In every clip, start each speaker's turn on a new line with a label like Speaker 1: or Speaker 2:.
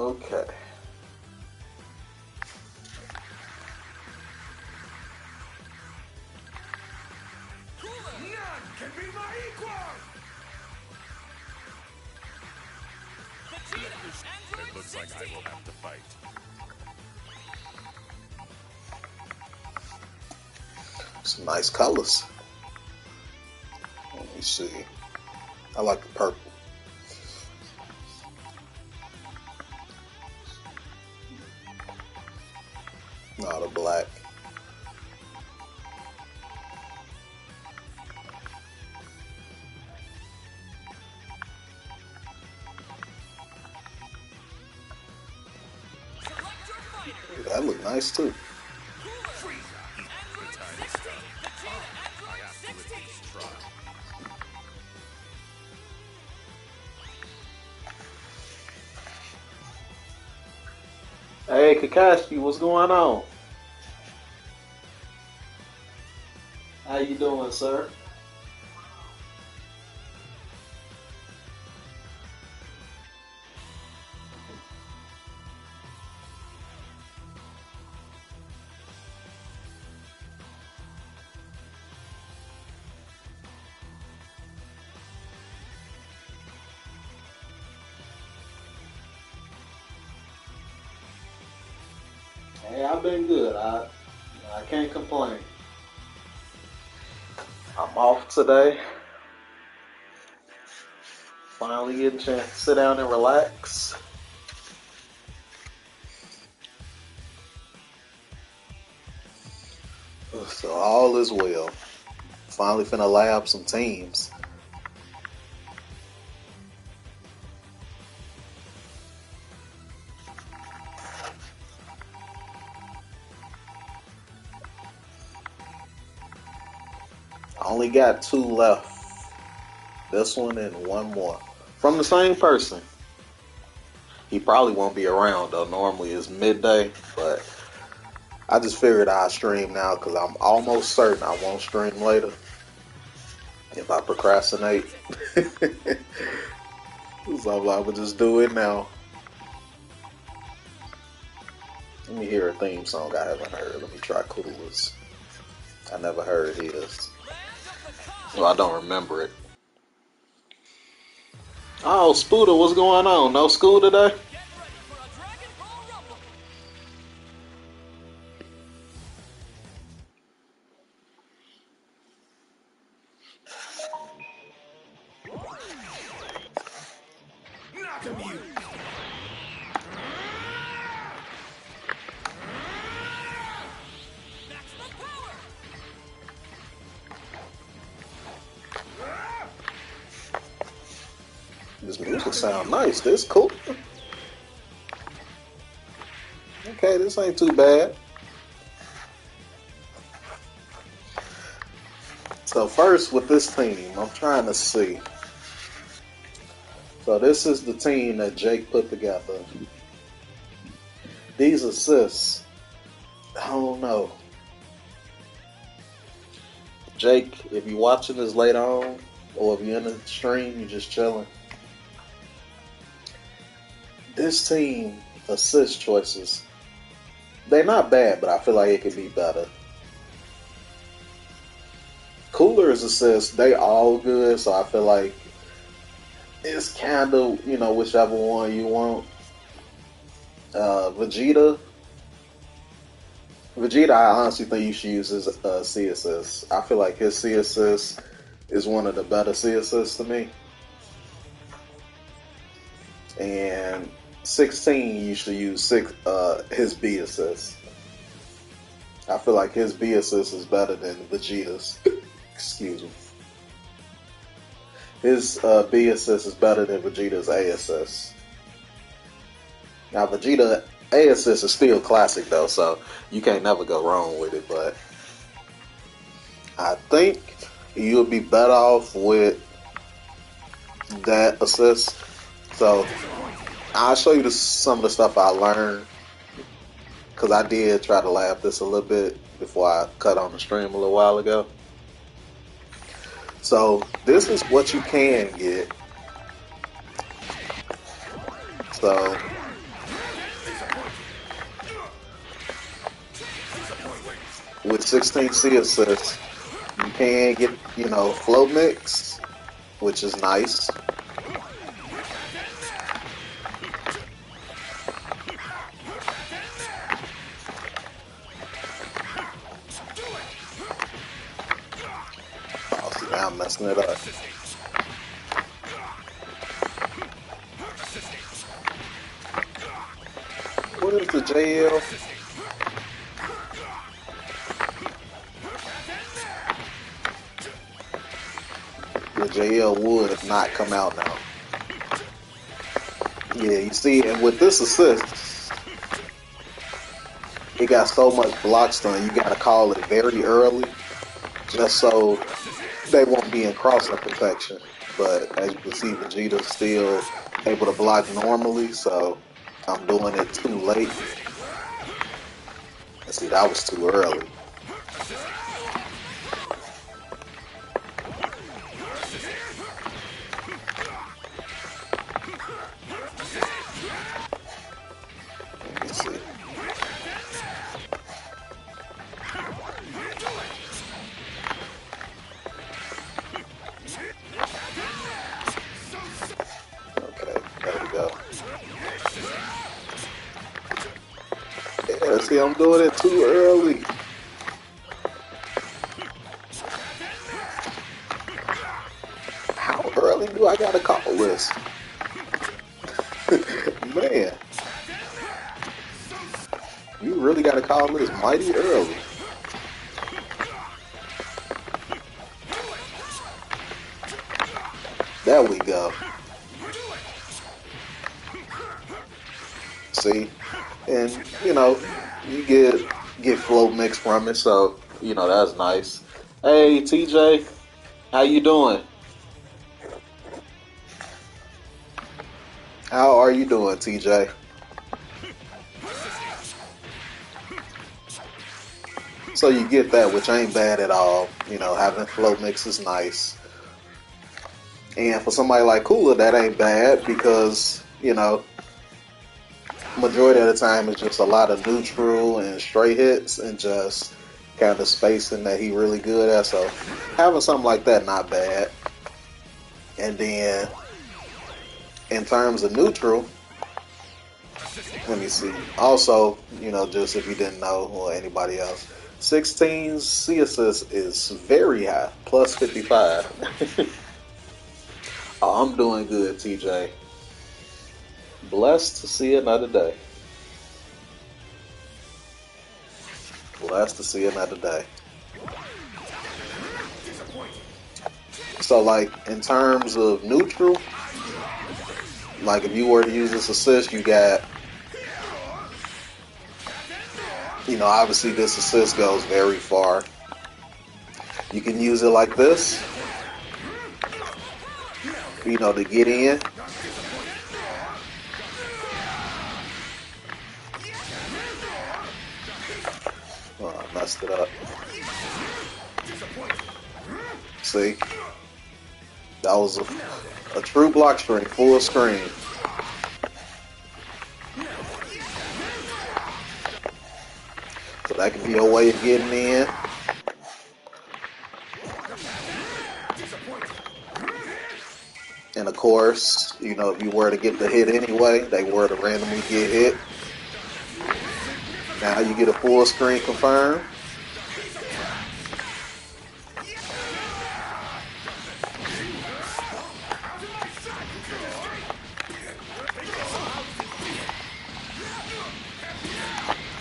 Speaker 1: Okay.
Speaker 2: None can be my equal!
Speaker 3: It looks like I will have to fight.
Speaker 1: Some nice colors. Let me see. I like the purple. No, the black. That look nice too. Hey, Kakashi, what's going on? How you doing, sir? Hey, I've been good. I can't complain. I'm off today. Finally getting a chance to sit down and relax. So all is well. Finally finna lab some teams. I only got 2 left. This one and one more. From the same person. He probably won't be around though. Normally it's midday, but I just figured I'd stream now because I'm almost certain I won't stream later if I procrastinate. So I would just do it now. Let me hear a theme song I haven't heard. Let me try Coolest. I never heard his. Well, I don't remember it. Oh, Spooder, what's going on? No school today?
Speaker 2: Not amused!
Speaker 1: This music sound nice. This cool. Okay, this ain't too bad. So first with this team, I'm trying to see. So this is the team that Jake put together. These assists, I don't know. Jake, if you're watching this later on, or if you're in the stream, you're just chilling. This team assist choices, they're not bad, but I feel like it could be better. Cooler's assists, they all good, so I feel like it's kind of, whichever one you want. Vegeta, I honestly think you should use his C assist. I feel like his C assist is one of the better C assists to me. And 16, you should use his B assist. I feel like his B assist is better than Vegeta's. Excuse me. His B assist is better than Vegeta's A assist. Now, Vegeta A assist is still classic though, so you can't never go wrong with it. But I think you'll be better off with that assist. So I'll show you some of the stuff I learned, because I did try to lab this a little bit before I cut on the stream a little while ago. So this is what you can get. So with 16 C assists. You can get, flow mix, which is nice. Oh, see, now I'm messing it up. What is the JL? The JL would not come out now. Yeah, you see, and with this assist, it got so much block stun, you gotta call it very early, just so they won't be in crossover protection. But as you can see, Vegeta's still able to block normally, so I'm doing it too late. And see, that was too early. Let me see. Okay, there we go. Yeah, see, I'm doing it too early. How early do I gotta call this? Man, you really gotta call this mighty early. There we go. See? And, you get flow mix from it, so, that's nice. Hey, TJ, how you doing? How are you doing, TJ? So you get that, which ain't bad at all. Having flow mix is nice. And for somebody like Cooler, that ain't bad because, majority of the time it's just a lot of neutral and straight hits and just kind of spacing that he really good at. So having something like that, not bad. And then in terms of neutral, let me see. Also, just if you didn't know or anybody else, 16 C assist is very high, plus 55. Oh, I'm doing good, TJ. Blessed to see another day. Blessed to see another day. So, like, in terms of neutral, like, if you were to use this assist, you got, obviously this assist goes very far. You can use it like this, to get in. Oh, I messed it up. See? That was a true block string, full screen. So that could be a way of getting in. And of course, if you were to get the hit anyway, they were to randomly get hit. Now you get a full screen confirm.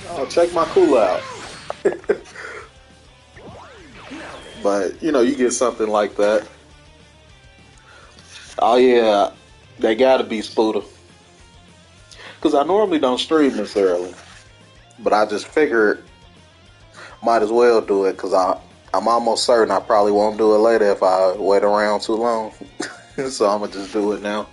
Speaker 1: Oh, check my cool out. But, you get something like that. Oh, yeah, they gotta be Spooder. Because I normally don't stream this early. But I just figured might as well do it because I'm almost certain I probably won't do it later if I wait around too long. So I'm going to just do it now.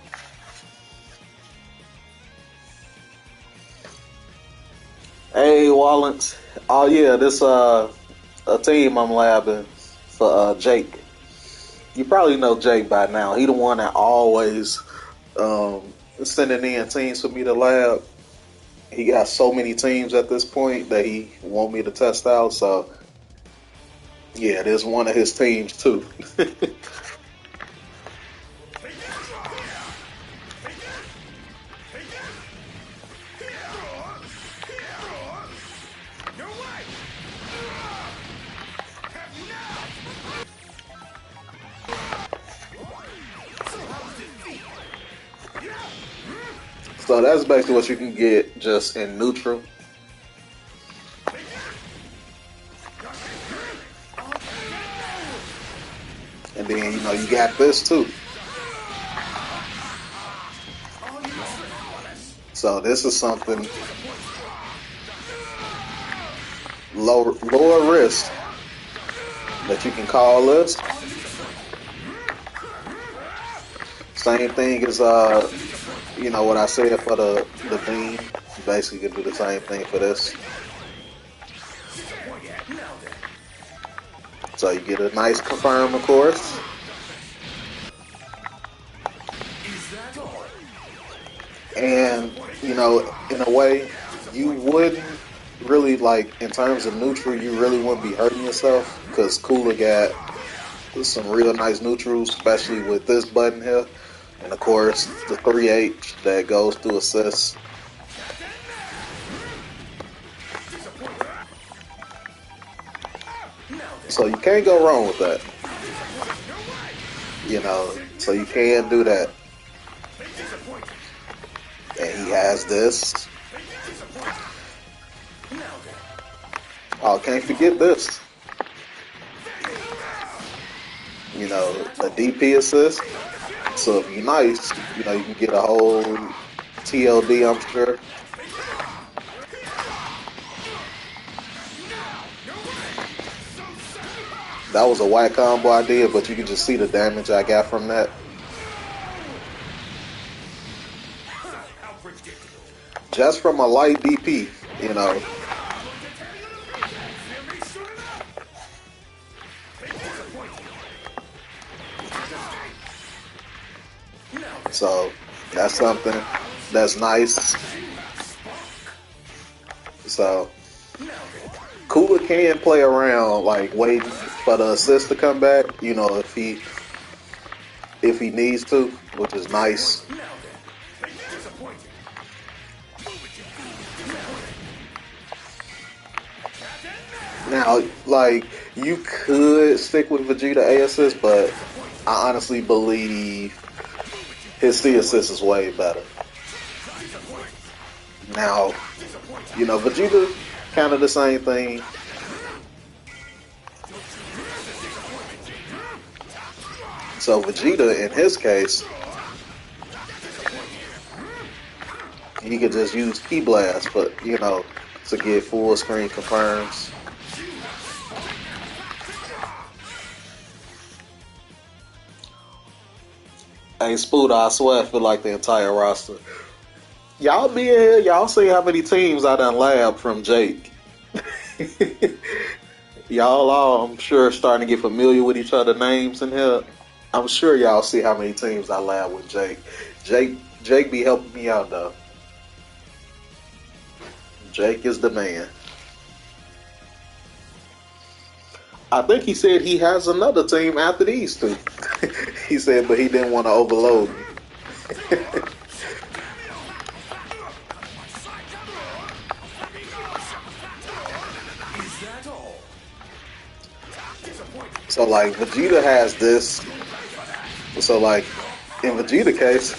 Speaker 1: Hey, Wallens. Oh, yeah, this a team I'm labbing for Jake. You probably know Jake by now. He the one that always sending in teams for me to lab. He got so many teams at this point that he want me to test out. So Yeah, there's one of his teams too.
Speaker 2: Your way! Have you now? So how's defeat?
Speaker 1: So that's basically what you can get just in neutral. And then, you know, you got this too. So this is something lower risk that you can call this. Same thing as you know what I said for the beam. You basically can do the same thing for this. So you get a nice confirm, of course. And, you know, in a way, you wouldn't really, like, in terms of neutral, you really wouldn't be hurting yourself because Cooler got some real nice neutrals, especially with this button here. And, of course, the 3H that goes through assists. So you can't go wrong with that. You know, so you can do that. And he has this. Oh, can't forget this. You know, a DP assist. So if you're nice, you know, you can get a whole TLD, I'm sure. That was a white combo I did, but you can just see the damage I got from that. Just from a light DP, you know. So that's something that's nice. So Cooler can play around, like waiting for the assist to come back. You know, if he needs to, which is nice. Now, like you could stick with Vegeta A assist, but I honestly believe his C assist is way better. Now, you know, Vegeta kind of the same thing. So Vegeta, in his case, he could just use Key Blast, but you know, to get full screen confirms. Hey, Spooder, I swear I feel like the entire roster. Y'all be in here, y'all see how many teams I done lab from Jake. Y'all all, I'm sure, starting to get familiar with each other's names in here. I'm sure y'all see how many teams I lab with Jake. Jake be helping me out though. Jake is the man. I think he said he has another team after these two. He said, but he didn't want to overload me. So like Vegeta has this. So like in Vegeta case,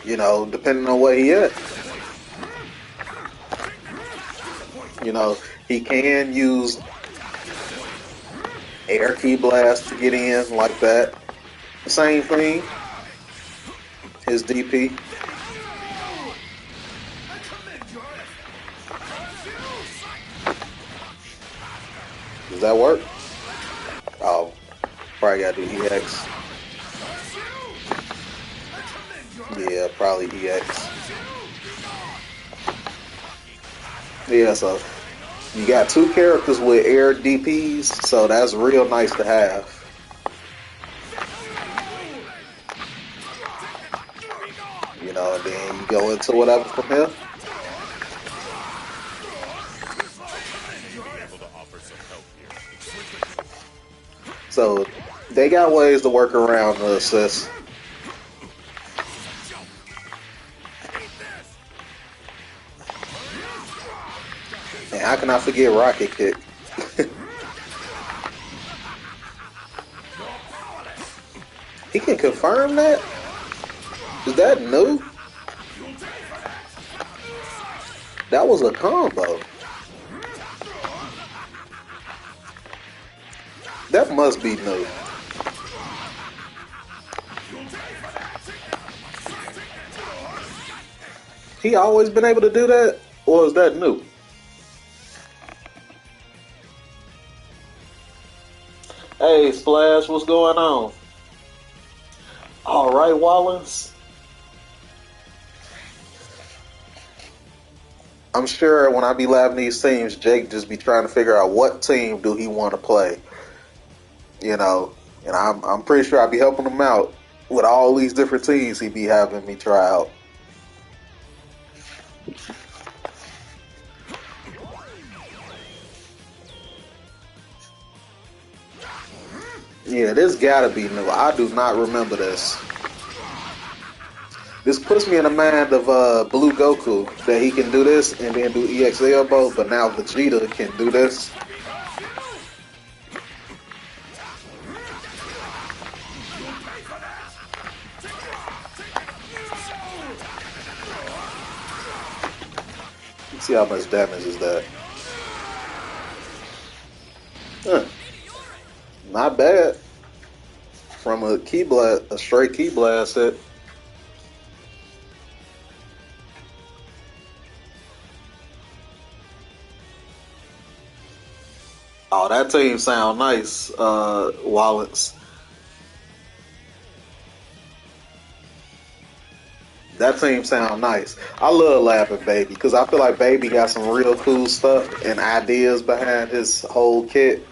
Speaker 1: you know, depending on where he at, you know, he can use air key blast to get in like that. Same thing. His DP. Does that work? Oh, probably gotta do EX. Yeah, probably EX. Yeah, so you got two characters with air DPs, so that's real nice to have. You know, and then you go into whatever from here. So they got ways to work around the assist. And how can I forget Rocket Kick? He can confirm that? Is that new? That was a combo. That must be new. He always been able to do that? Or is that new? Hey, Splash, what's going on? All right, Wallace. I'm sure when I be laughing these teams, Jake just be trying to figure out what team do he want to play. You know, and I'm pretty sure I be helping him out with all these different teams he be having me try out. Yeah, this gotta be new. I do not remember this. This puts me in the mind of Blue Goku, that he can do this and then do EX Elbow, but now Vegeta can do this. Let's see how much damage is that. Huh. Not bad. From a key blast, a straight key blast hit. Oh, that team sound nice, Wallace. That team sound nice. I love laughing Baby because I feel like Baby got some real cool stuff and ideas behind his whole kit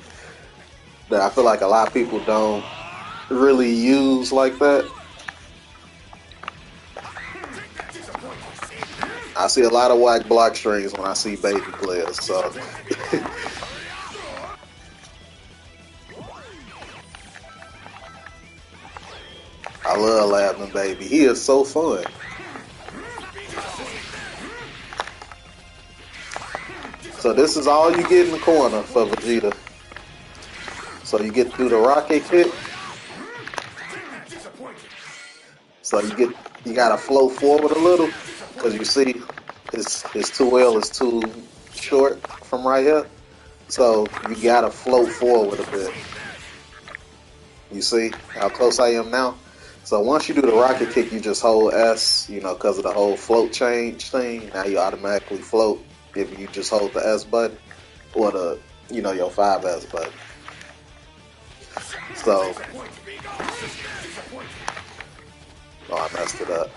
Speaker 1: that I feel like a lot of people don't really use like that. I see a lot of whack block strings when I see Baby players, so I love laughing Baby. He is so fun. So this is all you get in the corner for Vegeta. So you get through the rocket kick. So you gotta flow forward a little because you see his 2L is too short from right here. So you gotta float forward a bit. You see how close I am now? So once you do the rocket kick, you just hold S, because of the whole float change thing. Now you automatically float if you just hold the S button or your 5S button. So, oh, I messed it up.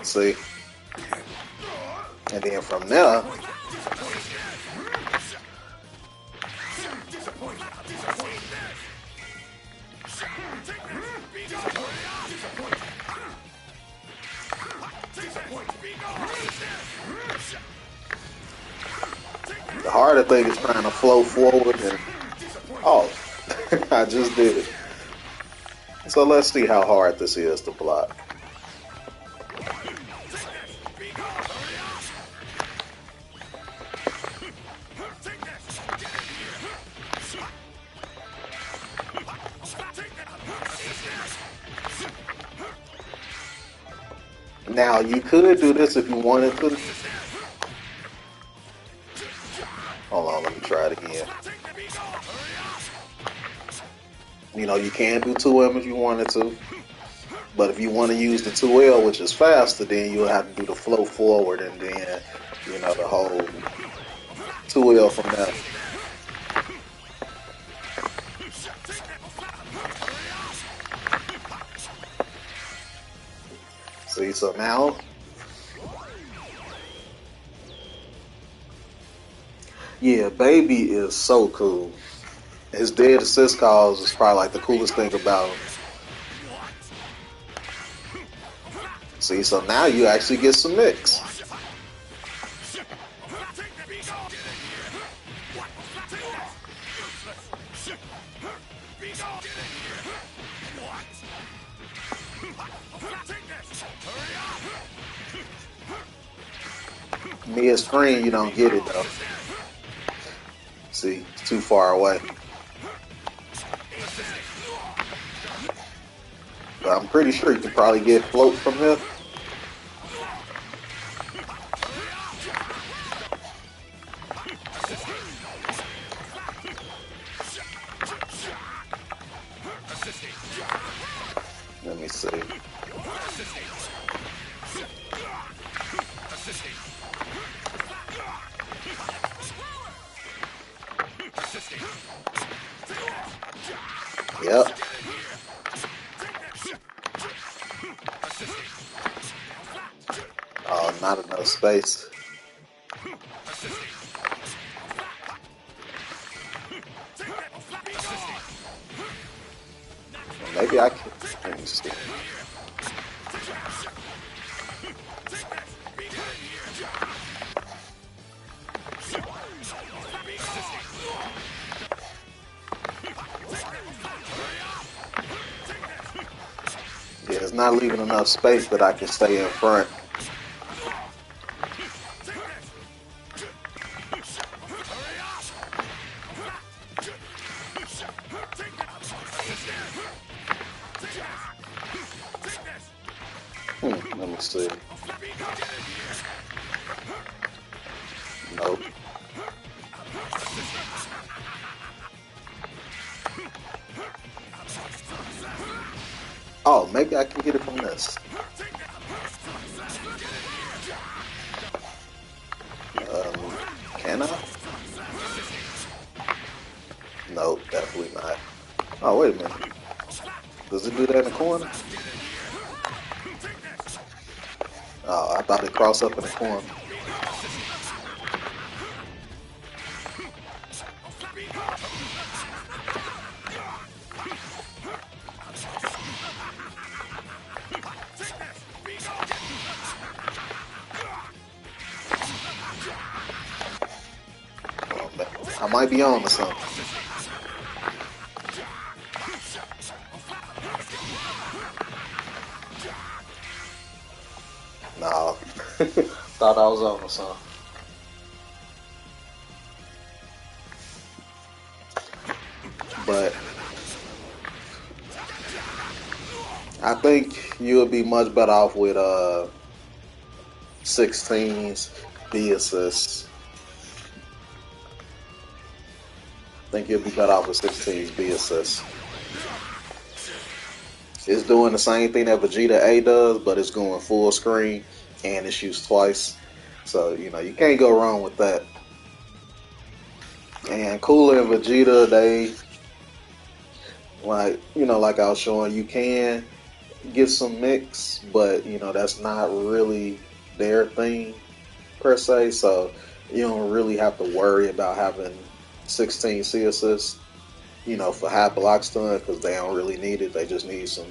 Speaker 1: See? And then from there, the harder thing is trying to flow forward and I just did it. So let's see how hard this is to block. Now you could do this if you wanted to. Hold on, let me try it again. You can do 2M if you wanted to. But if you want to use the 2L, which is faster, then you'll have to do the flow forward and then, the whole 2L from there. See, so now, yeah, Baby is so cool. His dead assist calls is probably like the coolest thing about him. See, so now you actually get some mix. Mid screen, you don't get it though. See, it's too far away. But I'm pretty sure you can probably get float from here. Let me see. Yep. Oh, not enough space. Maybe I can. Let me see. Yeah, it's not leaving enough space that I can stay in front. Let me see. Nope. Oh, maybe I can get it from this. Can I? Nope, definitely not. Oh, wait a minute. Does it do that in the corner? Oh, I thought it crossed up in the corner. Oh, man. I might be on to something. No. Thought I was on to something. But I think you'll be much better off with 16s, B assists. I think you'll be better off with 16s, B assists. It's doing the same thing that Vegeta A does, but it's going full screen and it shoots twice. So, you know, you can't go wrong with that. And Cooler and Vegeta, they, like, you know, like I was showing, you can get some mix, but, you know, that's not really their thing per se. So, you don't really have to worry about having 16 C assists, you know, for half block stun because they don't really need it. They just need some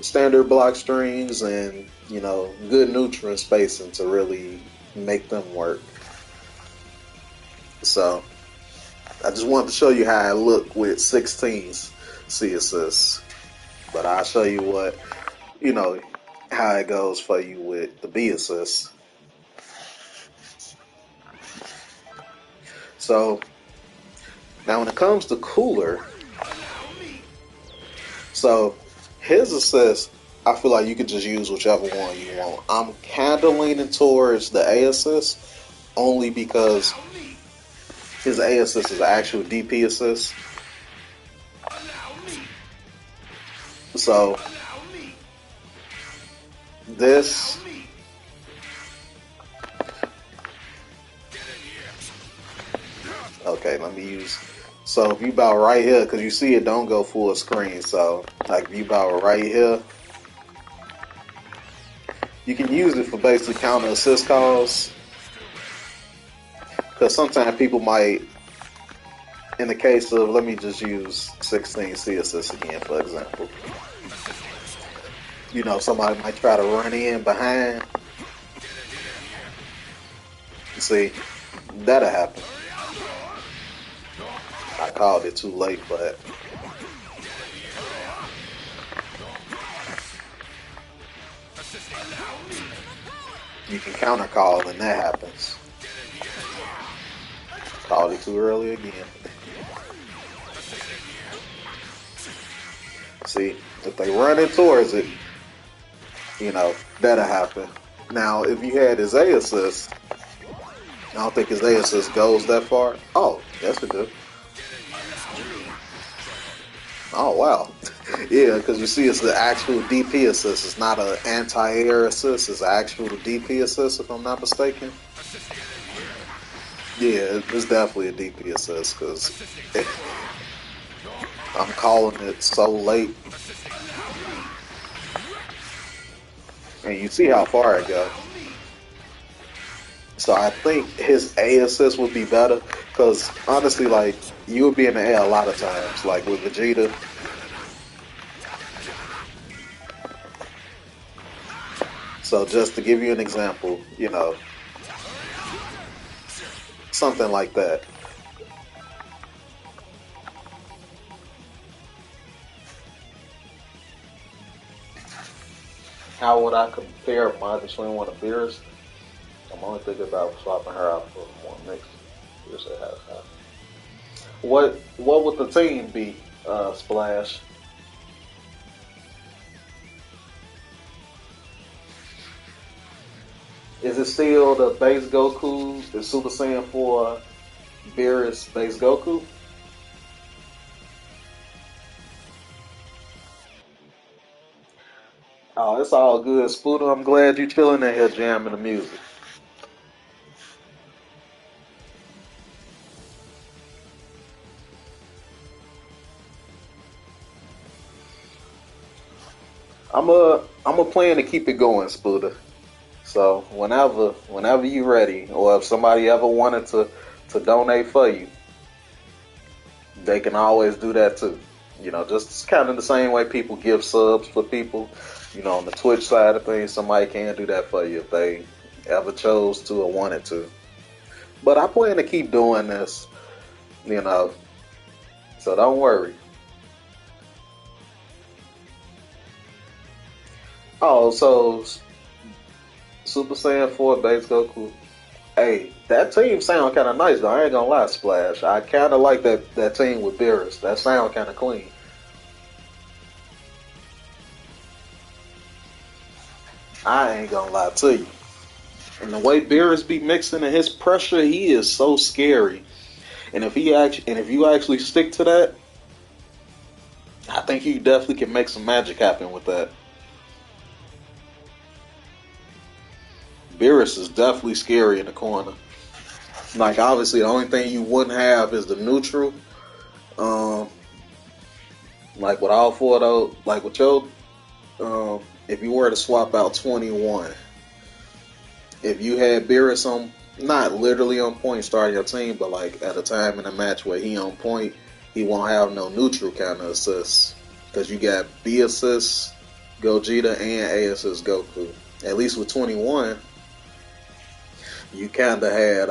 Speaker 1: standard block strings and, you know, good nutrient spacing to really make them work. So I just wanted to show you how I look with 16s C assists, but I'll show you what, you know, how it goes for you with the B assists. So now when it comes to Cooler, so his assist, I feel like you could just use whichever one you want. I'm kind of leaning towards the A assist only because his A assist is an actual DP assist. So this, okay, let me use. So if you bow right here, because you see it don't go full screen. So like if you bow right here, you can use it for basically counter assist calls. Because sometimes people might, in the case of, let me just use 16 C assists again, for example. You know, somebody might try to run in behind. See, that'll happen. I called it too late, but you can counter call and that happens. Called it too early again. See, if they run in towards it, that'll happen. Now, if you had his A assist, I don't think his A assist goes that far. Oh, yes it do. Oh, wow. Yeah, because you see it's the actual DP assist. It's not an anti-air assist. It's an actual DP assist, if I'm not mistaken. Yeah, it's definitely a DP assist because I'm calling it so late. And you see how far it goes. So I think his A assist would be better because honestly, like, you would be in the air a lot of times. Like with Vegeta, so just to give you an example, something like that. How would I compare mine between one of Beerus? I'm only thinking about swapping her out for more mixed. Here's a half. What would the team be, Splash? Is it still the base Goku, the Super Saiyan 4 Beerus base Goku? Oh, it's all good, Spooder. I'm glad you chilling in here jamming the music. I'm a plan to keep it going, Spooder. So whenever you ready, or if somebody ever wanted to donate for you, they can always do that too. Just kind of the same way people give subs for people. On the Twitch side of things, somebody can do that for you if they ever chose to or wanted to. But I plan to keep doing this, you know, so don't worry. Oh, so Super Saiyan 4 base Goku. Hey, that team sound kind of nice though. I ain't gonna lie, Splash. I kind of like that team with Beerus. That sound kind of clean. I ain't gonna lie to you. And the way Beerus be mixing and his pressure, he is so scary. And if you actually stick to that, I think you definitely can make some magic happen with that. Beerus is definitely scary in the corner. Like obviously, the only thing you wouldn't have is the neutral. Um, like with all four of those, like with your, if you were to swap out 21, if you had Beerus on, not literally on point starting your team, but like at a time in a match where he on point, he won't have no neutral kind of assists because you got B assists, Gogeta, and A assists Goku. At least with 21, you kind of had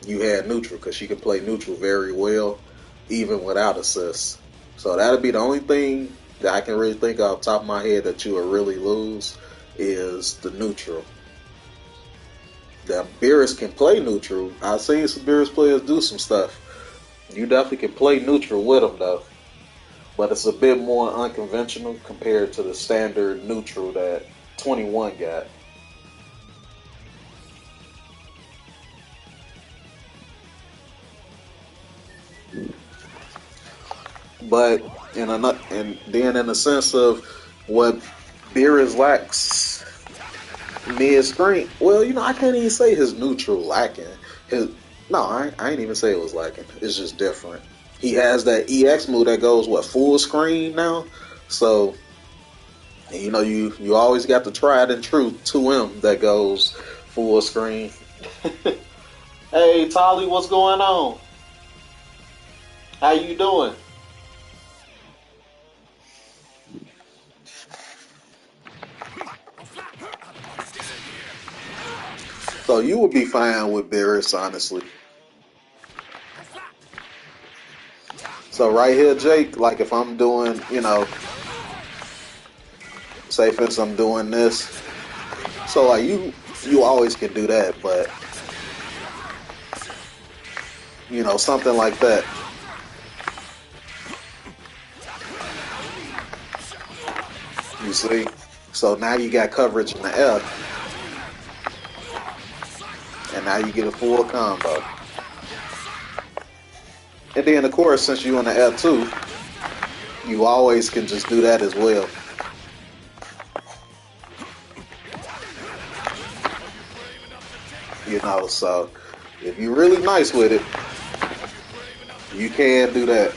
Speaker 1: you had neutral because she could play neutral very well, even without assists. So that'd be the only thing that I can really think off the top of my head that you would really lose is the neutral. That Beerus can play neutral. I've seen some Beerus players do some stuff. You definitely can play neutral with them though, but it's a bit more unconventional compared to the standard neutral that 21 got. But and then in the sense of what Beerus lacks mid screen, well, I can't even say his neutral lacking. His no, I ain't even say it was lacking. It's just different. He has that EX move that goes what full screen now, so you always got the tried and true 2M that goes full screen. Hey Tolly, what's going on? How you doing? So you would be fine with Beerus, honestly. So right here, Jake, like if I'm doing, say for instance I'm doing this. So like You always can do that, but something like that. You see? So now you got coverage in the F, and now you get a full combo. And then, of course, since you're in the F2, you always can just do that as well. So if you're really nice with it, you can do that.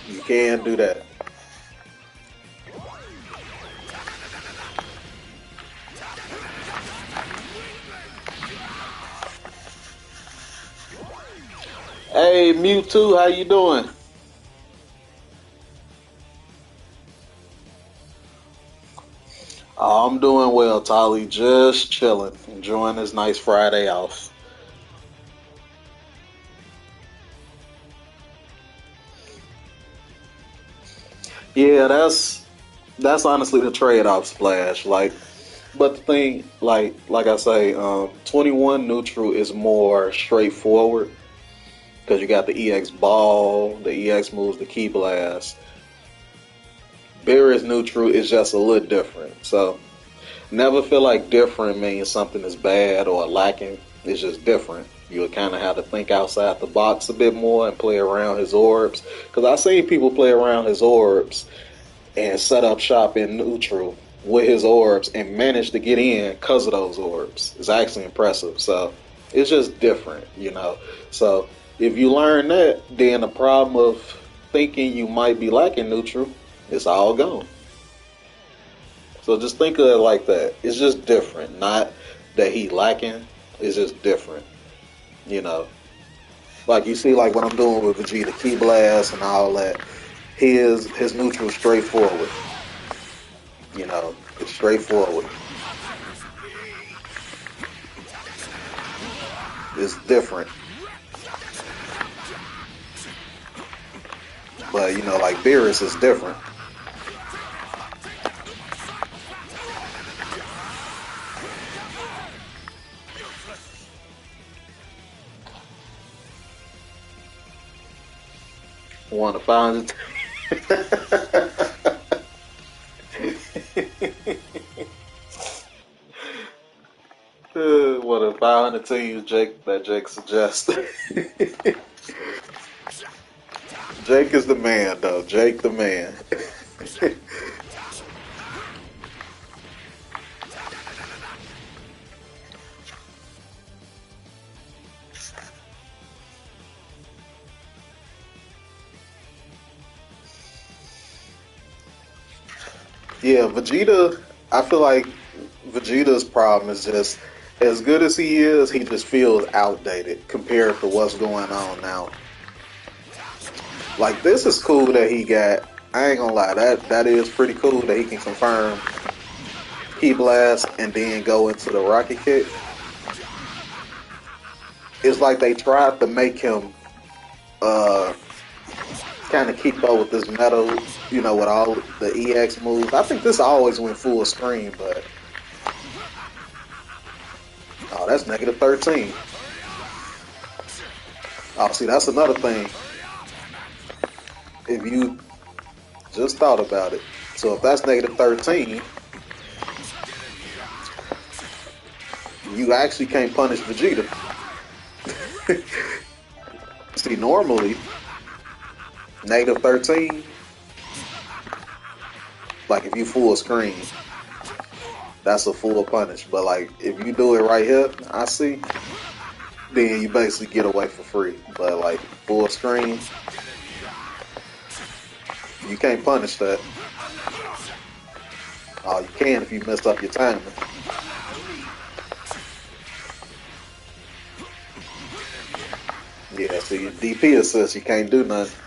Speaker 1: You can do that. Hey, Mewtwo, how you doing? Oh, I'm doing well, Tolly. Just chilling, enjoying this nice Friday off. Yeah, that's honestly the trade-off, Splash. But the thing, like I say, 21 neutral is more straightforward because you got the EX ball, the EX moves, the key blast. Beerus neutral is just a little different. So never feel like different means something is bad or lacking. It's just different. You'll kind of have to think outside the box a bit more and play around his orbs. Because I've seen people play around his orbs and set up shop in neutral with his orbs and manage to get in because of those orbs. It's actually impressive. So it's just different. So if you learn that, then the problem of thinking you might be lacking neutral, it's all gone. So just think of it like that. It's just different. Not that he lacking. It's just different. You know. Like you see like what I'm doing with Vegeta Key Blast and all that. His neutral straightforward. It's straightforward. It's different. But like Beerus is different. Want to find it? What if 500 teams Jake suggests? Jake is the man, though. Jake the man. Yeah, Vegeta. I feel like Vegeta's problem is just as good as he is, he just feels outdated compared to what's going on now. Like this is cool that he got. I ain't gonna lie, that is pretty cool that he can confirm Key Blast and then go into the Rocket Kick. It's like they tried to make him uh kind of keep up with this metal, with all the EX moves. I think this always went full screen, but oh, that's negative 13. Oh, see, that's another thing. If you just thought about it, so if that's negative 13, you actually can't punish Vegeta. See, normally negative 13, like if you full screen, that's a full punish. But like if you do it right here, I see, then you basically get away for free. But like full screen, you can't punish that. Oh, you can if you mess up your timing. Yeah, so your DP assist, you can't do nothing.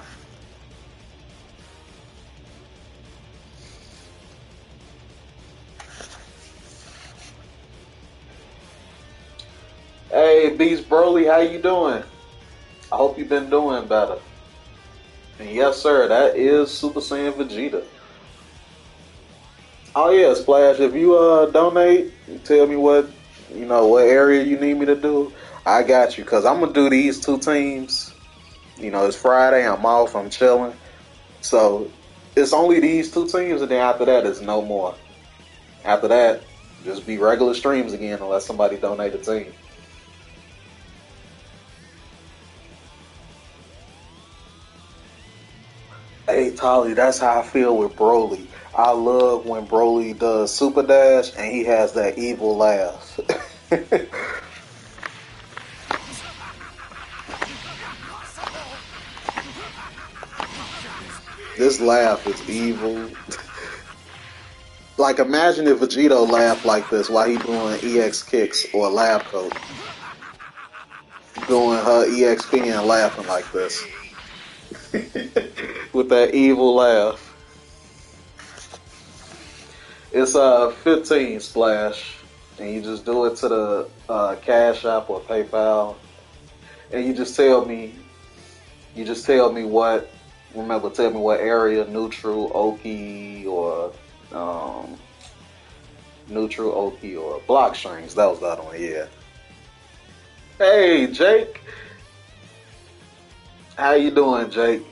Speaker 1: Hey, Beast Broly, how you doing? I hope you've been doing better. And yes, sir, that is Super Saiyan Vegeta. Oh yeah, Splash. If you donate, tell me what area you need me to do. I got you because I'm gonna do these two teams. It's Friday. I'm off. I'm chilling. So it's only these two teams, and then after that, it's no more. After that, just be regular streams again unless somebody donate a team. Hey Tolly, that's how I feel with Broly. I love when Broly does Super Dash and he has that evil laugh. This laugh is evil. Like imagine if Vegito laughed like this while he doing EX kicks or lab coat doing her EXP and laughing like this with that evil laugh. It's 15 splash, and you just do it to the Cash App or PayPal, and you just tell me what. Remember, tell me what area, neutral, Oki, or um, neutral, Oki, or block strings. That was the other one. Yeah. Hey, Jake. How you doing, Jake?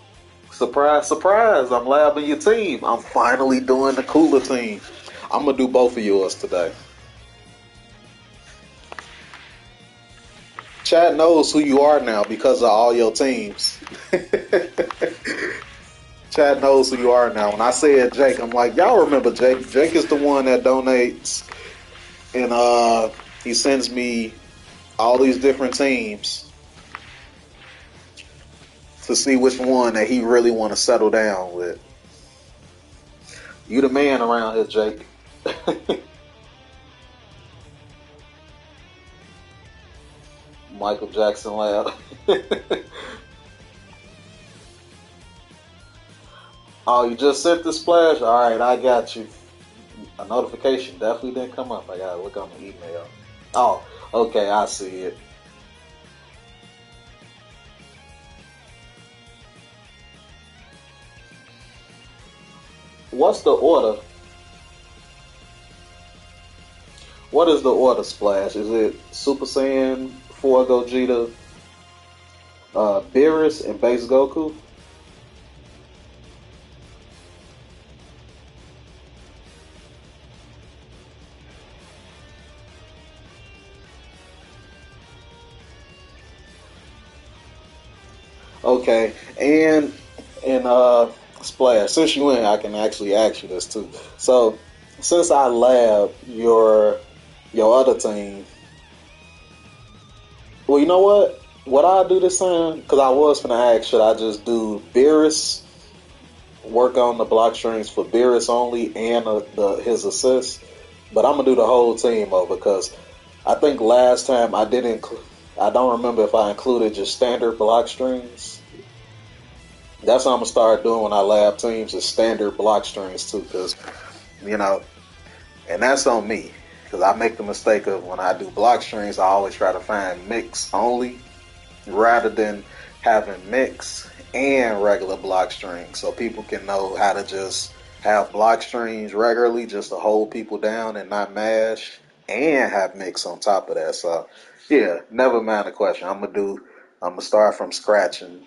Speaker 1: Surprise, surprise! I'm labbing your team. I'm finally doing the cooler team. I'm gonna do both of yours today. Chat knows who you are now because of all your teams. Chat knows who you are now. When I said Jake, I'm like, y'all remember Jake? Jake is the one that donates and he sends me all these different teams to see which one that he really want to settle down with. You the man around here, Jake. Michael Jackson lab. Oh, you just sent the splash? All right, I got you. A notification definitely didn't come up. I gotta look on the email. Oh, okay, I see it. What's the order? What is the order, Splash? Is it Super Saiyan 4 Gogeta, Beerus, and Base Goku? Okay, and Splash. Since you in, I can actually ask you this too. So, since I lab your other team, well, you know what? What I do this time, because I was gonna ask, should I just do Beerus, work on the block strings for Beerus only, and his assists? But I'm gonna do the whole team over because I think last time I didn't. I don't remember if I included just standard block strings. That's what I'm gonna start doing when I lab teams is standard block strings too, because you know, and that's on me because I make the mistake of when I do block strings, I always try to find mix only rather than having mix and regular block strings, so people can know how to just have block strings regularly just to hold people down and not mash, and have mix on top of that. So yeah, never mind the question. I'm gonna start from scratch and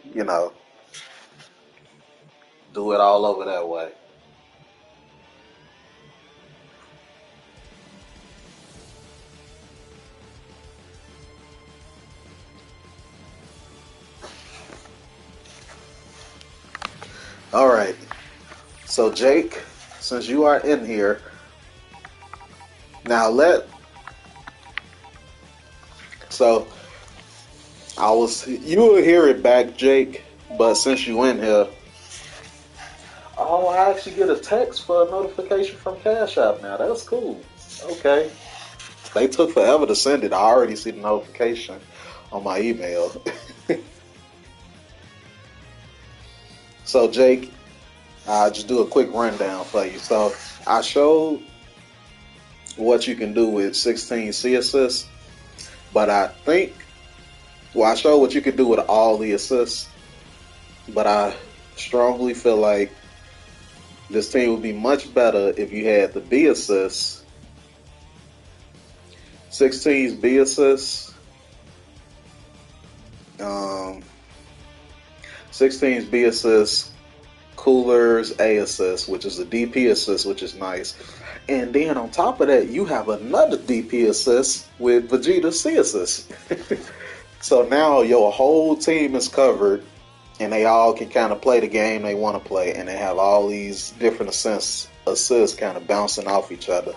Speaker 1: do it all over that way. All right. So Jake, since you are in here, now let so I was you will hear it back, Jake, but since you in here, oh, I actually get a text for a notification from Cash App now. That's cool. Okay. They took forever to send it. I already see the notification on my email. So Jake, I'll just do a quick rundown for you. So I showed what you can do with 16 C assists, but I think I showed what you can do with all the assists, but I strongly feel like This team would be much better if you had the B assists, 16's B assists, um, 16's B assists, Cooler's A assist, which is a DP assist, which is nice. And then on top of that, you have another DP assist with Vegeta's C assist. So now your whole team is covered, and they all can kind of play the game they want to play, and they have all these different assists kind of bouncing off each other.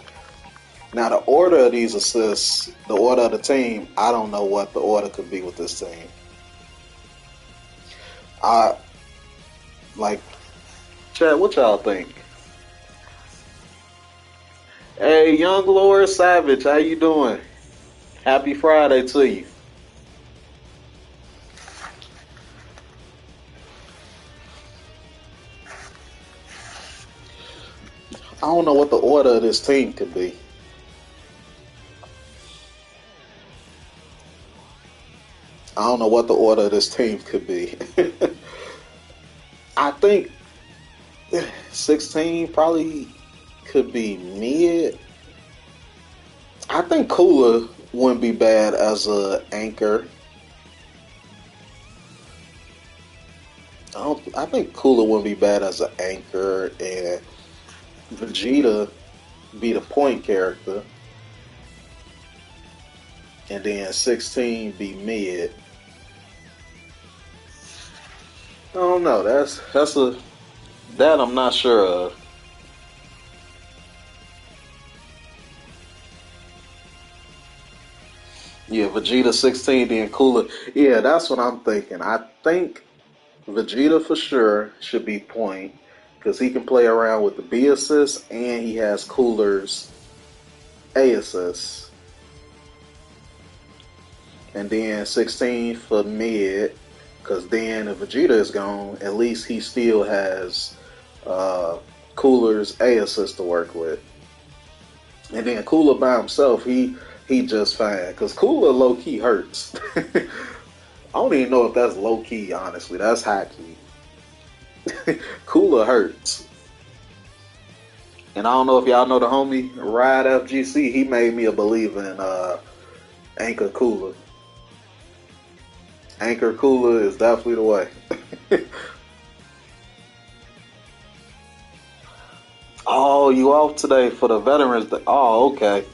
Speaker 1: Now the order of these assists, the order of the team, I don't know what the order could be with this team. I like, Chad, what y'all think? Hey, young Lord Savage, how you doing? Happy Friday to you. I don't know what the order of this team could be. I don't know what the order of this team could be. I think 16 probably could be mid. I think Cooler wouldn't be bad as a anchor. I think Cooler wouldn't be bad as an anchor, and Vegeta be the point character, and then 16 be mid. I don't know. That I'm not sure of. Yeah, Vegeta 16, then Cooler. Yeah, that's what I'm thinking. I think Vegeta for sure should be point because he can play around with the B assist and he has Cooler's A assist. And then 16 for mid because then if Vegeta is gone, at least he still has Cooler's A assist to work with. And then Cooler by himself, he just fine because Cooler low key hurts. I don't even know if that's low key, honestly. That's high key. Cooler hurts. And I don't know if y'all know the homie Ride FGC. He made me a believer in Anchor Cooler. Anchor Cooler is definitely the way. Oh, you off today for the Veterans Day? Oh, okay.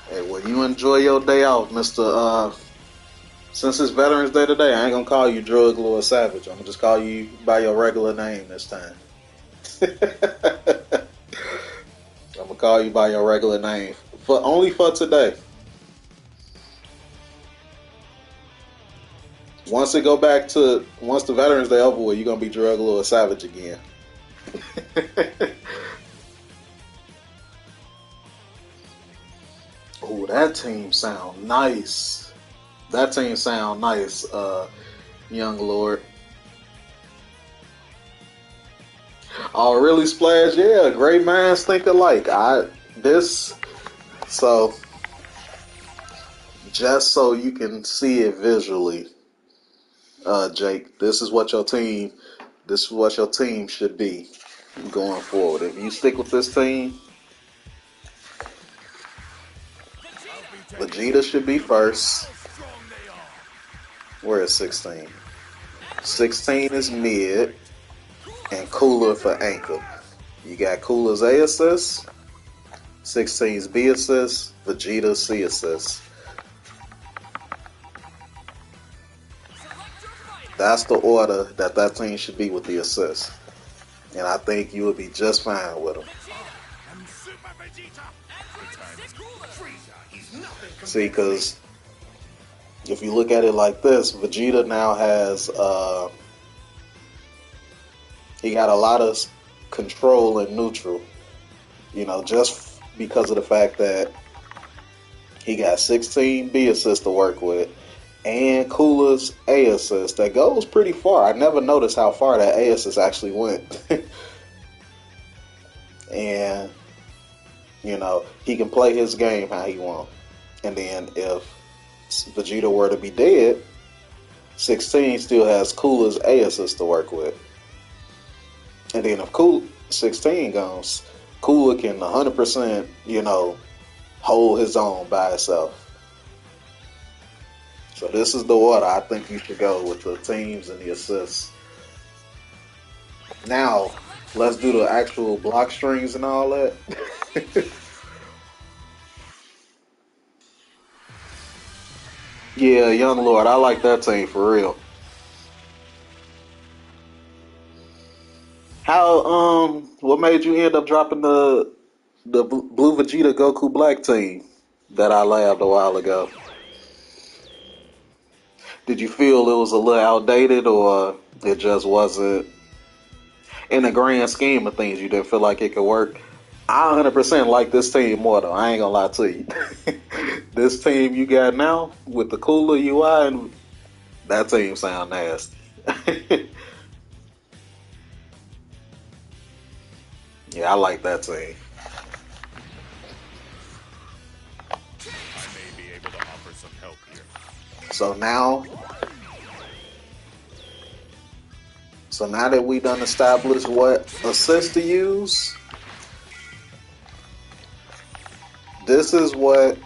Speaker 1: Hey, well, you enjoy your day off, Mr. Since it's Veterans Day today, I ain't gonna call you Drug Lord Savage. I'm gonna just call you by your regular name this time. I'm gonna call you by your regular name for only for today. Once the Veterans Day over with, you're gonna be Drug Lord Savage again. Oh, that team sound nice. That team sound nice, young Lord. Oh, really, Splash? Yeah, great minds think alike. So just so you can see it visually, Jake. This is what your team should be going forward. If you stick with this team, Vegeta should be first. Where is 16? 16 is mid, and Cooler for anchor. You got Cooler's A assist, 16's B assist, Vegeta's C assist. That's the order that team should be with the assist. And I think you would be just fine with them. See, because if you look at it like this, Vegeta now has he got a lot of control in neutral. You know, just because of the fact that he got 16 B assists to work with and Cooler's A assist that goes pretty far. I never noticed how far that A assist actually went. And you know, he can play his game how he wants. And then if Vegeta were to be dead, 16 still has Cooler's A assist to work with. And then if Cool 16 goes, Cooler can 100%, hold his own by himself. So this is the order I think you should go with the teams and the assists. Now, let's do the actual block strings and all that. Yeah, Young Lord, I like that team for real. What made you end up dropping the Blue Vegeta Goku Black team that I labbed a while ago? Did you feel it was a little outdated, or it just wasn't in the grand scheme of things? You didn't feel like it could work. I 100% like this team more though. I ain't gonna lie to you. This team you got now with the cooler UI and that team sound nasty. Yeah, I like that team.
Speaker 3: I may be able to offer some help here.
Speaker 1: So now, so now that we done established what assist to use, this is what.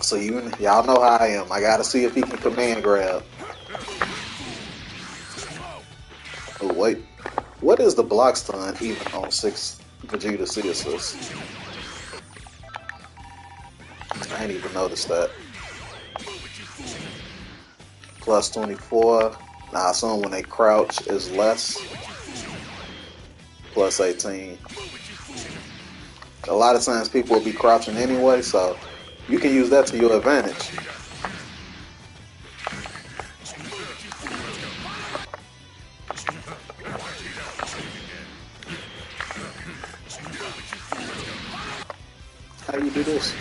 Speaker 1: So y'all know how I am. I gotta see if he can command grab. Oh wait, what is the block stun even on 6 Vegeta C assist? I ain't even noticed that. Plus 24. Now I assume when they crouch is less. Plus 18. A lot of times people will be crouching anyway, so you can use that to your advantage. How you do this?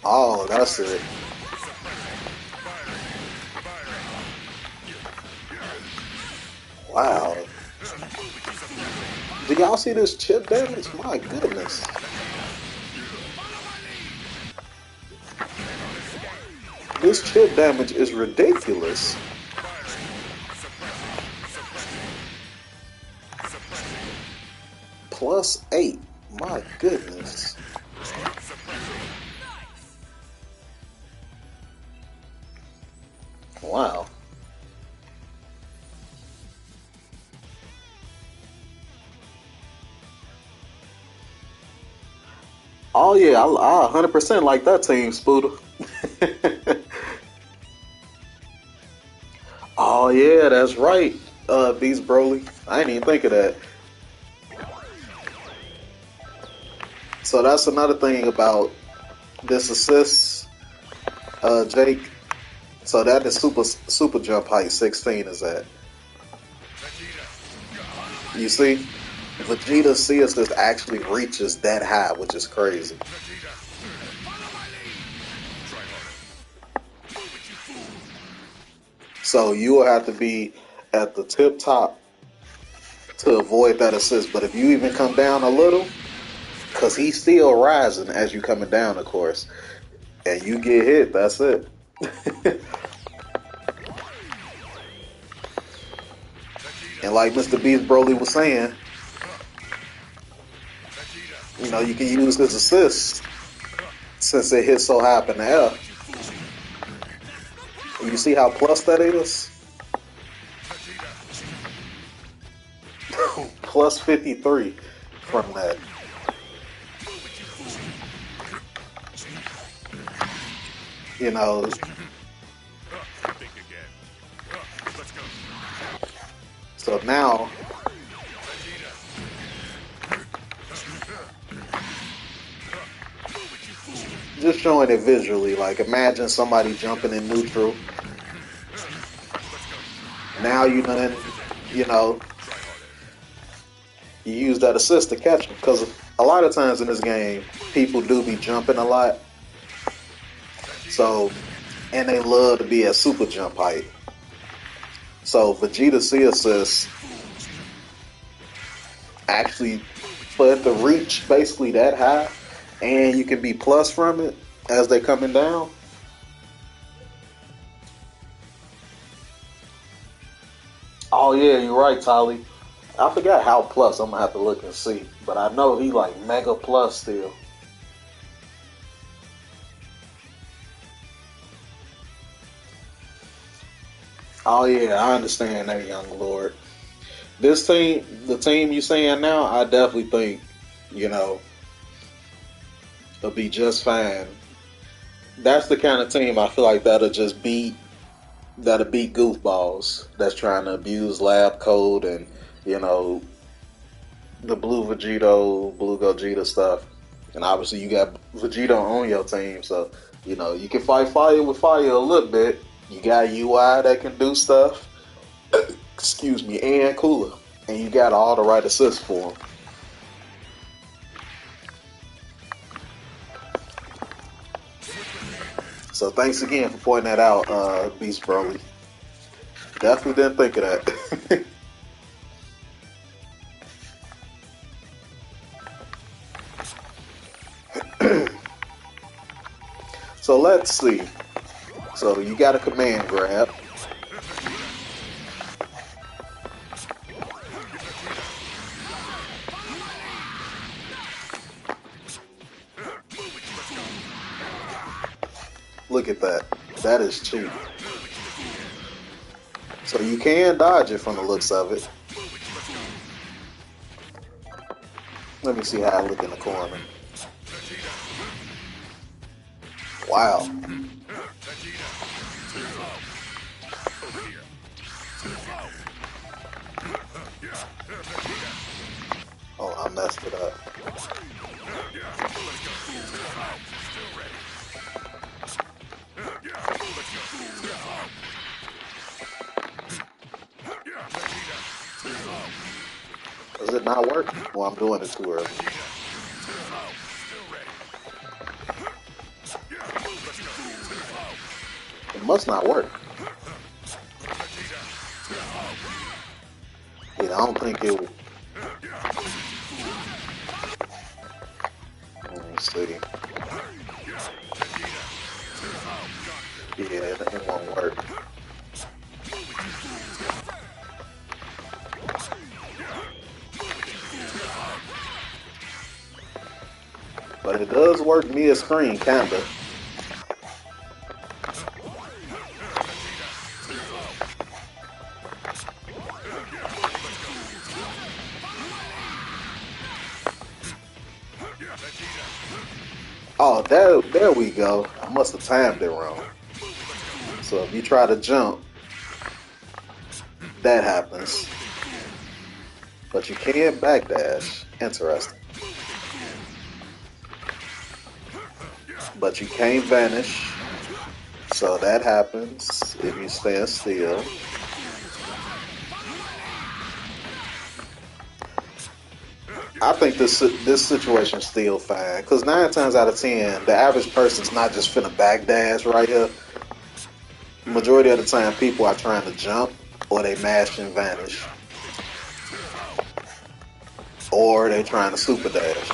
Speaker 1: Oh, that's it. Wow. Do y'all see this chip damage? My goodness. This chip damage is ridiculous. Plus 8. My goodness. Wow. Oh yeah, I 100% like that team, Spooder. Oh yeah, that's right. Beast Broly. I didn't even think of that. So that's another thing about this assist, Jake. So that is super jump height 16 is that. You see? Vegeta C assist actually reaches that high, which is crazy. So you will have to be at the tip top to avoid that assist. But if you even come down a little, because he's still rising as you coming down, of course, and you get hit, that's it. And like Mr. Beast Broly was saying, you can use his assist since it hits so high up in the air. And you see how plus that is? Plus 53 from that. So now, just showing it visually, like imagine somebody jumping in neutral. Now you use that assist to catch them, because a lot of times in this game, people do be jumping a lot. So, and they love to be at super jump height. So Vegeta C assist actually put the reach basically that high, and you can be plus from it as they coming down. Oh yeah, you're right, Tolly. I forgot how plus. I'm gonna have to look and see, but I know he like mega plus still. Oh yeah, I understand that, young lord. This team, the team you saying now, I definitely think you know it'll be just fine. That's the kind of team I feel like that'll beat goofballs that's trying to abuse lab code and you know the blue Vegito, blue Gogeta stuff. And obviously you got Vegito on your team, so you know you can fight fire with fire a little bit. You got UI that can do stuff. Excuse me, and Cooler, and you got all the right assists for him. So thanks again for pointing that out, Beast Broly. Definitely didn't think of that. So let's see. So you got a command grab. Look at that. That is cheap. So you can dodge it from the looks of it. Let me see how I look in the corner. Wow. Oh, I messed it up. Does it not work? Well, I'm doing it too early. It must not work. Yeah, I don't think it will. Let me see. Yeah, it won't work. But it does work mid-screen, kinda. Oh, there we go. I must have timed it wrong. So if you try to jump, that happens. But you can't backdash. Interesting. But you can't vanish. So that happens if you stand still. I think this situation's still fine because 9 times out of 10, the average person's not just finna backdash right here. Majority of the time, people are trying to jump or they mash and vanish, or they trying to super dash.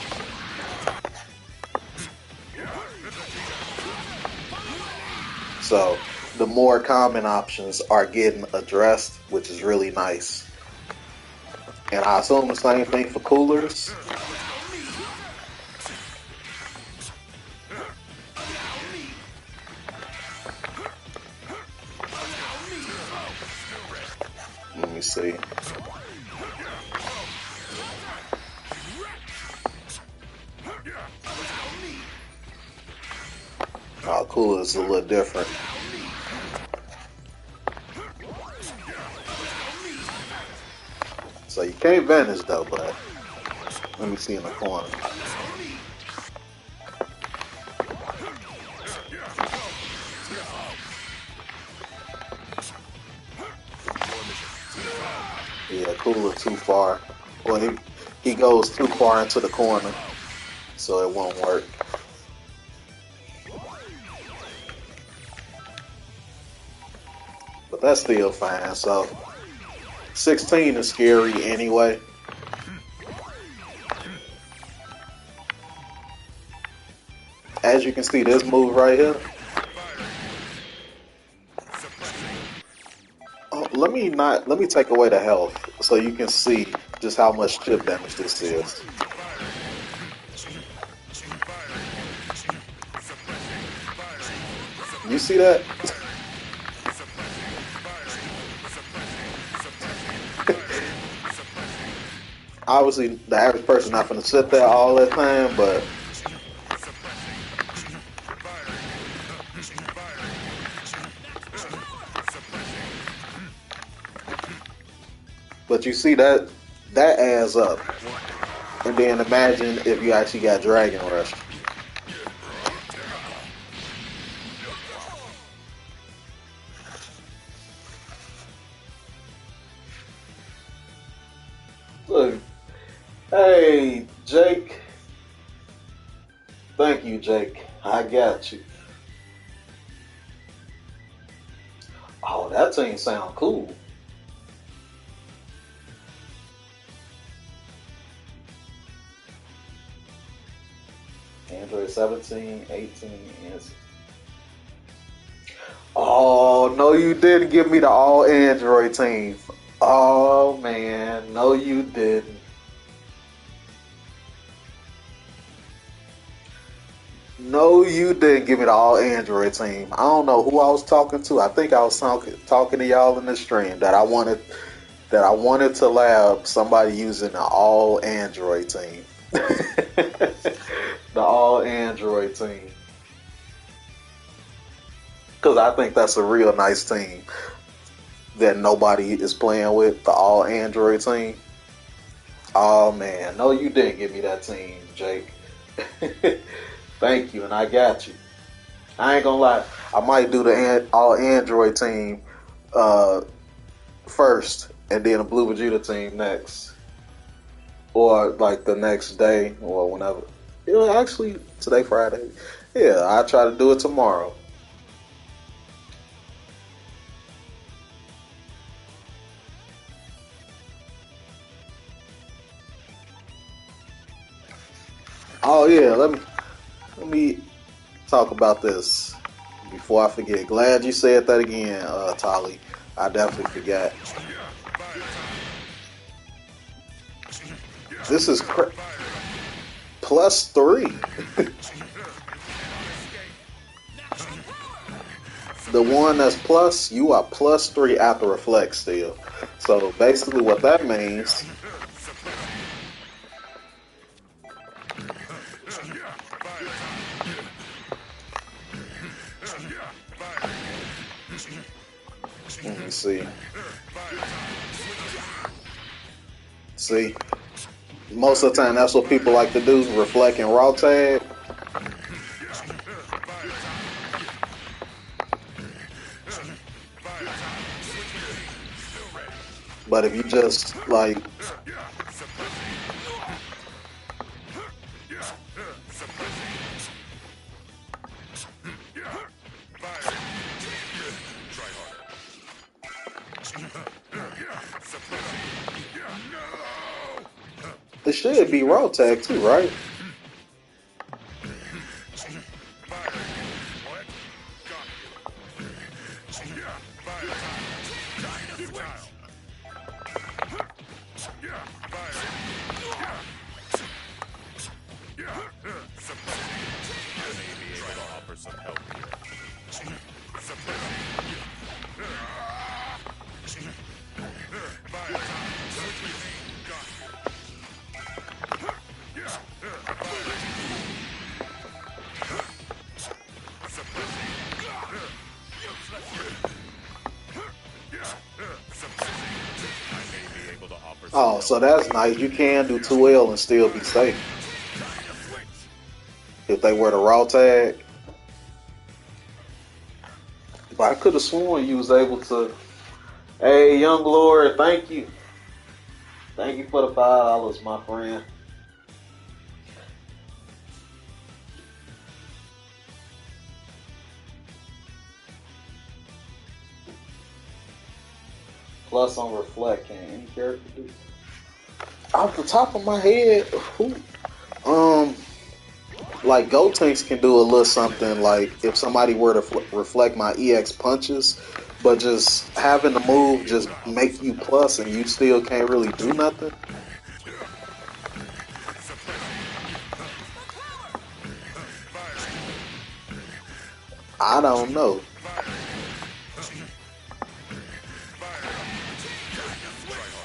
Speaker 1: So the more common options are getting addressed, which is really nice. And I assume the same thing for coolers. Let me see. Oh, cooler is a little different. So you can't vanish though, but let me see in the corner. Yeah, cooler too far. Well, he goes too far into the corner, so it won't work. But that's still fine. So 16 is scary anyway. As you can see, this move right here. Oh, let me not. Let me take away the health so you can see just how much chip damage this is. You see that? Obviously, the average person not gonna sit there all that time, but you see that adds up. And then imagine if you actually got Dragon Rush. Look, hey Jake, thank you, Jake. I got you. Oh, that team sound cool. Android 17, 18, and oh no, you didn't give me the all Android team. Oh man, no, you didn't. No, you didn't give me the all Android team. I don't know who I was talking to. I think I was talking to y'all in the stream that I wanted to lab somebody using the all Android team. The all Android team. Because I think that's a real nice team that nobody is playing with, the all Android team. Oh man, no, you didn't give me that team, Jake. Thank you, and I got you. I ain't gonna lie, I might do the all Android team first, and then a Blue Vegeta team next, or like the next day, or whenever. You know, actually, today Friday. Yeah, I try to do it tomorrow. Oh yeah, let me talk about this before I forget. Glad you said that again, Tolly. I definitely forgot. This is +3. The one that's plus, you are +3 after reflect still. So basically, what that means. Let me see. See, most of the time that's what people like to do, reflect and raw tag. But if you just like it should be raw tag too, right? Oh, so that's nice. You can do 2L and still be safe. If they were to raw tag. But I could have sworn you was able to. Hey, young Lord, thank you. Thank you for the $5, my friend. Plus on reflect, can any character do? Off the top of my head, who? Like Gotenks can do a little something. Like if somebody were to reflect my EX punches, But just having the move just make you plus and you still can't really do nothing. I don't know.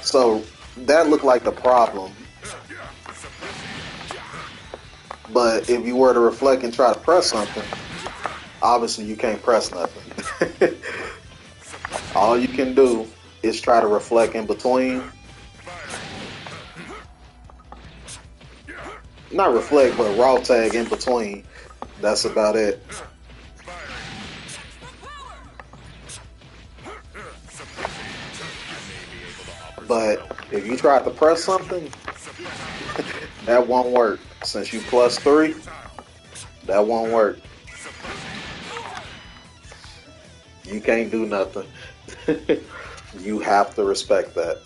Speaker 1: So that looked like the problem. But if you were to reflect and try to press something, obviously you can't press nothing. All you can do is try to reflect in between. Not reflect, but raw tag in between. That's about it. But if you try to press something, that won't work. Since you +3, that won't work. You can't do nothing. You have to respect that.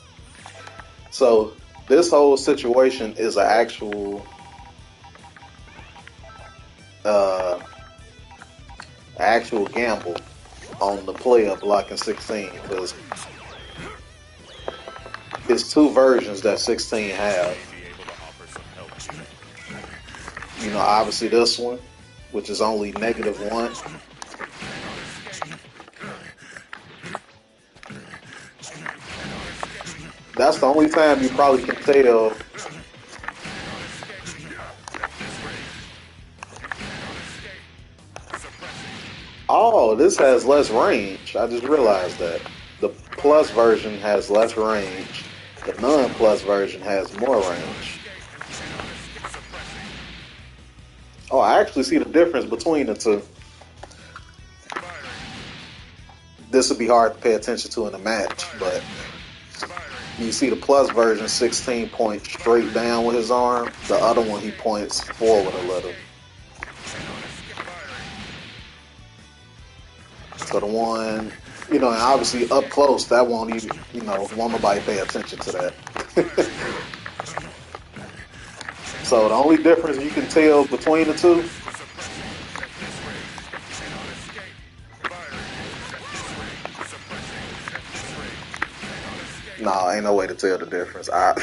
Speaker 1: So this whole situation is an uh, actual gamble on the player blocking 16 because it's two versions that 16 have. You know, obviously this one, which is only -1. That's the only time you probably can tell. Oh, this has less range. I just realized that. The plus version has less range. The non-plus version has more range. Oh, I actually see the difference between the two. This would be hard to pay attention to in a match, but you see the plus version, 16 points straight down with his arm. The other one, he points forward a little. So the one, you know, and obviously up close, that won't even, won't nobody pay attention to that. So the only difference you can tell between the two, no, ain't no way to tell the difference. I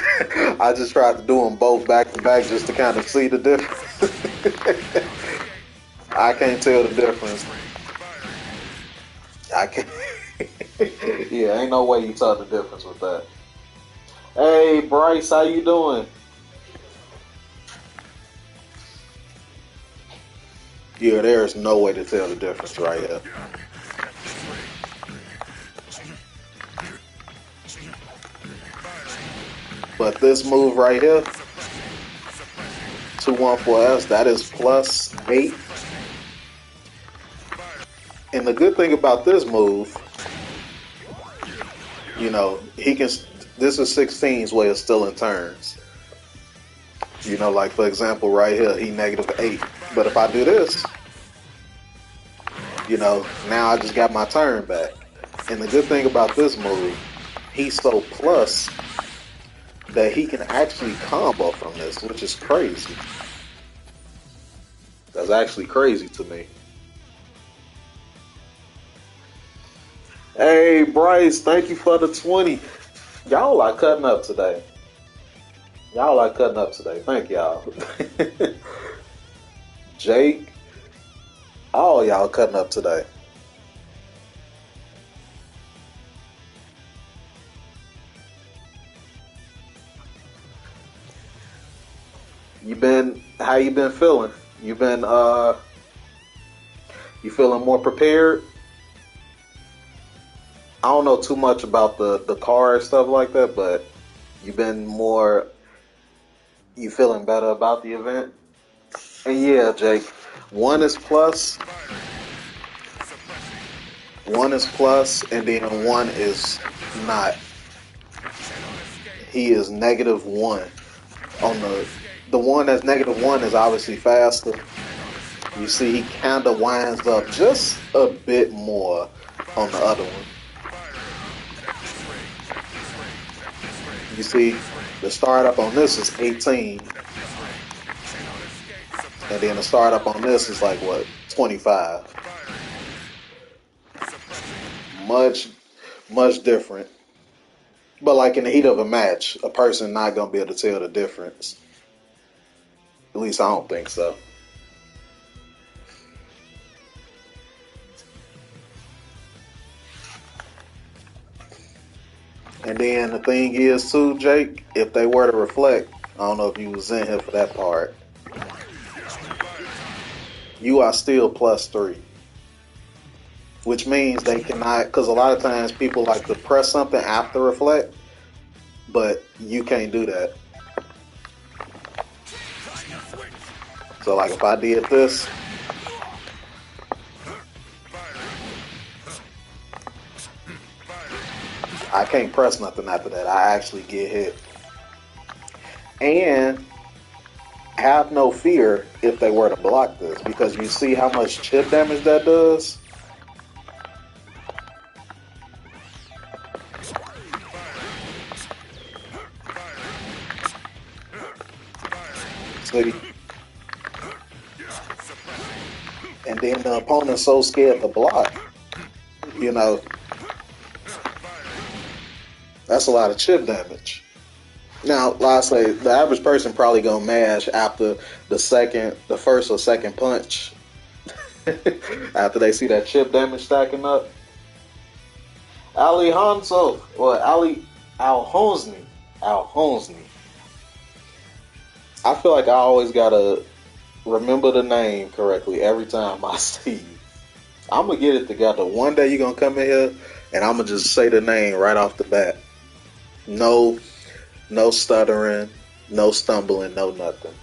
Speaker 1: just tried to do them both back to back just to kind of see the difference. I can't tell the difference. I can't. Yeah, ain't no way you tell the difference with that. Hey, Bryce, how you doing? Yeah, there's no way to tell the difference right here. But this move right here, 214S, that is +8. And the good thing about this move, you know, he can. This is 16's way of stealing turns. You know, like for example, right here, he -8. But if I do this, you know, now I just got my turn back. And the good thing about this move, he's so plus that he can actually combo from this, which is crazy. That's actually crazy to me. Hey, Bryce, thank you for the 20. Y'all are cutting up today. Y'all are cutting up today. Thank y'all. Jake, all y'all cutting up today. How you been feeling? You been you feeling more prepared? I don't know too much about the car and stuff like that, but you feeling better about the event? And yeah, Jake, one is plus, and then one is not. He is -1. On the one that's -1 is obviously faster. You see, he kind of winds up just a bit more on the other one. You see, the startup on this is 18, and then the startup on this is like what, 25. much, much different. But like in the heat of a match, a person not gonna be able to tell the difference. At least I don't think so. And then the thing is too, Jake, if they were to reflect, I don't know if you was in here for that part. You are still +3, which means they cannot. Because a lot of times people like to press something after reflect, but you can't do that. So like if I did this, I can't press nothing after that. I actually get hit. And have no fear if they were to block this, because you see how much chip damage that does. See? And then the opponent's so scared to block. You know, that's a lot of chip damage. Now, like I say, the average person probably gonna mash after the first or second punch. After they see that chip damage stacking up. Ali Hanzo, or Ali Alhonsny. Alhonsny. I feel like I always gotta remember the name correctly every time I see you. I'm gonna get it together. One day you're gonna come in here and I'm gonna just say the name right off the bat. No, no stuttering, no stumbling, no nothing.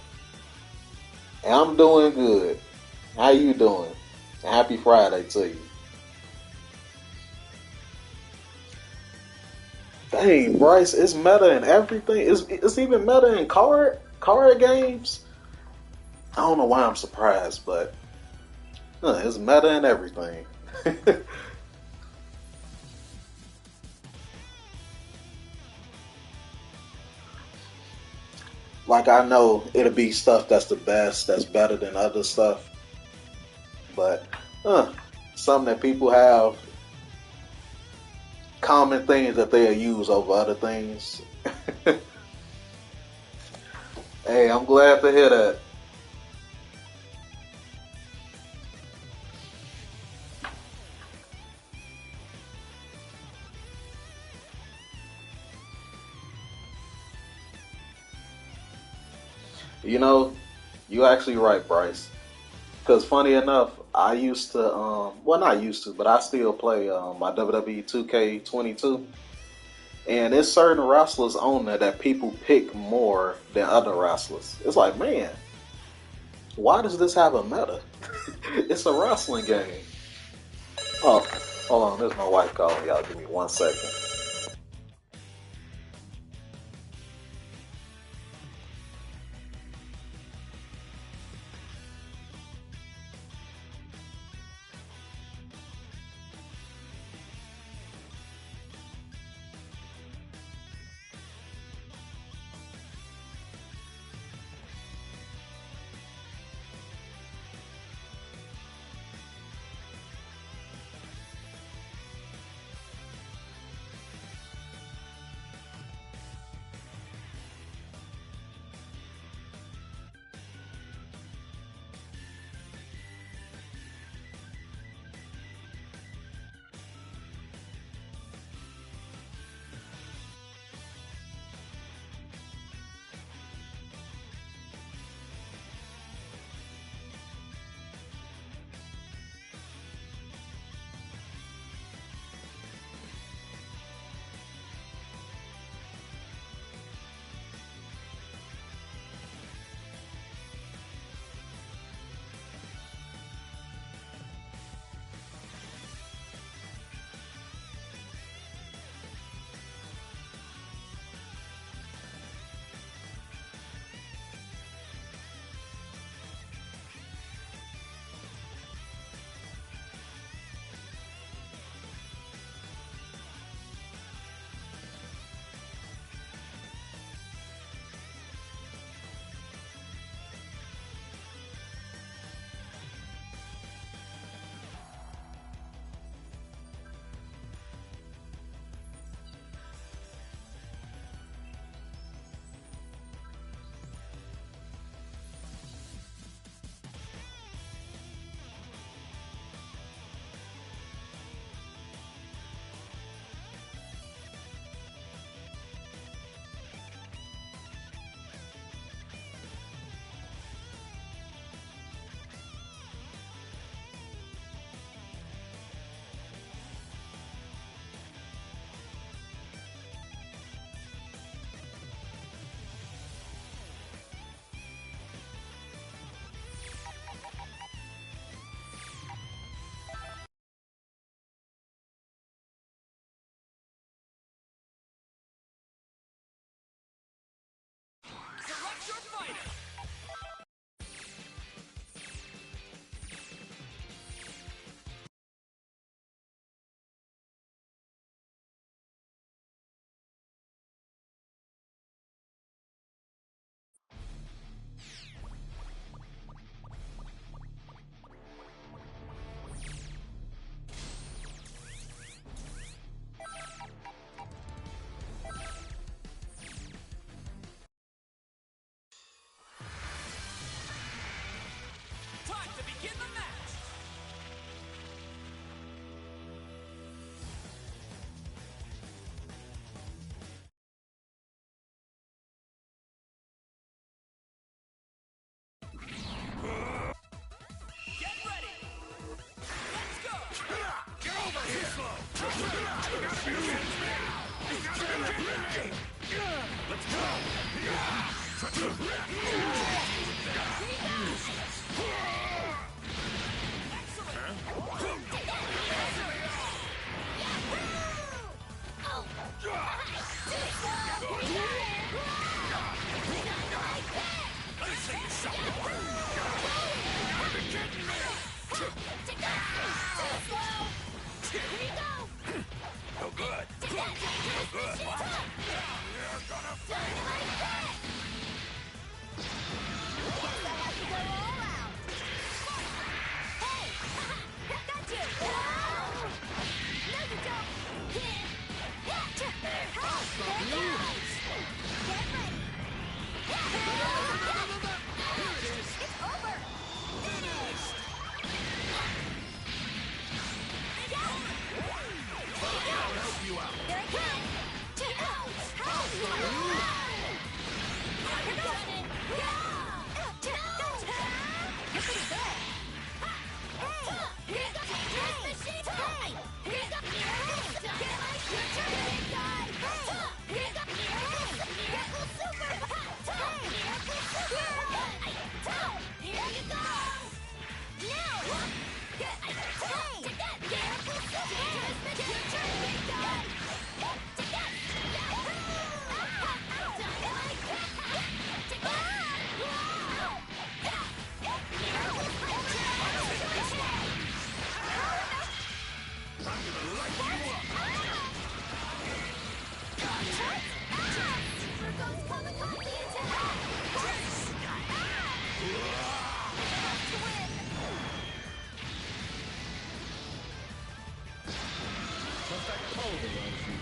Speaker 1: And I'm doing good. How you doing? Happy Friday to you. Dang, Bryce, it's meta in everything. It's even meta in card games. I don't know why I'm surprised, but it's meta in everything. Like I know it'll be stuff that's the best, that's better than other stuff, but something that people have common things that they'll use over other things. Hey, I'm glad to hear that. You know, you actually right, Bryce. Because funny enough, I used to, well, not used to, but I still play my WWE 2K22. And there's certain wrestlers on there that people pick more than other wrestlers. It's like, man, why does this have a meta? It's a wrestling game. Oh, hold on, there's my wife calling. Y'all give me 1 second.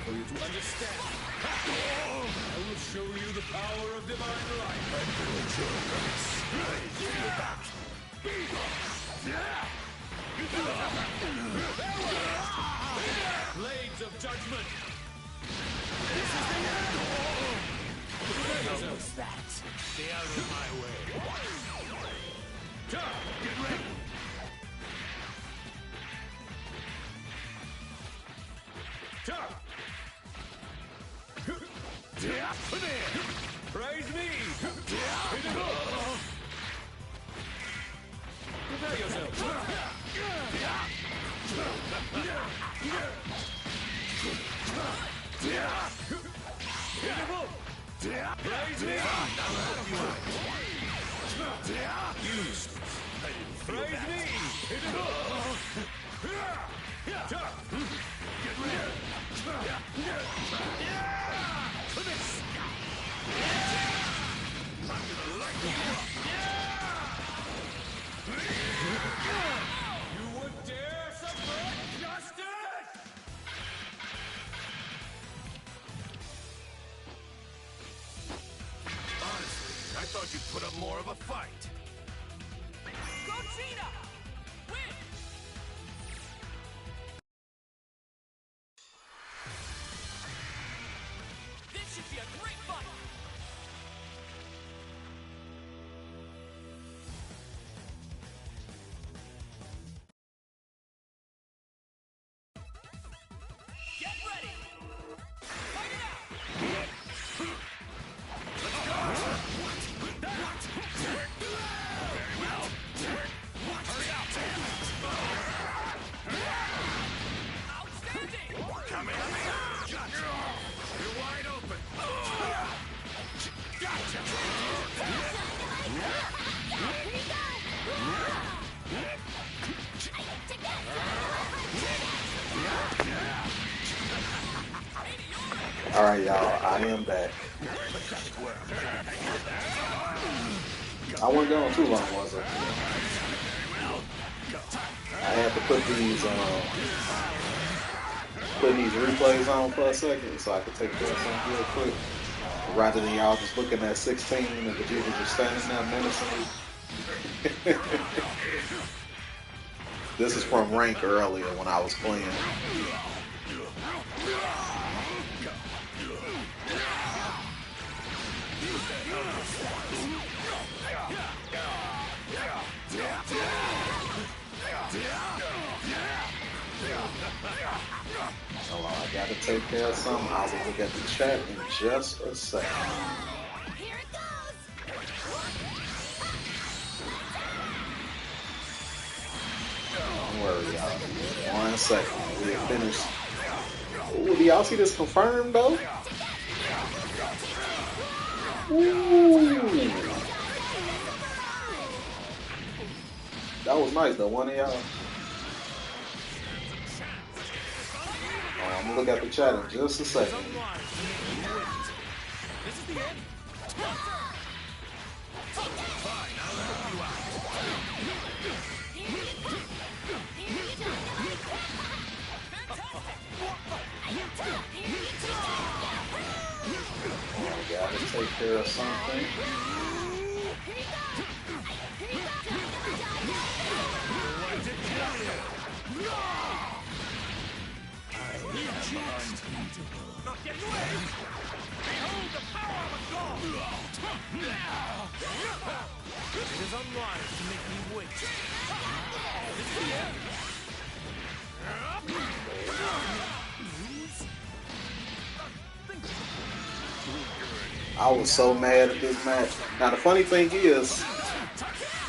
Speaker 3: For you to understand. I will show you the power of divine life. Blades of judgment. This is the end. How's that? Stay out of my way. Get ready. Praise me! Prepare yourself! Praise me! Praise me! Get ready! You would dare subvert justice? Honestly, I thought you'd put up more of a fight.
Speaker 2: Gogeta! Win! This should be a great fight! Get ready! Fight it out! Let's go! Very well. Hurry up! Outstanding! Coming! Gotcha! You're wide open! Gotcha!
Speaker 1: Alright, y'all, I am back. I wasn't going too long, was it? I had to put these replays on for a second so I could take care of something real quick. Rather than y'all just looking at 16 and Vegeta just standing there menacingly. This is from rank earlier when I was playing. Hold on, I gotta take care of something. I will look at the chat in just a second.
Speaker 4: Here it goes!
Speaker 1: worry, y'all. 1 second. We'll finish. Ooh, do y'all see this confirmed though? Ooh. That was nice though, one of y'all. I'm gonna look at the chat in just a second.
Speaker 3: This is the end. Fine, I'll help you out.
Speaker 1: Oh, gotta take care of something.
Speaker 3: Not getting away! Behold the power of a god! It is unwise to make me wait. This is the end.
Speaker 1: I was so mad at this match. Now the funny thing is,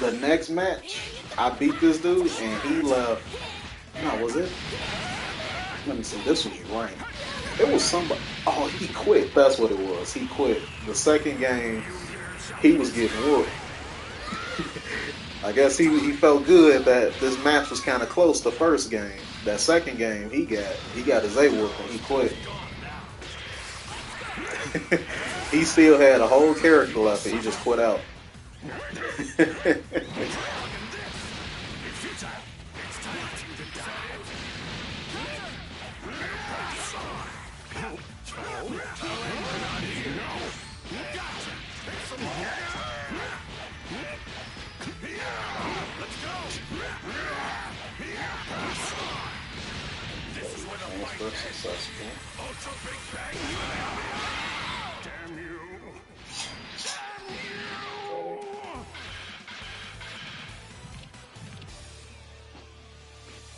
Speaker 1: the next match, I beat this dude and he left. No, was it? Let me see. This was ranked. It was somebody. Oh, he quit. That's what it was. He quit. The second game, he was getting whooped. I guess he felt good that this match was kind of close the first game. That second game, he got his A whooped and he quit. He still had a whole character left and he just quit out. Successful.
Speaker 2: Damn you.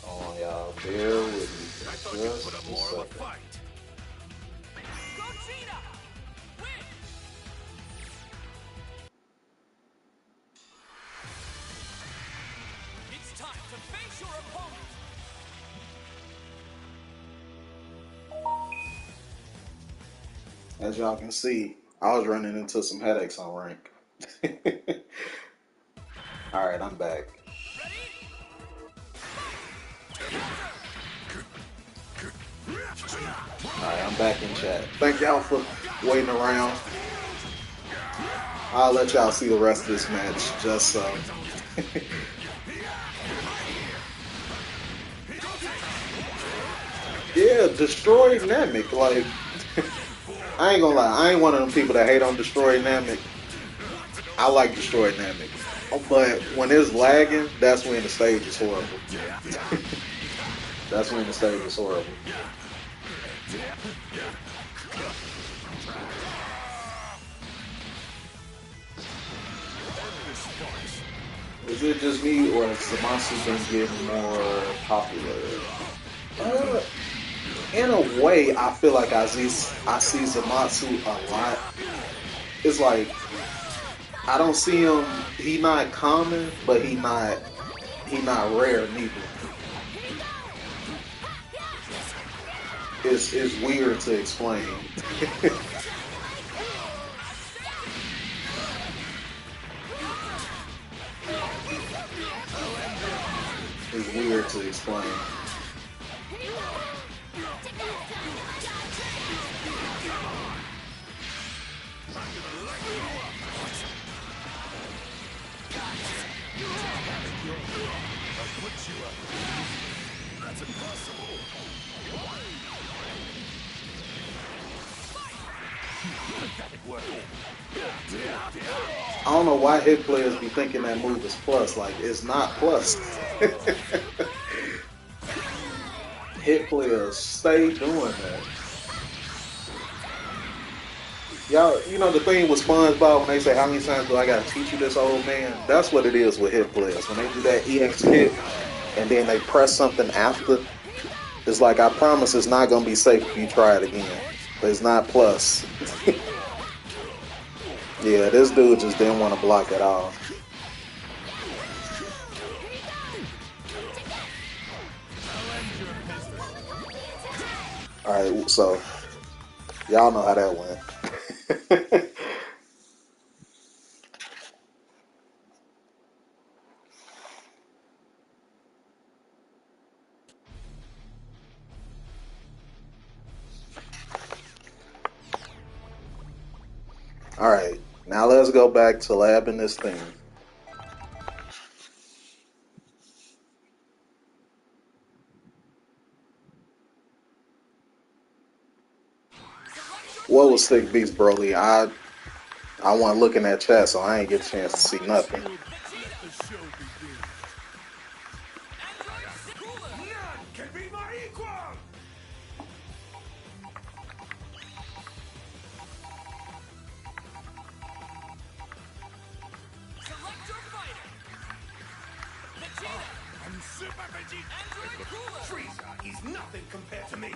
Speaker 1: Hold on, y'all. Bear with me.
Speaker 3: I thought you put up more of a fight.
Speaker 4: It's time to face your opponent.
Speaker 1: As y'all can see, I was running into some headaches on rank. Alright, I'm back. Alright, I'm back in chat. Thank y'all for waiting around. I'll let y'all see the rest of this match just so. Yeah, destroy Namek. Like, I ain't gonna lie, I ain't one of them people that hate on Destroy Namek. I like Destroy Namek. But when it's lagging, that's when the stage is horrible. That's when the stage is horrible. Is it just me or has Zamasu been getting more popular? In a way, I feel like I see Zamasu a lot. It's like I don't see him. He not common, but he not rare neither. It's weird to explain. It's weird to explain.
Speaker 3: That's impossible.
Speaker 1: I don't know why hit players be thinking that move is plus. Like, it's not plus. Hit players stay doing that. Y'all, you know the thing with SpongeBob when they say, how many times do I gotta teach you this, old man? That's what it is with hit players. When they do that EX hit and then they press something after, it's like, I promise it's not gonna be safe if you try it again. But it's not plus. Yeah, this dude just didn't want to block at all. Alright, so y'all know how that went. Alright, now let's go back to labbing this thing. What was Sick Beast Broly? I wasn't looking at chat, so I ain't get a chance to see nothing.
Speaker 3: Let the show begin. None can be my equal!
Speaker 4: Select your fighter. Vegeta.
Speaker 3: I'm Super Vegeta!
Speaker 4: Android Cooler.
Speaker 3: Frieza is nothing compared to me!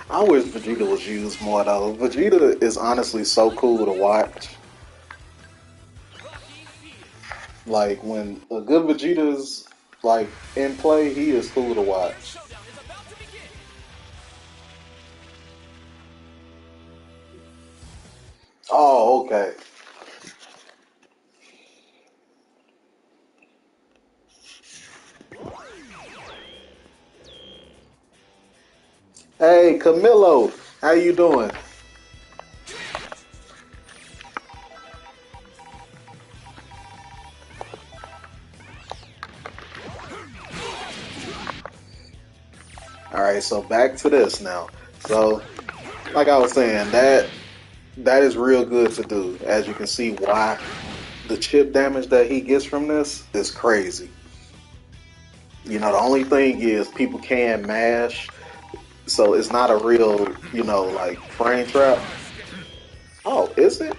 Speaker 1: I wish Vegeta was used more though. Vegeta is honestly so cool to watch.
Speaker 4: Rocky Field.
Speaker 1: Like when a good Vegeta's like in play, he is cool to
Speaker 4: Your
Speaker 1: watch.
Speaker 4: showdown is about to begin.
Speaker 1: Oh, okay. Hey, Camilo, how you doing? All right, so back to this now. So, like I was saying, that is real good to do. As you can see, why the chip damage that he gets from this is crazy. You know, the only thing is people can mash, so it's not a real, you know, like frame trap. Oh, is it?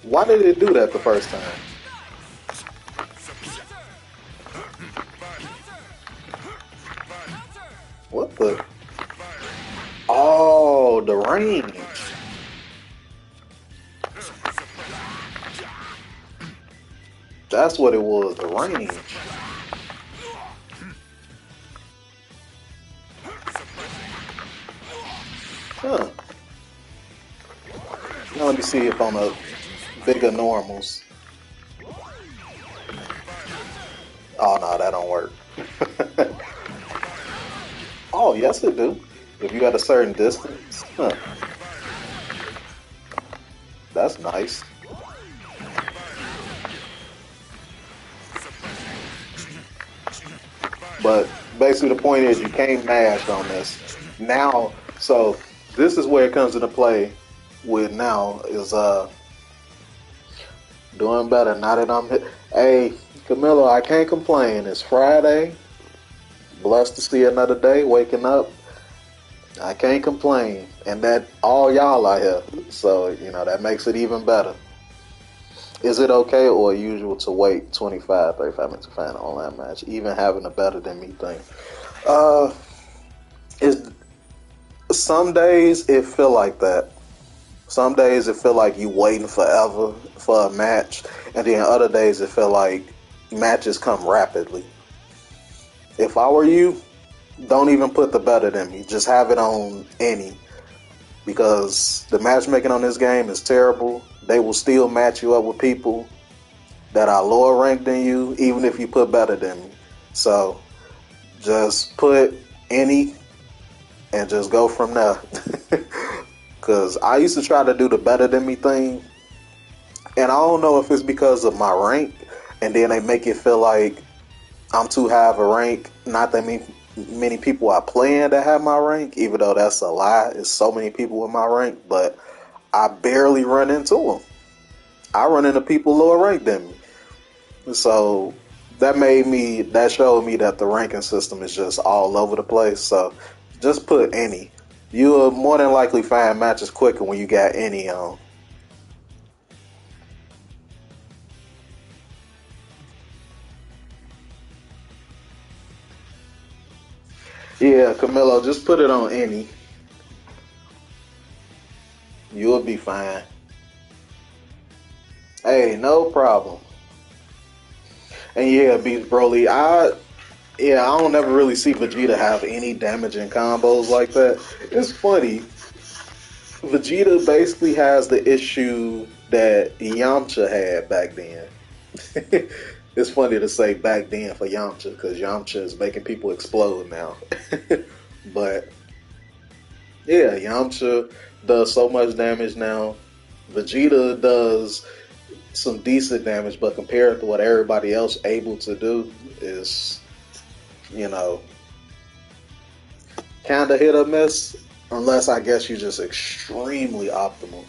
Speaker 1: Why did it do that the first time? What the? Oh, the range. That's what it was, the range. Huh. Now let me see if on the bigger normals. Oh no, that don't work. Oh yes it do. If you got a certain distance. Huh. That's nice. But basically the point is you can't mash on this. Now so this is where it comes into play with now is doing better now that I'm hit. Hey, Camilo, I can't complain. It's Friday. Blessed to see another day, waking up. I can't complain. And that all y'all are here. So, you know, that makes it even better. Is it okay or usual to wait 25, 35 minutes to find an online match, even having a better than me thing? Is some days it feel like that. Some days it feel like you waiting forever for a match, and then other days it feel like matches come rapidly. If I were you, don't even put the better than me. Just have it on any, because the matchmaking on this game is terrible. They will still match you up with people that are lower ranked than you, even if you put better than me. So just put any and just go from there. Because I used to try to do the better than me thing, and I don't know if it's because of my rank, and then they make it feel like I'm too high of a rank. Not that many people are playing that have my rank, even though that's a lie. It's so many people with my rank, but I barely run into them. I run into people lower ranked than me. So that showed me that the ranking system is just all over the place. So just put any. You'll more than likely find matches quicker when you got any on. Yeah, Camilo, just put it on any. You'll be fine. Hey, no problem. And yeah, Beast Broly, I don't ever really see Vegeta have any damaging combos like that. It's funny. Vegeta basically has the issue that Yamcha had back then. It's funny to say back then for Yamcha because Yamcha is making people explode now. But yeah, Yamcha does so much damage now. Vegeta does some decent damage, but compared to what everybody else able to do, is you know kind of hit or miss. Unless I guess you're just extremely optimal.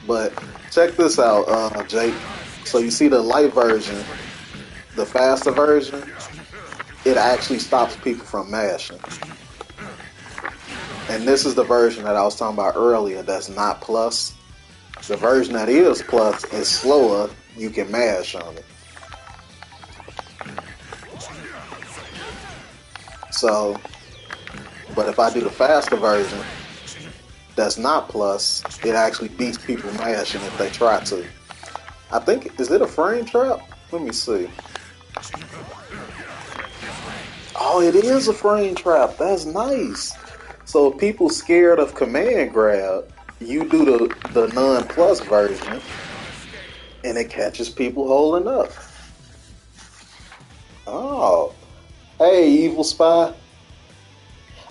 Speaker 1: But check this out, Jake. So you see the light version, the faster version, it actually stops people from mashing. And this is the version that I was talking about earlier that's not plus. The version that is plus is slower. You can mash on it. So, but if I do the faster version, that's not plus, it actually beats people mashing if they try to. I think, is it a frame trap? Let me see. Oh, it is a frame trap. That's nice. So if people scared of command grab, you do the non-plus version, and it catches people holding up. Oh, hey, Evil Spy.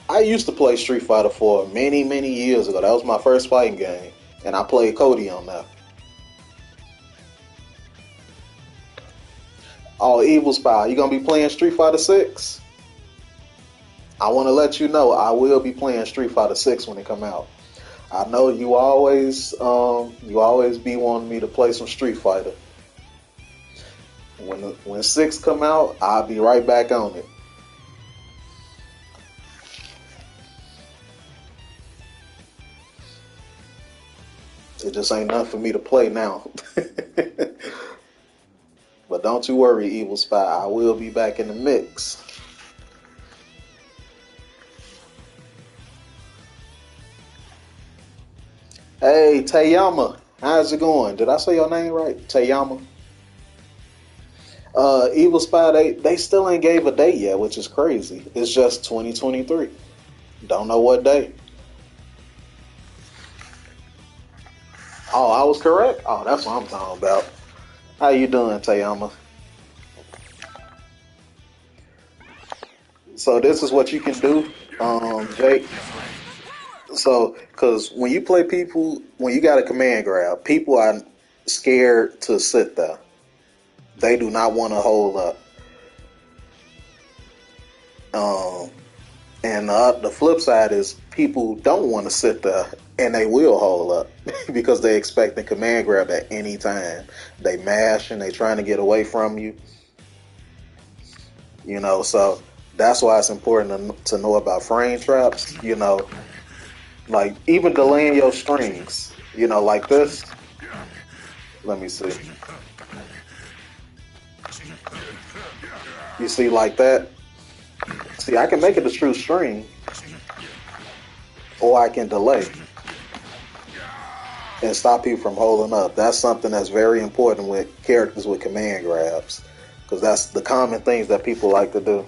Speaker 1: I used to play Street Fighter 4 many, many years ago. That was my first fighting game, and I played Cody on that. Oh, Evil Spy, you gonna be playing Street Fighter 6? I want to let you know I will be playing Street Fighter 6 when it come out. I know you always be wanting me to play some Street Fighter. When 6 come out, I'll be right back on it. It just ain't nothing for me to play now. But don't you worry, Evil Spy. I will be back in the mix. Hey, Tayama. How's it going? Did I say your name right? Tayama? Evil Spy, they still ain't gave a date yet, which is crazy. It's just 2023. Don't know what day. Oh, I was correct? Oh, that's what I'm talking about. How you doing, Tayama? So this is what you can do, Jake. So, because when you play people, when you got a command grab, people are scared to sit there. They do not want to hold up. And the flip side is people don't want to sit there and they will hold up because they expect the command grab at any time. They mash and they trying to get away from you. So that's why it's important to know about frame traps. Like even delaying your strings. Like this. Let me see. You see, like that. See, I can make it a true string, or I can delay and stop people from holding up. That's something that's very important with characters with command grabs, because that's the common things that people like to do.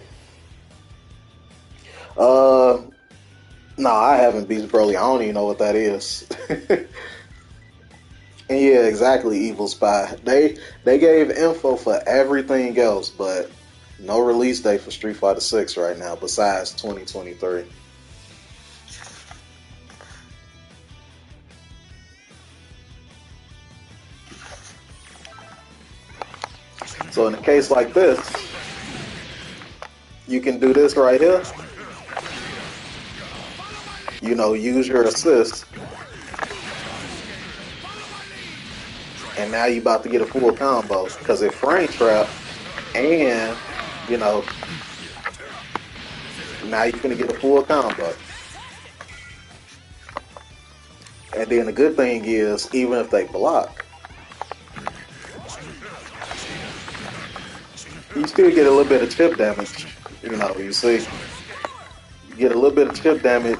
Speaker 1: No, I haven't Beast Broly. I don't even know what that is. And yeah, exactly, Evil Spy. They gave info for everything else, but no release date for Street Fighter 6 right now, besides 2023. So in a case like this, you can do this right here. Use your assist. And now you about to get a full combo because it frame trap, and now you're gonna get a full combo. And then the good thing is, even if they block, you still get a little bit of chip damage. You see, you get a little bit of chip damage.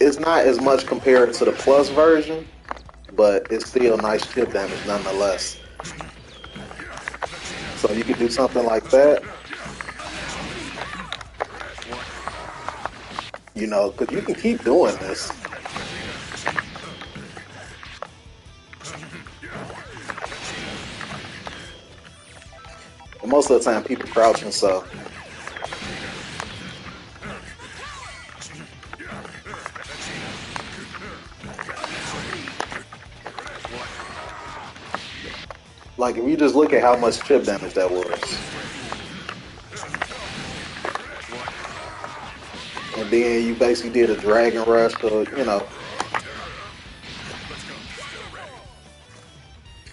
Speaker 1: It's not as much compared to the plus version, but it's still nice chip damage nonetheless. So you can do something like that, you know, because you can keep doing this. And most of the time, people crouching, so like if you just look at how much chip damage that was, and then you basically did a dragon rush, so you know,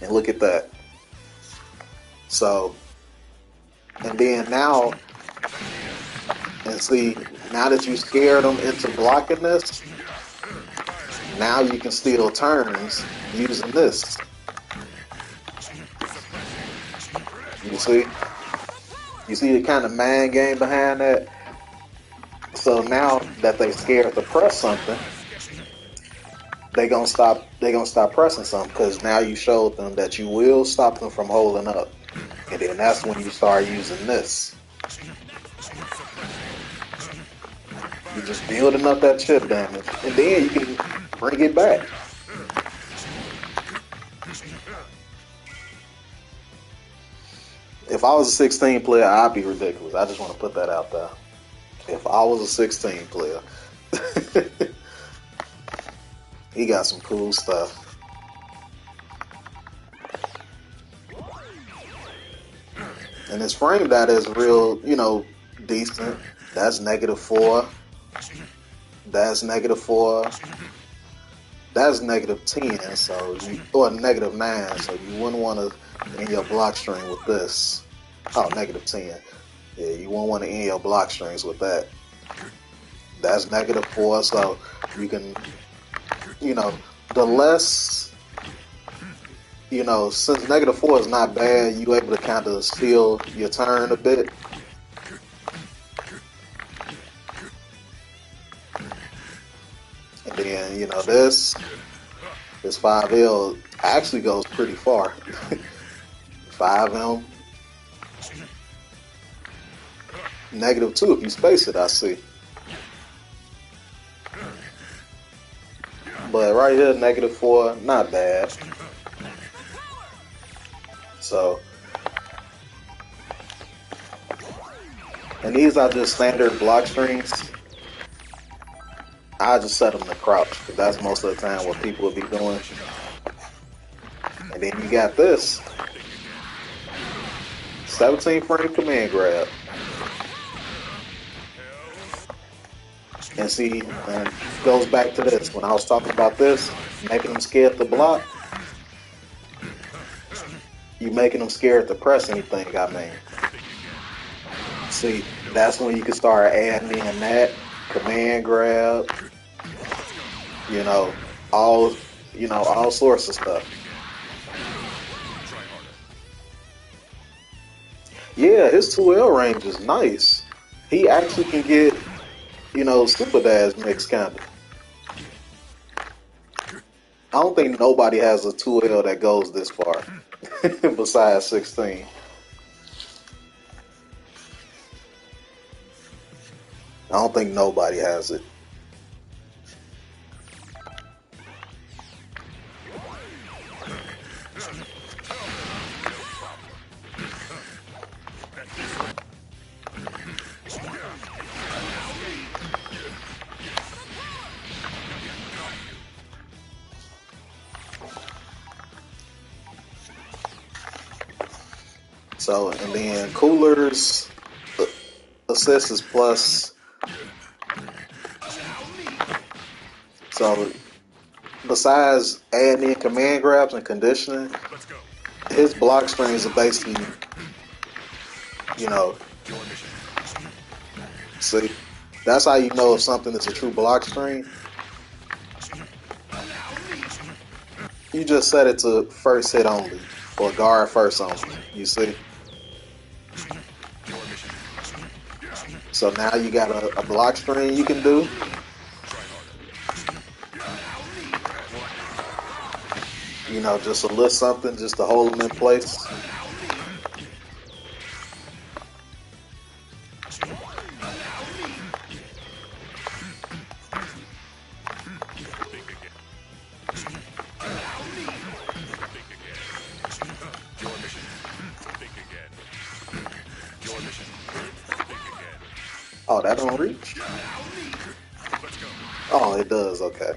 Speaker 1: and look at that. So, and then now, and see, now that you scared them into blocking this, now you can steal turns using this. You see? You see the kind of mind game behind that? So now that they scared to press something, they gonna stop pressing something because now you showed them that you will stop them from holding up. And then that's when you start using this. You're just building up that chip damage. And then you can bring it back. If I was a 16 player, I'd be ridiculous. I just want to put that out there. If I was a 16 player. He got some cool stuff. And his frame data is real, you know, decent. That's -4. That's -4. That's -10. So you, or -9. So you wouldn't want to end your block string with this. Oh, -10. Yeah, you won't want to end your block strings with that. That's -4. So you can, you know, the less, you know, since -4 is not bad, you able to kind of steal your turn a bit. And then, you know, this 5L actually goes pretty far. 5M. -2 if you space it, I see. But right here, -4, not bad. So, and these are just standard block strings. I just set them to crouch because that's most of the time what people will be doing. And then you got this 17 frame command grab. And see, and it goes back to this. When I was talking about this, making them scared to block, you making them scared to press anything, I mean. See, that's when you can start adding in that command grab, you know, all sorts of stuff. Yeah, his 2L range is nice. He actually can get, you know, super dash mix kind of. I don't think nobody has a 2L that goes this far besides 16. I don't think nobody has it. So, and then Cooler's assist is plus. So, besides adding in command grabs and conditioning, his block strings are basically, you know, see, that's how you know if something is a true block string. You just set it to first hit only, or guard first only, you see? So now you got a block string you can do. know, just a little something just to hold them in place. Oh, that don't reach? Oh, it does, okay.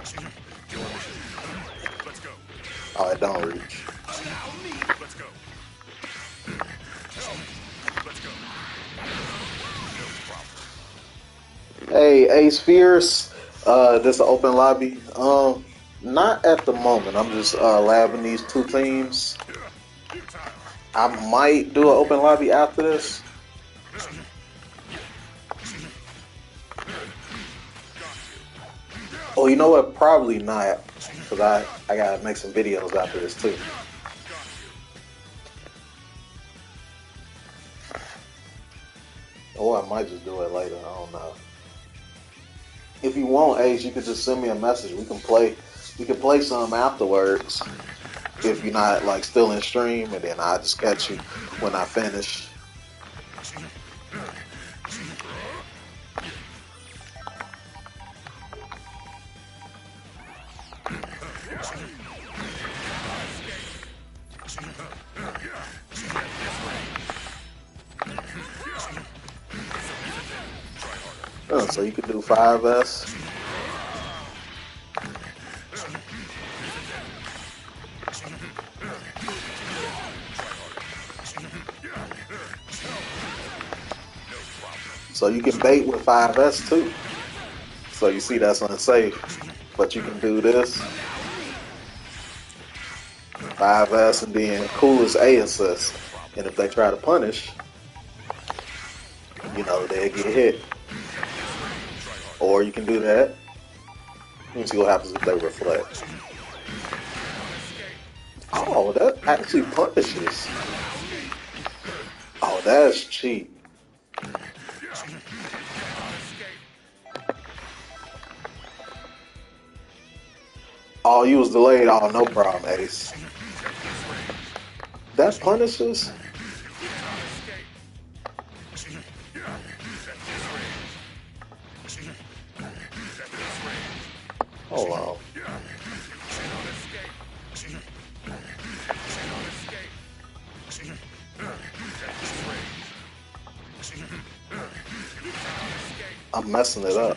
Speaker 1: Oh, it don't reach. Hey, Ace Fierce, this is an open lobby. Not at the moment. I'm just labbing these two teams. I might do an open lobby after this. Oh, you know what? Probably not, because I gotta make some videos after this too. Or I might just do it later. I don't know. If you want, Ace, you could just send me a message. We can play. We can play some afterwards. If you're not like still in stream, and then I'll just catch you when I finish. Oh, so you can do 5S. So you can bait with 5S too. So you see that's unsafe. But you can do this. 5S and then cool as A assist. And if they try to punish, you know, they'll get hit. Or you can do that. And see what happens if they reflect. Oh, that actually punishes. Oh, that's cheap. Oh, you was delayed. Oh, no problem, Ace. That punishes? Hold on. I'm messing it up.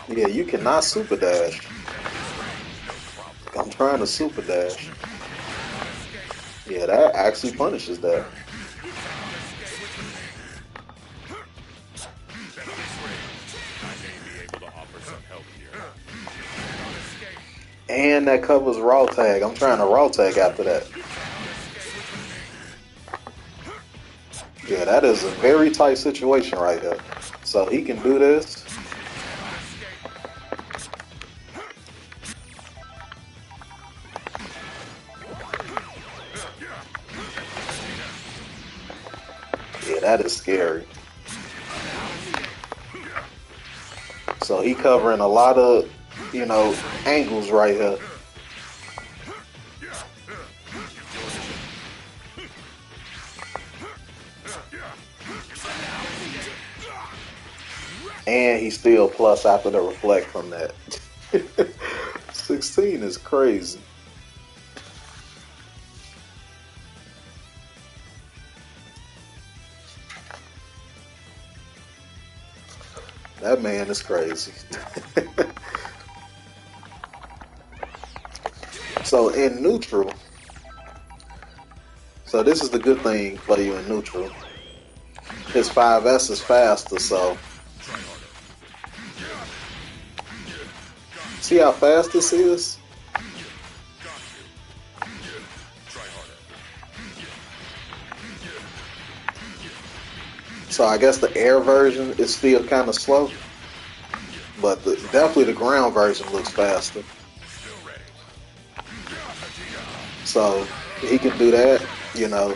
Speaker 1: Yeah, you cannot super dash. I'm trying to super dash. Yeah, that actually punishes that. And that covers raw tag. I'm trying to raw tag after that. Yeah, that is a very tight situation right here. So he can do this. Yeah, that is scary. So he covering a lot of, you know, angles right here. And he's still plus after the reflect from that. 16 is crazy. That man is crazy. So in neutral, so this is the good thing for you in neutral. His 5S is faster, so see how fast this is? So I guess the air version is still kind of slow, but definitely the ground version looks faster. So he can do that, you know.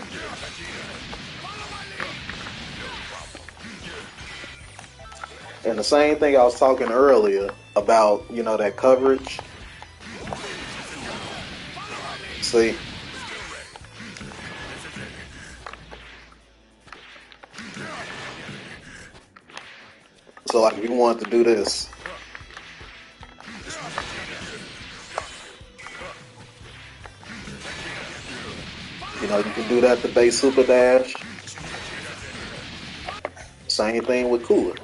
Speaker 1: And the same thing I was talking earlier about, that coverage. See? So like if you wanted to do this, you can do that to base super dash. Same thing with cooler.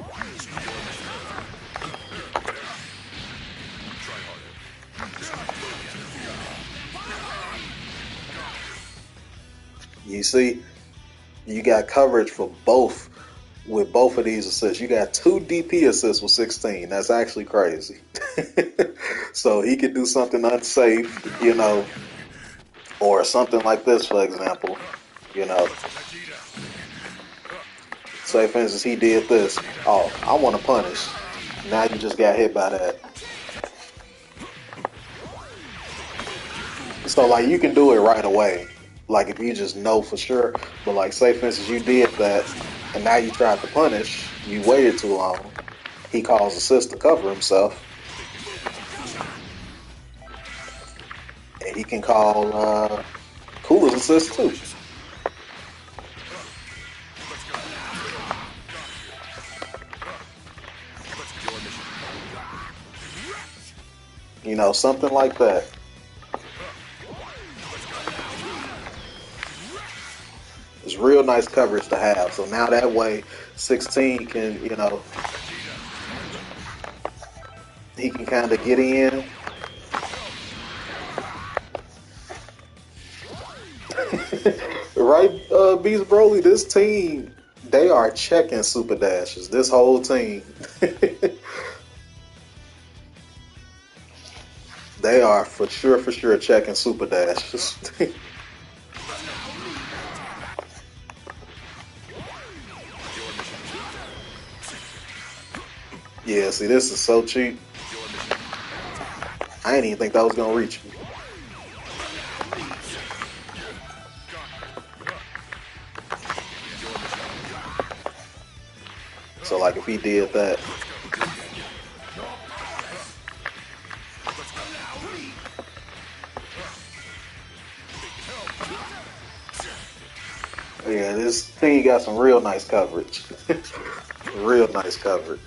Speaker 1: You see, you got coverage for both with both of these assists. You got 2 DP assists with 16. That's actually crazy. So he could do something unsafe, or something like this, for example. Say, for instance, he did this. Oh, I want to punish. Now you just got hit by that. So, like, you can do it right away. Like, if you just know for sure. But, like, say, for instance, you did that, and now you tried to punish. You waited too long. He calls assist to cover himself. And he can call Cooler's assist, too. Something like that. It's real nice coverage to have. So now that way, 16 can, he can kind of get in. Right, Beast Broly, this team, they are checking super dashes. This whole team. They are for sure checking super dashes. Yeah, see, this is so cheap. I didn't even think that was gonna reach me. So, like, if he did that, yeah, this thing got some real nice coverage. Real nice coverage.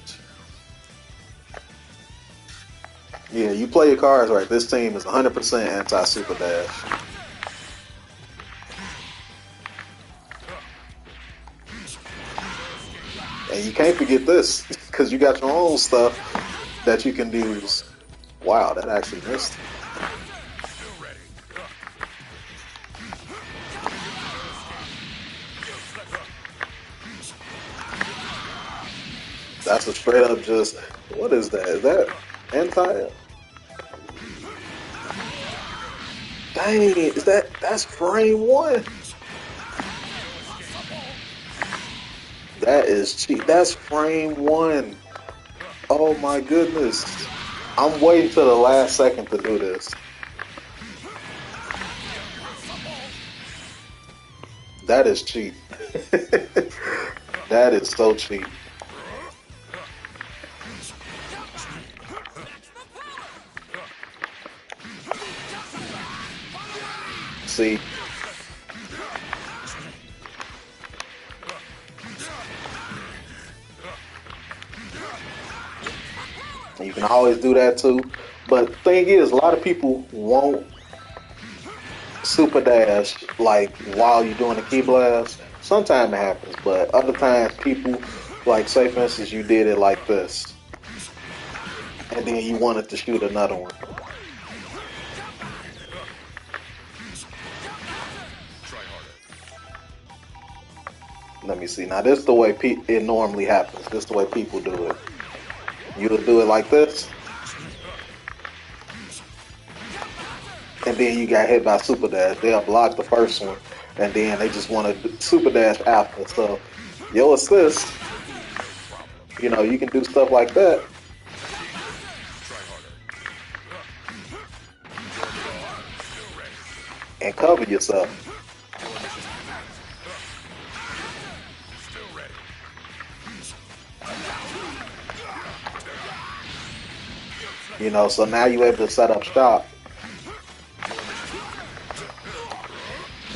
Speaker 1: Yeah, you play your cards right. This team is 100% anti-super dash. And you can't forget this, because you got your own stuff that you can use. Wow, that actually missed. That's a straight up just, what is that? Is that anti? Dang, that's frame 1? That is cheap. That's frame 1. Oh my goodness. I'm waiting till the last second to do this. That is cheap. That is so cheap. See, you can always do that too. But the thing is, a lot of people won't super dash like while you're doing the key blast. Sometimes it happens, but other times people, like, say for instance you did it like this, and then you wanted to shoot another one. Let me see. Now this is the way it normally happens. This is the way people do it. You'll do it like this, and then you got hit by super dash. They'll block the first one, and then they just want to super dash after. So your assist, you can do stuff like that. And cover yourself. You know, so now you're able to set up shop,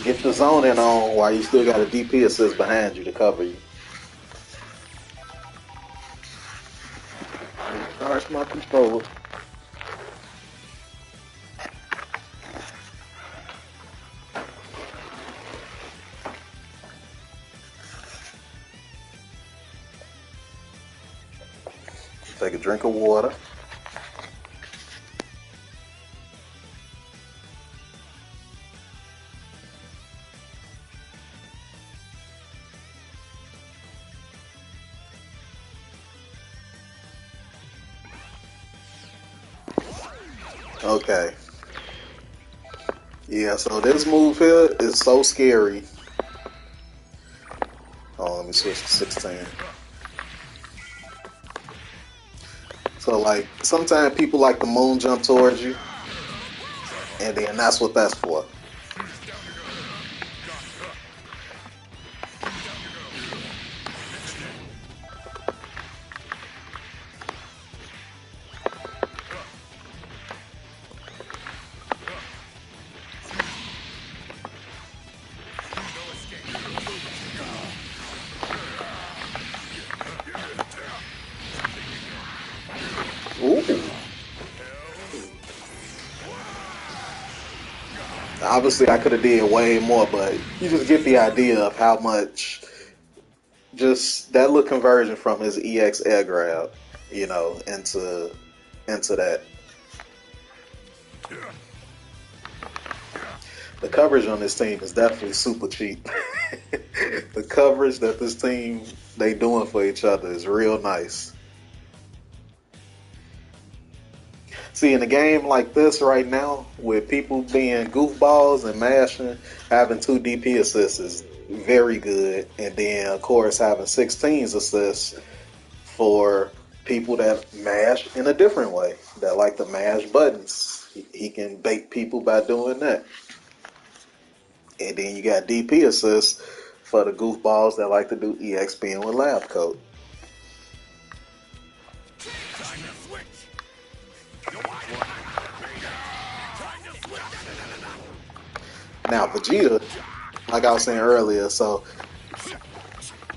Speaker 1: get the zoning on while you still got a DP assist behind you to cover you. Charge my controller. Take a drink of water. Okay. Yeah, so this move here is so scary. Oh, let me switch to 16. So, like, sometimes people like to moon jump towards you, and then that's what that's for. Ooh. Obviously, I could have did way more, but you just get the idea of how much just that little conversion from his EX air grab, you know, into that. The coverage on this team is definitely super cheap. The coverage that this team they doing for each other is real nice. See, in a game like this right now, with people being goofballs and mashing, having 2 DP assists is very good. And then, of course, having 16s assists for people that mash in a different way, that like to mash buttons. He can bait people by doing that. And then you got DP assists for the goofballs that like to do EXP with lab coat.
Speaker 2: Time to switch.
Speaker 1: Now, Vegeta, like I was saying earlier, so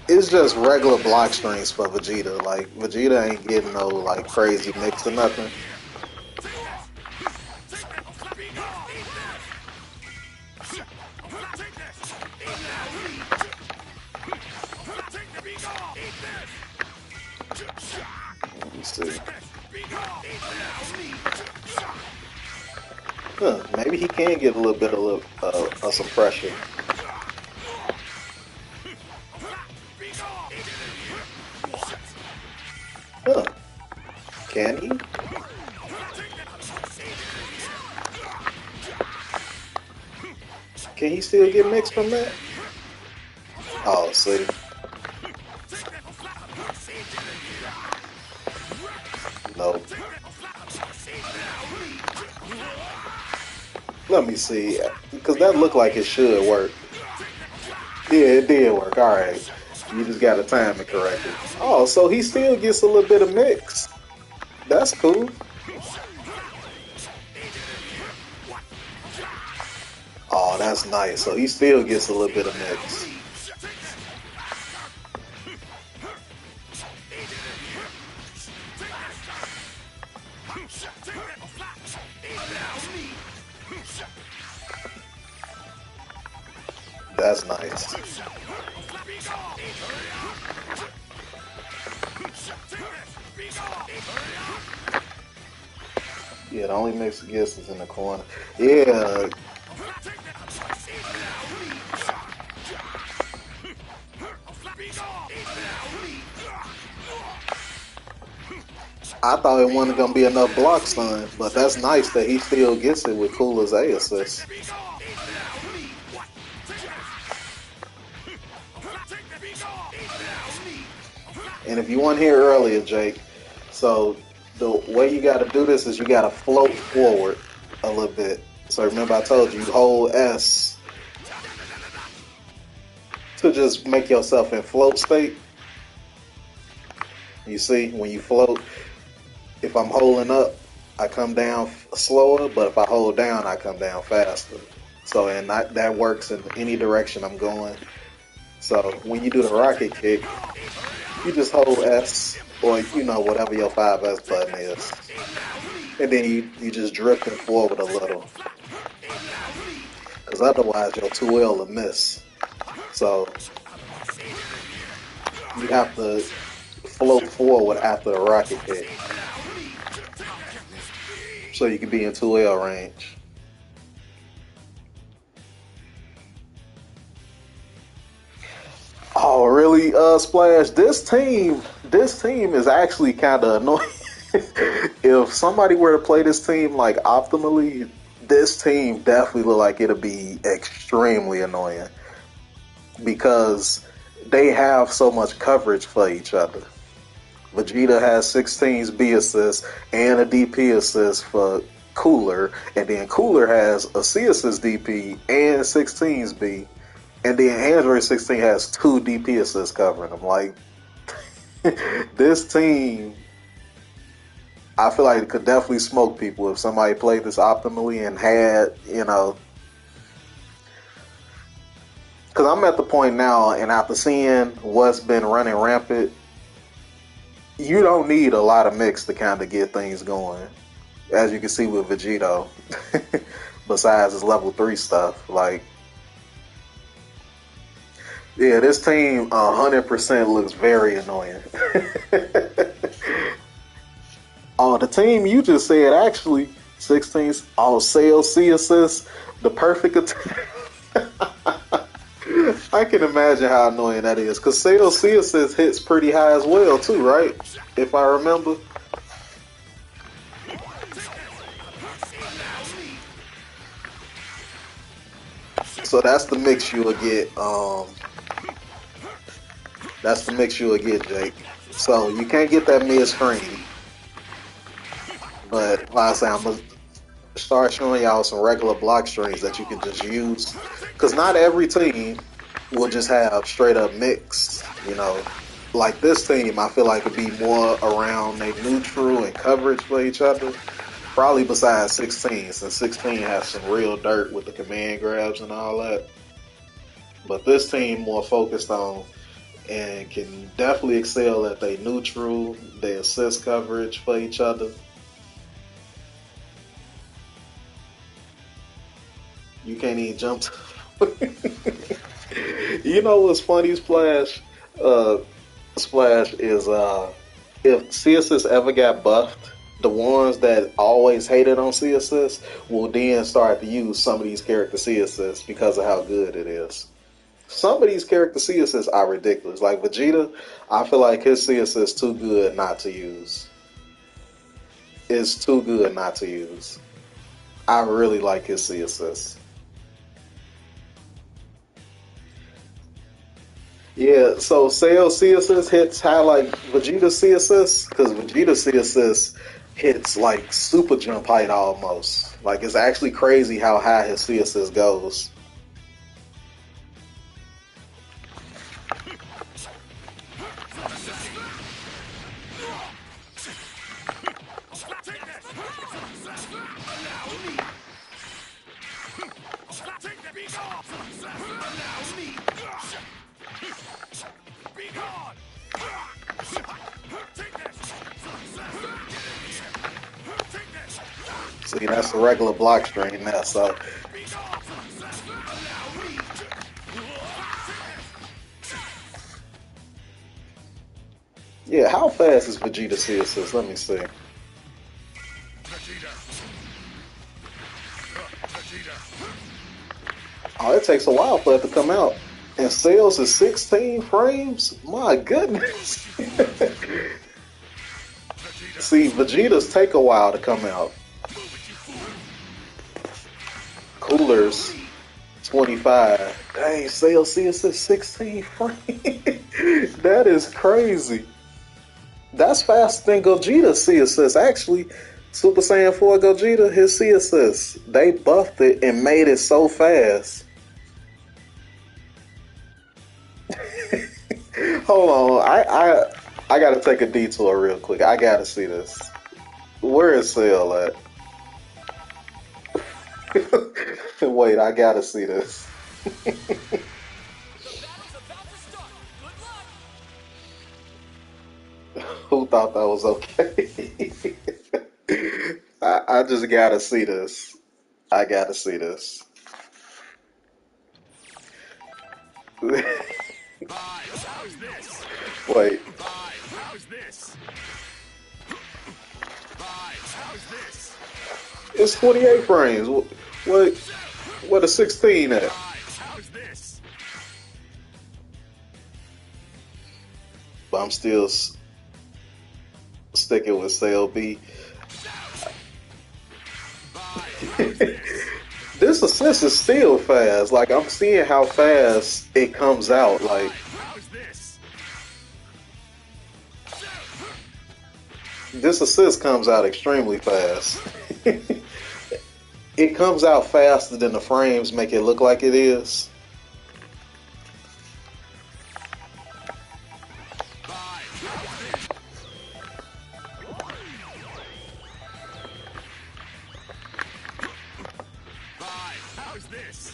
Speaker 1: it's just regular block strings for Vegeta. Like, Vegeta ain't getting no, like, crazy mix or nothing. Let me see. Huh, maybe he can get a little bit of some pressure. Huh. Can he? Can he still get mixed from that? Oh, see. Nope. Let me see. Because that looked like it should work. Yeah, it did work. Alright. You just got to time it correctly. Oh, so he still gets a little bit of mix. That's cool. Oh, that's nice. So he still gets a little bit of mix. That's nice. Yeah, the only mix he gets is in the corner. Yeah. I thought it wasn't going to be enough block stun, but that's nice that he still gets it with Cooler's A assist. And if you weren't here earlier, Jake, so the way you got to do this is you got to float forward a little bit. So remember I told you hold S to just make yourself in float state. You see, when you float, if I'm holding up, I come down slower, but if I hold down, I come down faster. So, and that works in any direction I'm going. So, when you do the rocket kick, you just hold S or whatever your 5S button is, and then you just drifting forward a little, because otherwise your 2L will miss. So you have to float forward after the rocket kick, so you can be in 2L range. Oh, really, Splash? This team is actually kind of annoying. If somebody were to play this team like optimally, this team definitely look like it'll be extremely annoying because they have so much coverage for each other. Vegeta has 16's B assist and a DP assist for Cooler, and then Cooler has a C assist DP and 16's B, and then Android 16 has 2 DP assists covering them. Like, this team, I feel like it could definitely smoke people if somebody played this optimally and had, because I'm at the point now, and after seeing what's been running rampant, you don't need a lot of mix to kind of get things going. As you can see with Vegito, besides his level 3 stuff. Like, yeah, this team 100% looks very annoying. Oh, the team you just said actually 16's all sales C assists, the perfect attack. I can imagine how annoying that is, because sales C assist hits pretty high as well too, right? If I remember. So that's the mix you will get. That's the mix you will get, Jake. So you can't get that mid screen, but like I say, I'm gonna start showing y'all some regular block strings that you can just use, because not every team will just have straight up mix. Like this team, I feel like it'd be more around a neutral and coverage for each other. Probably besides 16, since 16 has some real dirt with the command grabs and all that. But this team more focused on and can definitely excel at their neutral, their assist coverage for each other. You can't even jump. You know what's funny, Splash? Splash is if CSS ever got buffed, the ones that always hated on CSS will then start to use some of these character CSS because of how good it is. Some of these character CSS are ridiculous. Like Vegeta, I feel like his CSS is too good not to use. It's too good not to use. I really like his CSS. Yeah, so Sales CSS hits high like Vegeta CSS, because Vegeta CSS hits like super jump height almost. Like, it's actually crazy how high his CSS goes. See, that's the regular block string now, so. Yeah, how fast is Vegeta CSS? Let me see. Oh, it takes a while for it to come out. And sales is 16 frames? My goodness. See, Vegetas take a while to come out. Coolers, 25. Dang, sales CSS 16 frames. That is crazy. That's faster than Gogeta's CSS. Actually, Super Saiyan 4 Gogeta, his CSS, they buffed it and made it so fast. Hold on, I gotta take a detour real quick. I gotta see this. Where is Cell at? Wait, I gotta see this.
Speaker 4: The battle's about to start. Good luck.
Speaker 1: Who thought that was okay? I just gotta see this. I gotta see this.
Speaker 2: Five. How's this?
Speaker 1: Wait,
Speaker 2: Five. How's this? Five. How's this?
Speaker 1: it's 28 frames. What a 16 at?
Speaker 2: Five. How's this?
Speaker 1: But I'm still sticking with Cell B.
Speaker 2: Five. How's this?
Speaker 1: This assist is still fast. Like I'm seeing how fast it comes out. Like
Speaker 2: How's this?
Speaker 1: this assist comes out extremely fast. It comes out faster than the frames make it look like it is.
Speaker 2: Five. How's this?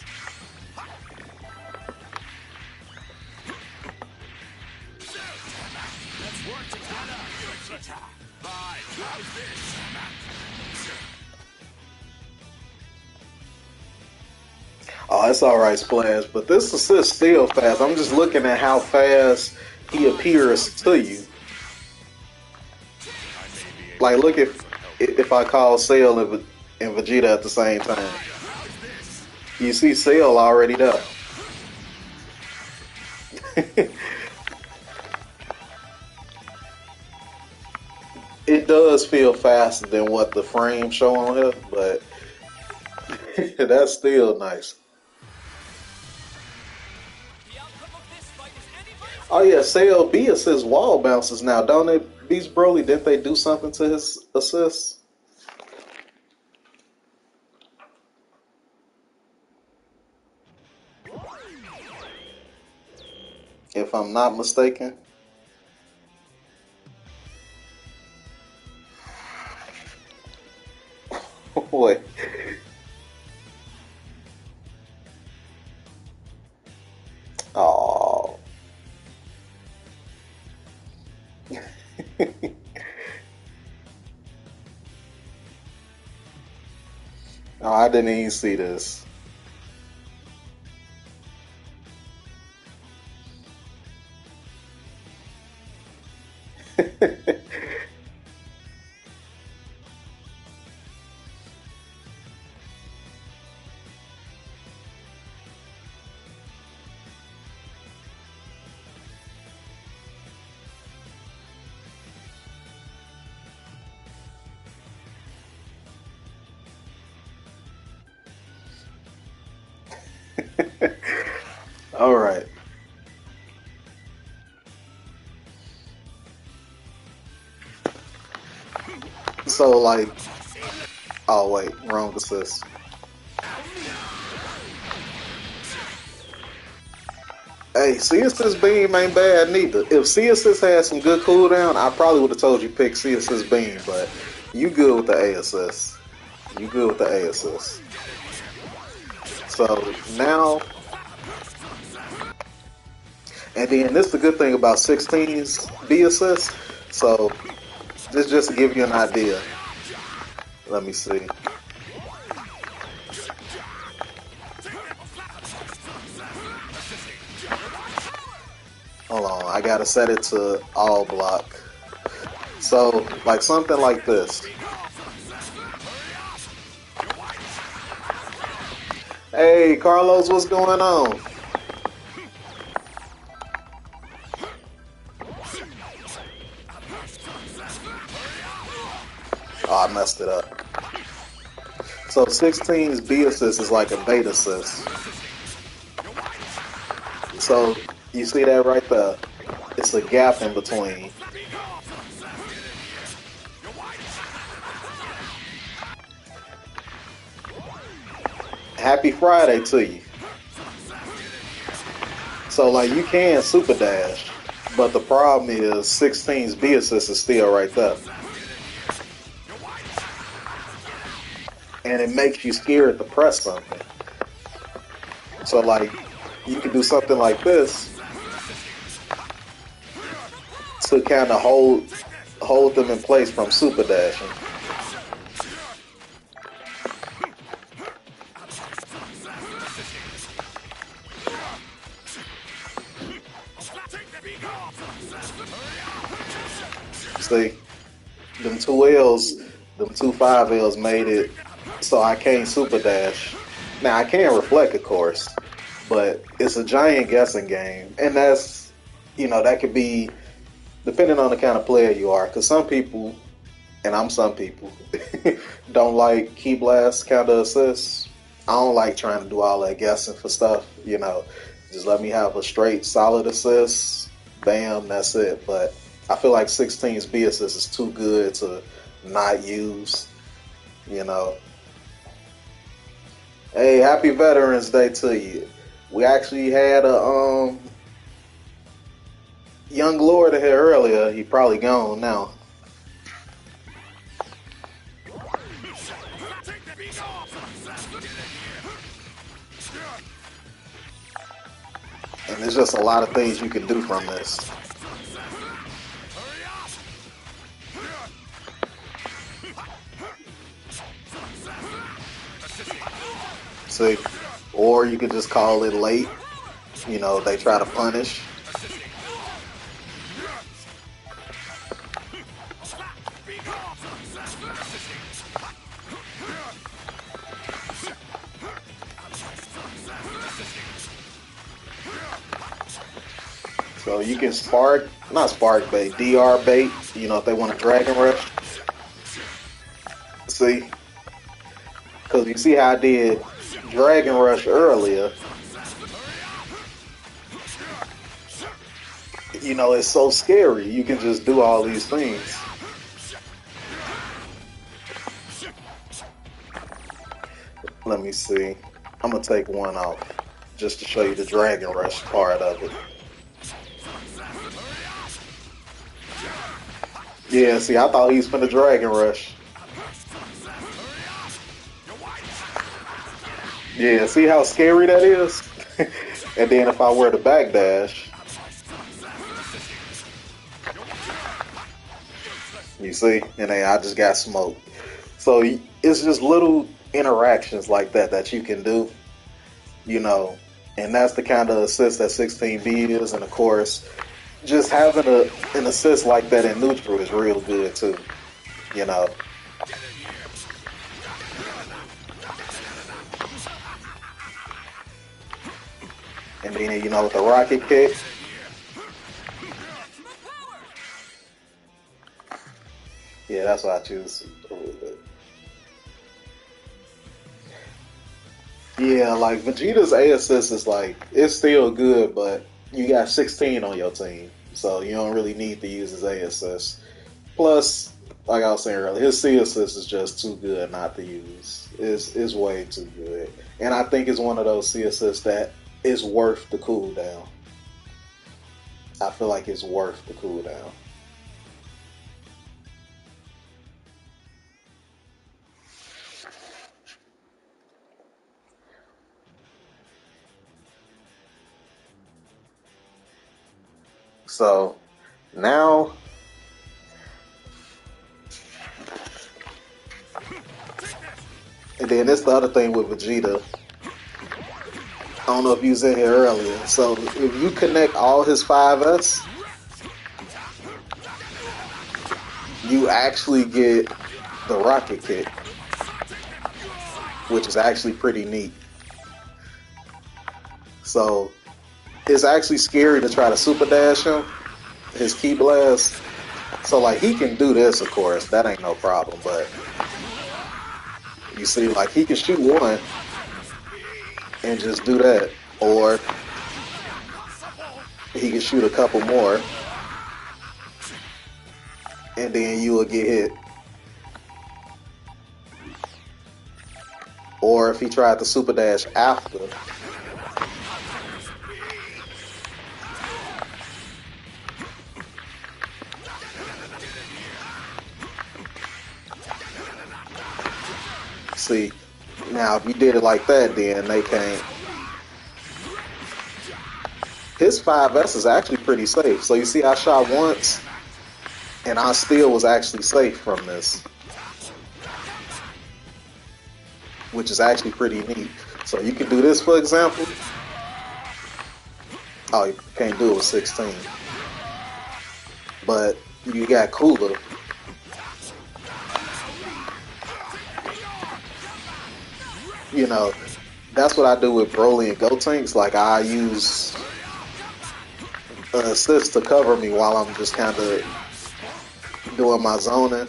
Speaker 2: Let's work together. Five. How's this?
Speaker 1: Oh, it's alright, Splash, but this assist still fast. I'm just looking at how fast he appears to you. Like, look if I call Cell and Vegeta at the same time. You see Cell already there. It does feel faster than what the frames show on here, but that's still nice.
Speaker 4: The outcome of this fight is anybody's.
Speaker 1: Oh yeah, Cell B assists wall bounces now, don't it? Beast Broly, didn't they do something to his assists? If I'm not mistaken. Wait. Oh. Oh, I didn't even see this. All right. So like, oh wait, wrong assist. Hey, C-Assist Beam ain't bad neither. If C-Assist had some good cooldown, I probably would have told you pick C-Assist Beam, but you good with the A-Assist. You good with the A-Assist. So now, and then this is the good thing about 16's B-Assist. So this just to give you an idea. Let me see. Hold on, I gotta set it to all block. So, like something like this. Hey, Carlos, what's going on? Oh, I messed it up. So 16's B assist is like a bait assist. So you see that right there? It's a gap in between. Happy Friday to you. So like you can super dash, but the problem is 16's B assist is still right there. and it makes you scared to press something. So like you can do something like this to kind of hold them in place from super dashing. See, them two L's, them two 5Ls made it so I can't super dash. Now I can reflect, of course, but it's a giant guessing game, and that's, you know, that could be depending on the kind of player you are. Because some people, and I'm some people, don't like key blast kind of assists. I don't like trying to do all that guessing for stuff. You know, just let me have a straight solid assist. Bam, that's it. But I feel like 16's B assist is too good to not use. You know. Hey, happy Veterans Day to you. We actually had a young Lord here earlier. He probably gone now. And there's just a lot of things you can do from this. See? Or you could just call it late. You know, they try to punish. So you can not spark bait, DR bait, you know, if they want to Dragon Rush. See? Because you see how I did Dragon Rush earlier. You know, it's so scary. You can just do all these things. Let me see. I'm going to take one off just to show you the Dragon Rush part of it. Yeah, see, I thought he was finna Dragon Rush. Yeah, see how scary that is? And then if I were to backdash, you see? And then I just got smoked. So it's just little interactions like that that you can do, you know, and that's the kind of assist that 16B is. And of course, just having an assist like that in neutral is real good too, you know. And then, you know, with the rocket kick, yeah, that's what I choose a little bit. Yeah, like Vegeta's A assist is like, it's still good, but you got 16 on your team, so you don't really need to use his A assist. Plus, like I was saying earlier, his C assist is just too good not to use. It's way too good. And I think it's one of those C assists that is worth the cooldown. I feel like it's worth the cooldown. So now, and then it's the other thing with Vegeta. I don't know if you was in here earlier. So if you connect all his 5S, you actually get the rocket kick, which is actually pretty neat. So it's actually scary to try to super dash him, his key blast. So like he can do this, of course, that ain't no problem, but you see, like he can shoot one and just do that, or he can shoot a couple more and then you will get hit. Or if he tried to super dash after, See, now if you did it like that, then they can't. His 5S is actually pretty safe. So you see, I shot once, and I still was actually safe from this, which is actually pretty neat. So you can do this, for example. Oh, you can't do it with 16. But you got cooler. You know, that's what I do with Broly and Gotenks. Like, I use an assist to cover me while I'm just kind of doing my zoning.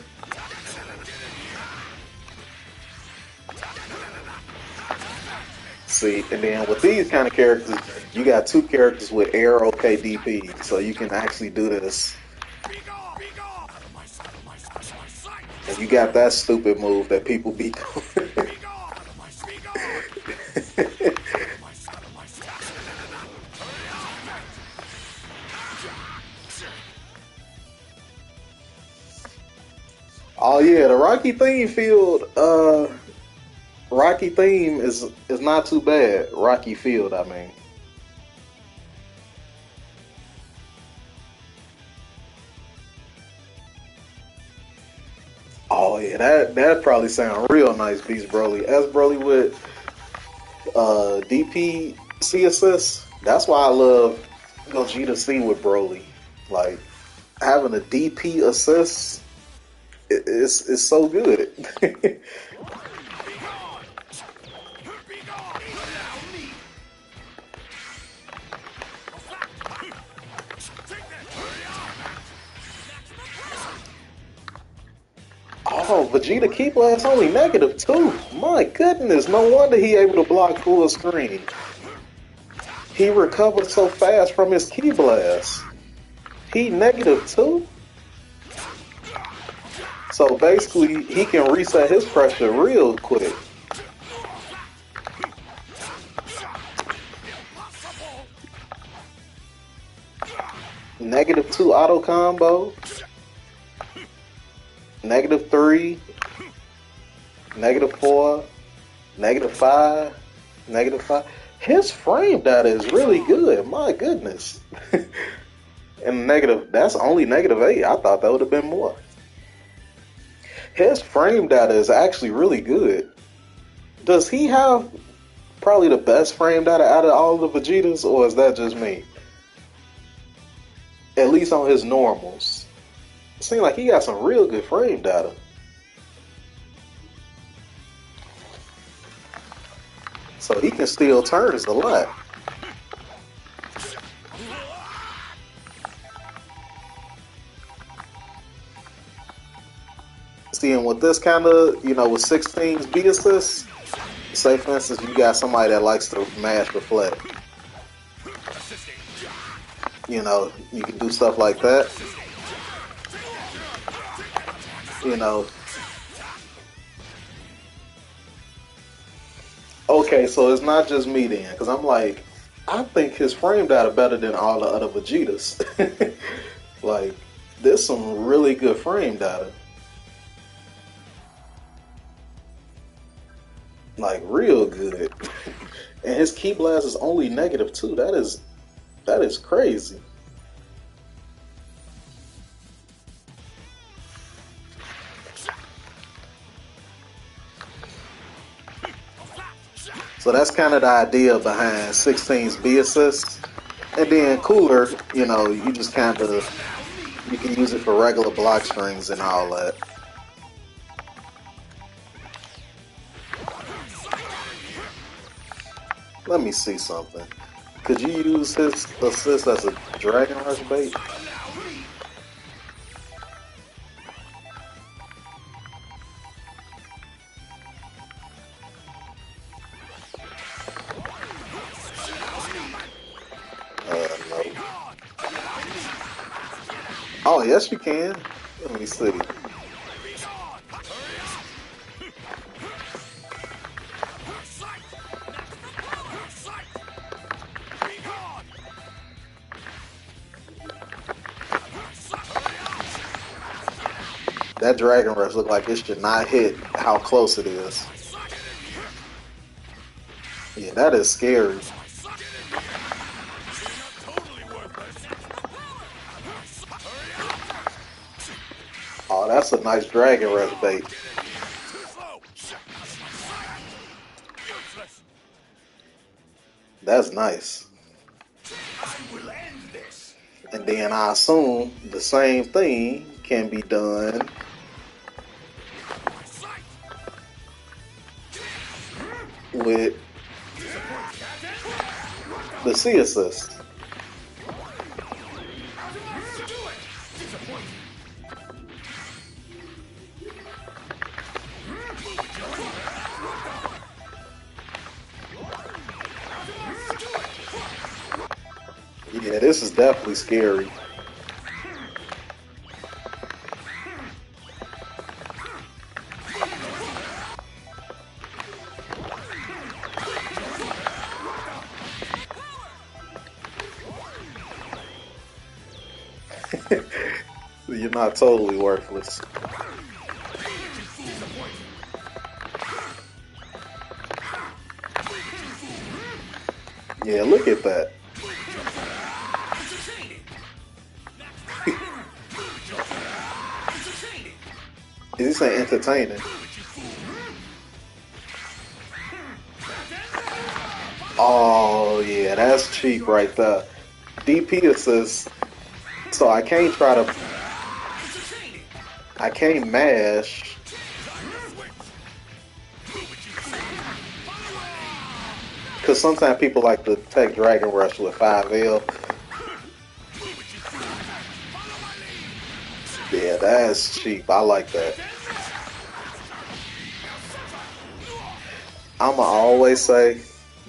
Speaker 1: See, and then with these kind of characters, you got two characters with air OK DP, so you can actually do this. And you got that stupid move that people be doing. Oh yeah, the Rocky theme field. Rocky theme is not too bad. Rocky field, I mean. Oh yeah, that probably sound real nice, Beast Broly. S Broly with DP C assist. That's why I love Gogeta C with Broly. Like, having a DP assist is so good. Oh, Vegeta Key Blast only -2. My goodness, no wonder he able to block full screen. He recovered so fast from his Key Blast. He -2? So basically, he can reset his pressure real quick. -2 auto combo. -3. -4. -5. -5. His frame data is really good. My goodness. And that's only -8. I thought that would have been more. His frame data is actually really good. Does he have probably the best frame data out of all the Vegetas, or is that just me? At least on his normals. It seems like he got some real good frame data. So he can steal turns a lot. Seeing with this kind of, with 16's B assists, say for instance you got somebody that likes to mash reflect. You can do stuff like that. Okay, so it's not just me then, because I'm like, I think his frame data better than all the other Vegetas. Like, there's some really good frame data. Like, real good. And his Key Blast is only -2. That is crazy. So that's kind of the idea behind 16's B assist. And then cooler, you just kind of, you can use it for regular block strings and all that. Let me see something. Could you use his assist as a Dragon Rush bait? No. Oh, yes you can. Let me see. That Dragon Rush look like it should not hit how close it is. That is scary.
Speaker 3: You're not totally worthless. Hurry up!
Speaker 1: Oh, that's a nice Dragon Rush bait.
Speaker 3: Too slow. Useless.
Speaker 1: That's nice.
Speaker 2: I will end this.
Speaker 1: And then I assume the same thing can be done with the C assist. Yeah, this is definitely scary. You're not totally worthless. Yeah, look at that. Is he saying entertaining? Oh, yeah, that's cheap right there. DP assist. So I can't try to... I can't mash. Because sometimes people like to take Dragon Rush with 5L. Yeah, that's cheap. I like that. I'ma always say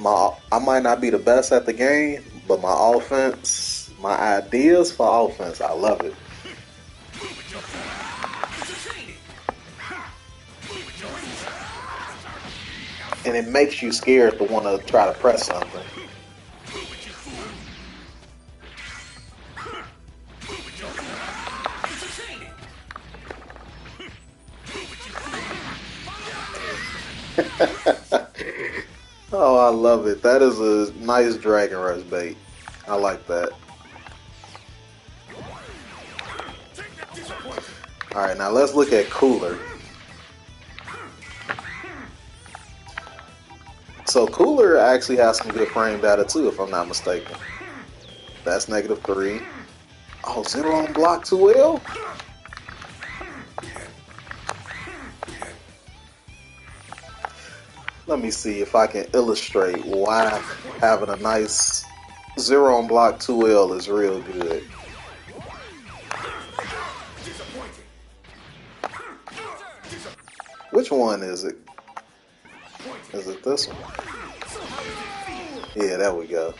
Speaker 1: I might not be the best at the game, but my offense, my ideas for offense, I love it. And it makes you scared to want to try to press something. Oh, I love it. That is a nice Dragon Rush bait. I like that. Alright, now let's look at Cooler. So Cooler actually has some good frame data too, if I'm not mistaken. That's -3. Oh, 0 on block 2L? Let me see if I can illustrate why having a nice 0 on block 2L is real good. Which one is it? Is it this one? Yeah, there we go.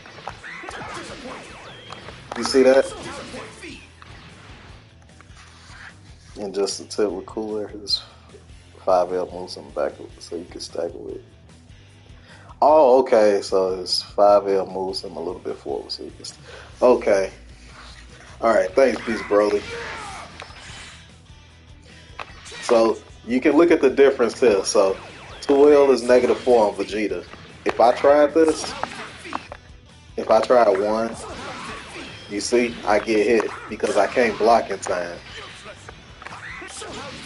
Speaker 1: You see that? And just the tip with Cooler, his 5L moves him back so you can stack it with. Oh, okay, so his 5L moves him a little bit forward so you can okay. Alright, thanks, Peace Broly. So you can look at the difference here. So 2L is -4 on Vegeta. If I tried this, if I tried 1, you see, I get hit because I can't block in time.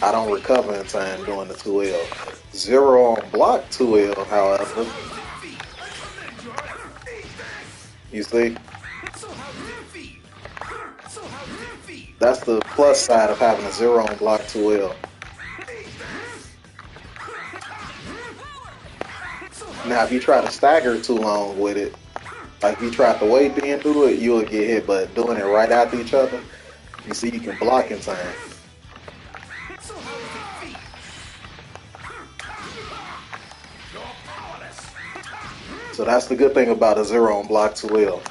Speaker 1: I don't recover in time doing the 2L. 0 on block 2L, however, you see, that's the plus side of having a 0 on block 2L. Now, if you try to stagger too long with it, like if you try to wait then do it, you'll get hit. But doing it right after each other, you see, you can block in time. So that's the good thing about a 0 on block 2L.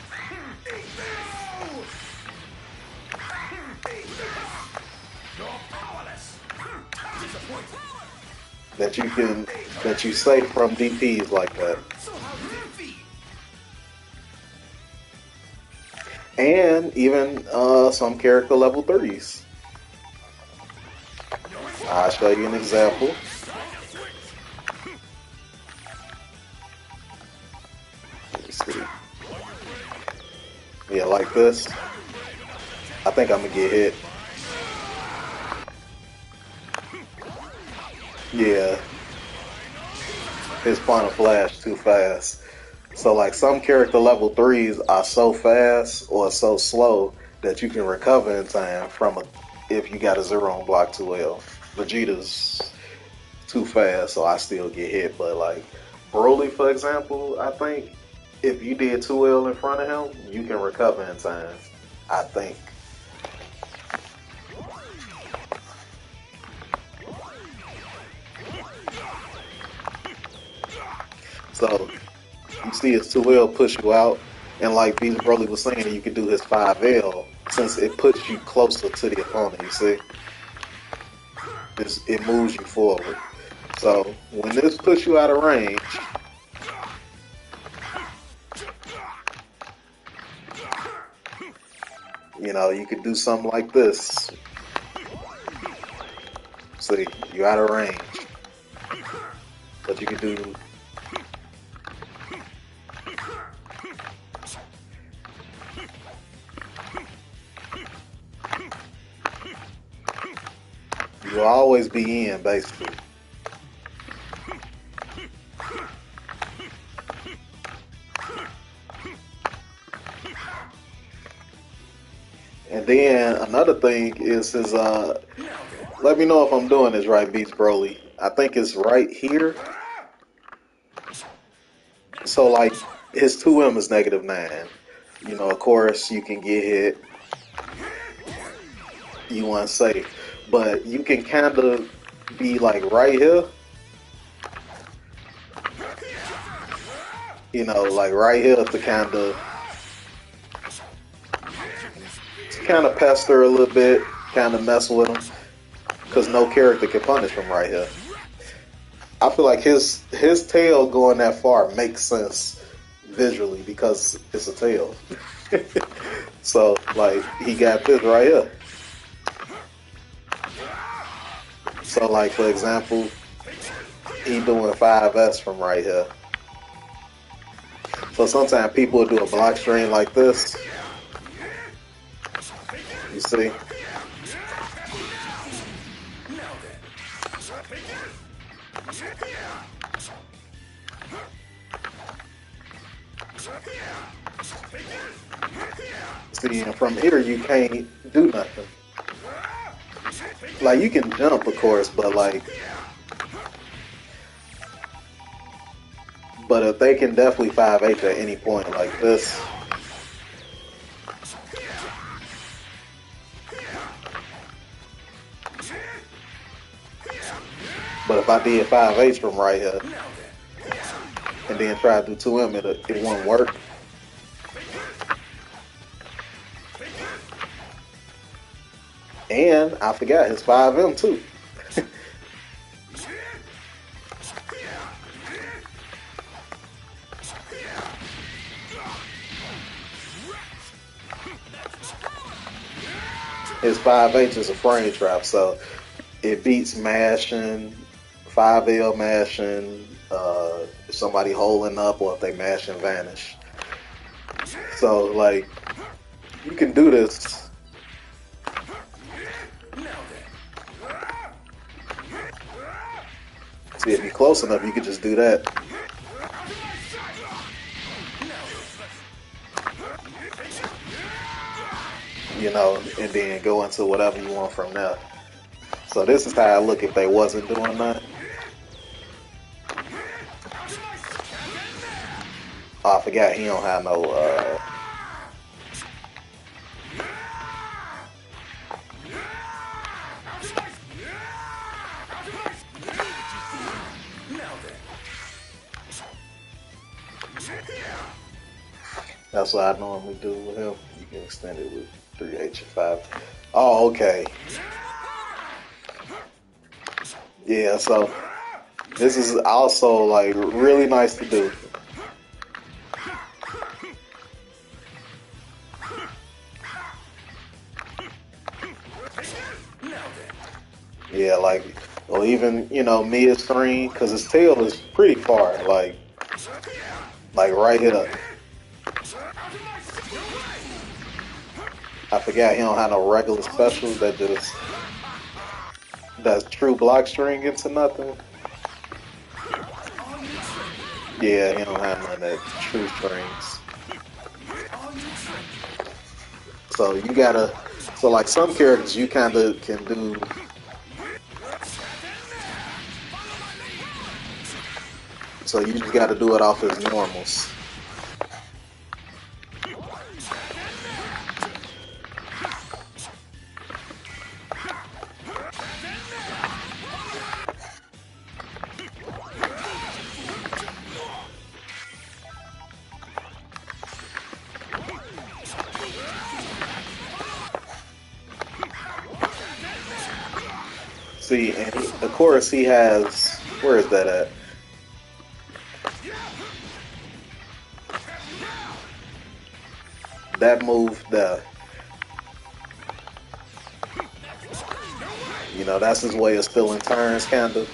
Speaker 1: That you safe from DPs like that. And even some character level 3s. I'll show you an example. Yeah, like this. I think I'm gonna get hit. Yeah, his final flash too fast. So like some character level 3s are so fast or so slow that you can recover in time from a if you got a 0 on block 2L. Vegeta's too fast, so I still get hit. But like Broly, for example, I think if you did 2L in front of him, you can recover in time. I think. So you see his 2L push you out, and like Beast Broly was saying, you could do his 5L since it puts you closer to the opponent. You see, it moves you forward. So when this puts you out of range, you know, you could do something like this. See, you're out of range. But you could do... You'll always be in, basically. And then another thing is his let me know if I'm doing this right, Beats Broly. I think it's right here. So like his 2M is -9. You know, of course you can get hit. You unsafe. But you can kind of be like right here. You know, like right here to kind of pester a little bit, kind of mess with him, because no character can punish him right here. I feel like his tail going that far makes sense visually because it's a tail. So like he got this right here. So like for example, he doing 5S from right here. So sometimes people will do a block string like this. You see? See, and from here you can't do nothing. Like you can jump, of course, but if they can definitely 5H at any point like this. But if I did 5H from right here and then try to do 2M, it won't work. And I forgot his 5M too. His 5H is a frame trap, so it beats mashing, 5L mashing, if somebody holding up or if they mash and vanish. So like you can do this. See, if you're close enough, you could just do that. You know, and then go into whatever you want from there. So this is how I look if they wasn't doing that. Oh, I forgot he don't have no that's what I normally do with him. You can extend it with 3H and 5. Oh, okay. Yeah, so this is also like really nice to do. Yeah, like, or even, you know, mid-screen, because his tail is pretty far, like right here. I forgot he don't have no regular specials that just does true block string into nothing. Yeah, he don't have none of that true strings. So you gotta, so like some characters you kind of can do. So you just got to do it off his normals. See, and of course he has. Where is that at? That move, you know, that's his way of stealing turns, kind of.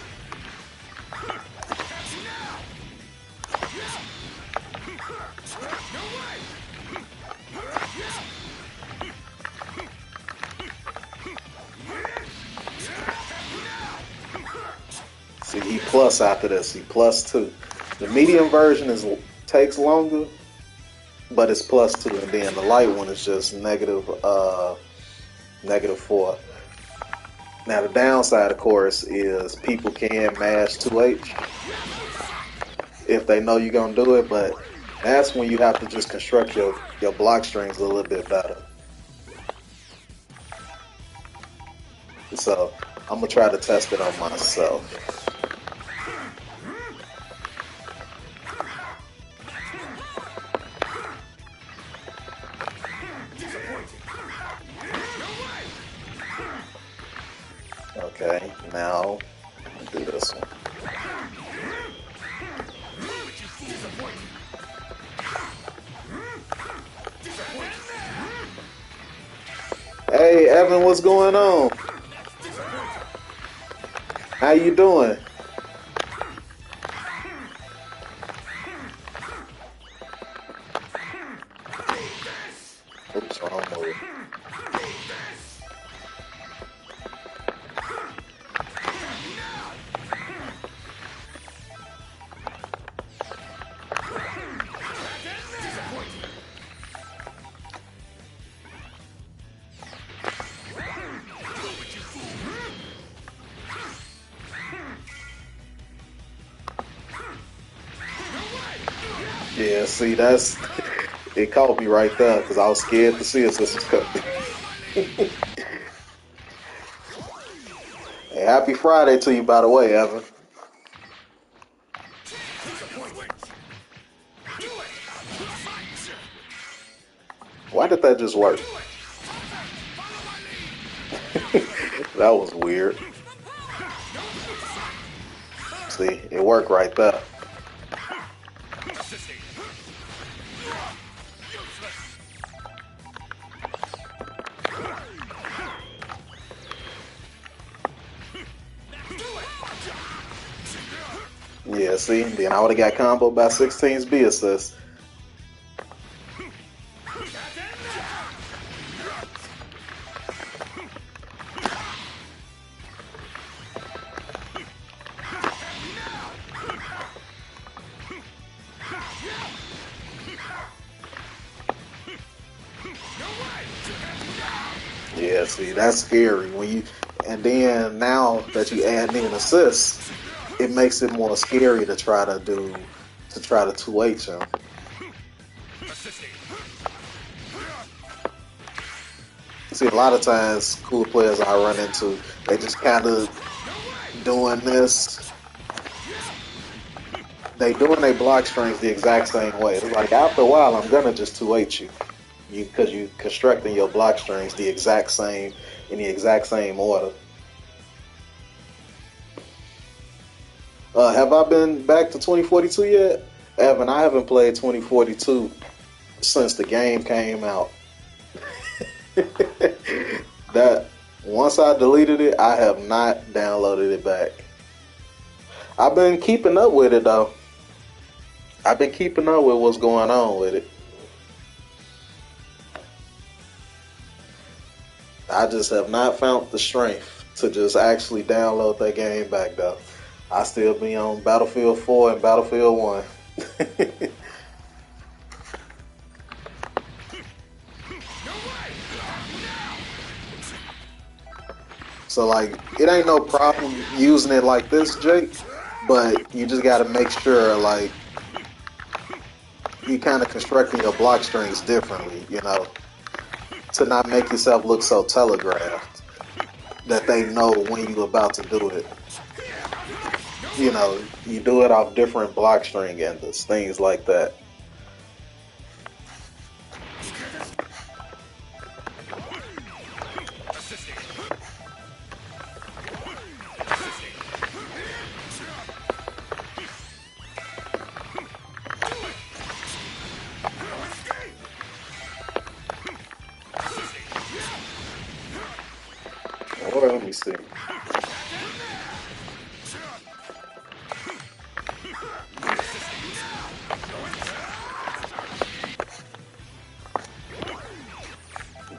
Speaker 1: See, he plus after this. He plus 2. The medium version takes longer, but it's plus 2, and then the light one is just -4. Now the downside, of course, is people can mash 2H if they know you're gonna do it, but that's when you have to just construct your block strings a little bit better. So I'm gonna try to test it on myself. Okay, now do this one. Hey Evan, what's going on? How you doing? Oops, wrong move. Yeah, see, that's it caught me right there because I was scared to see us. Hey, happy Friday to you, by the way, Evan. Why did that just work? That was weird. See, it worked right there. Yeah, see, then I would have got comboed by 16's B assist. Yeah, see, that's scary when you, and then now that you add in assists, it makes it more scary to try to 2H him. See, a lot of times, cool players I run into, they just kind of doing this. They doing their block strings the exact same way. It's like after a while, I'm gonna just 2H you because you constructing your block strings the exact same in the exact same order. Have I been back to 2042 yet? Evan, I haven't played 2042 since the game came out. That once I deleted it, I have not downloaded it back. I've been keeping up with it though. I've been keeping up with what's going on with it. I just have not found the strength to just actually download that game back though. I still be on Battlefield 4 and Battlefield 1. So like it ain't no problem using it like this, Jake, but you just gotta make sure like you kinda constructing your block strings differently, you know, to not make yourself look so telegraphed that they know when you're about to do it. You know, you do it off different block string enders, things like that. Or let me see.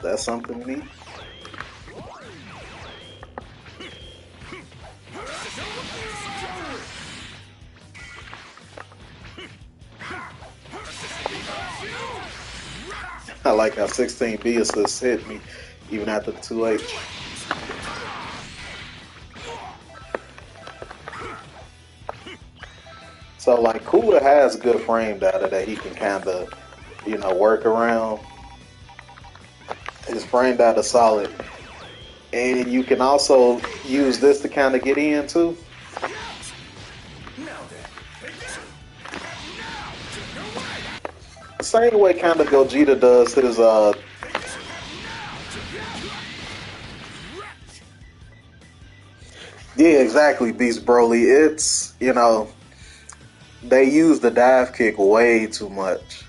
Speaker 1: That's something neat. I like how 16B assists hit me even after the 2H. So like Cooler has good frame data that he can kind of, you know, work around. His frame data solid, and you can also use this to kind of get in too. Same way kind of Gogeta does his yeah, exactly, Beast Broly. It's, you know, they use the dive kick way too much.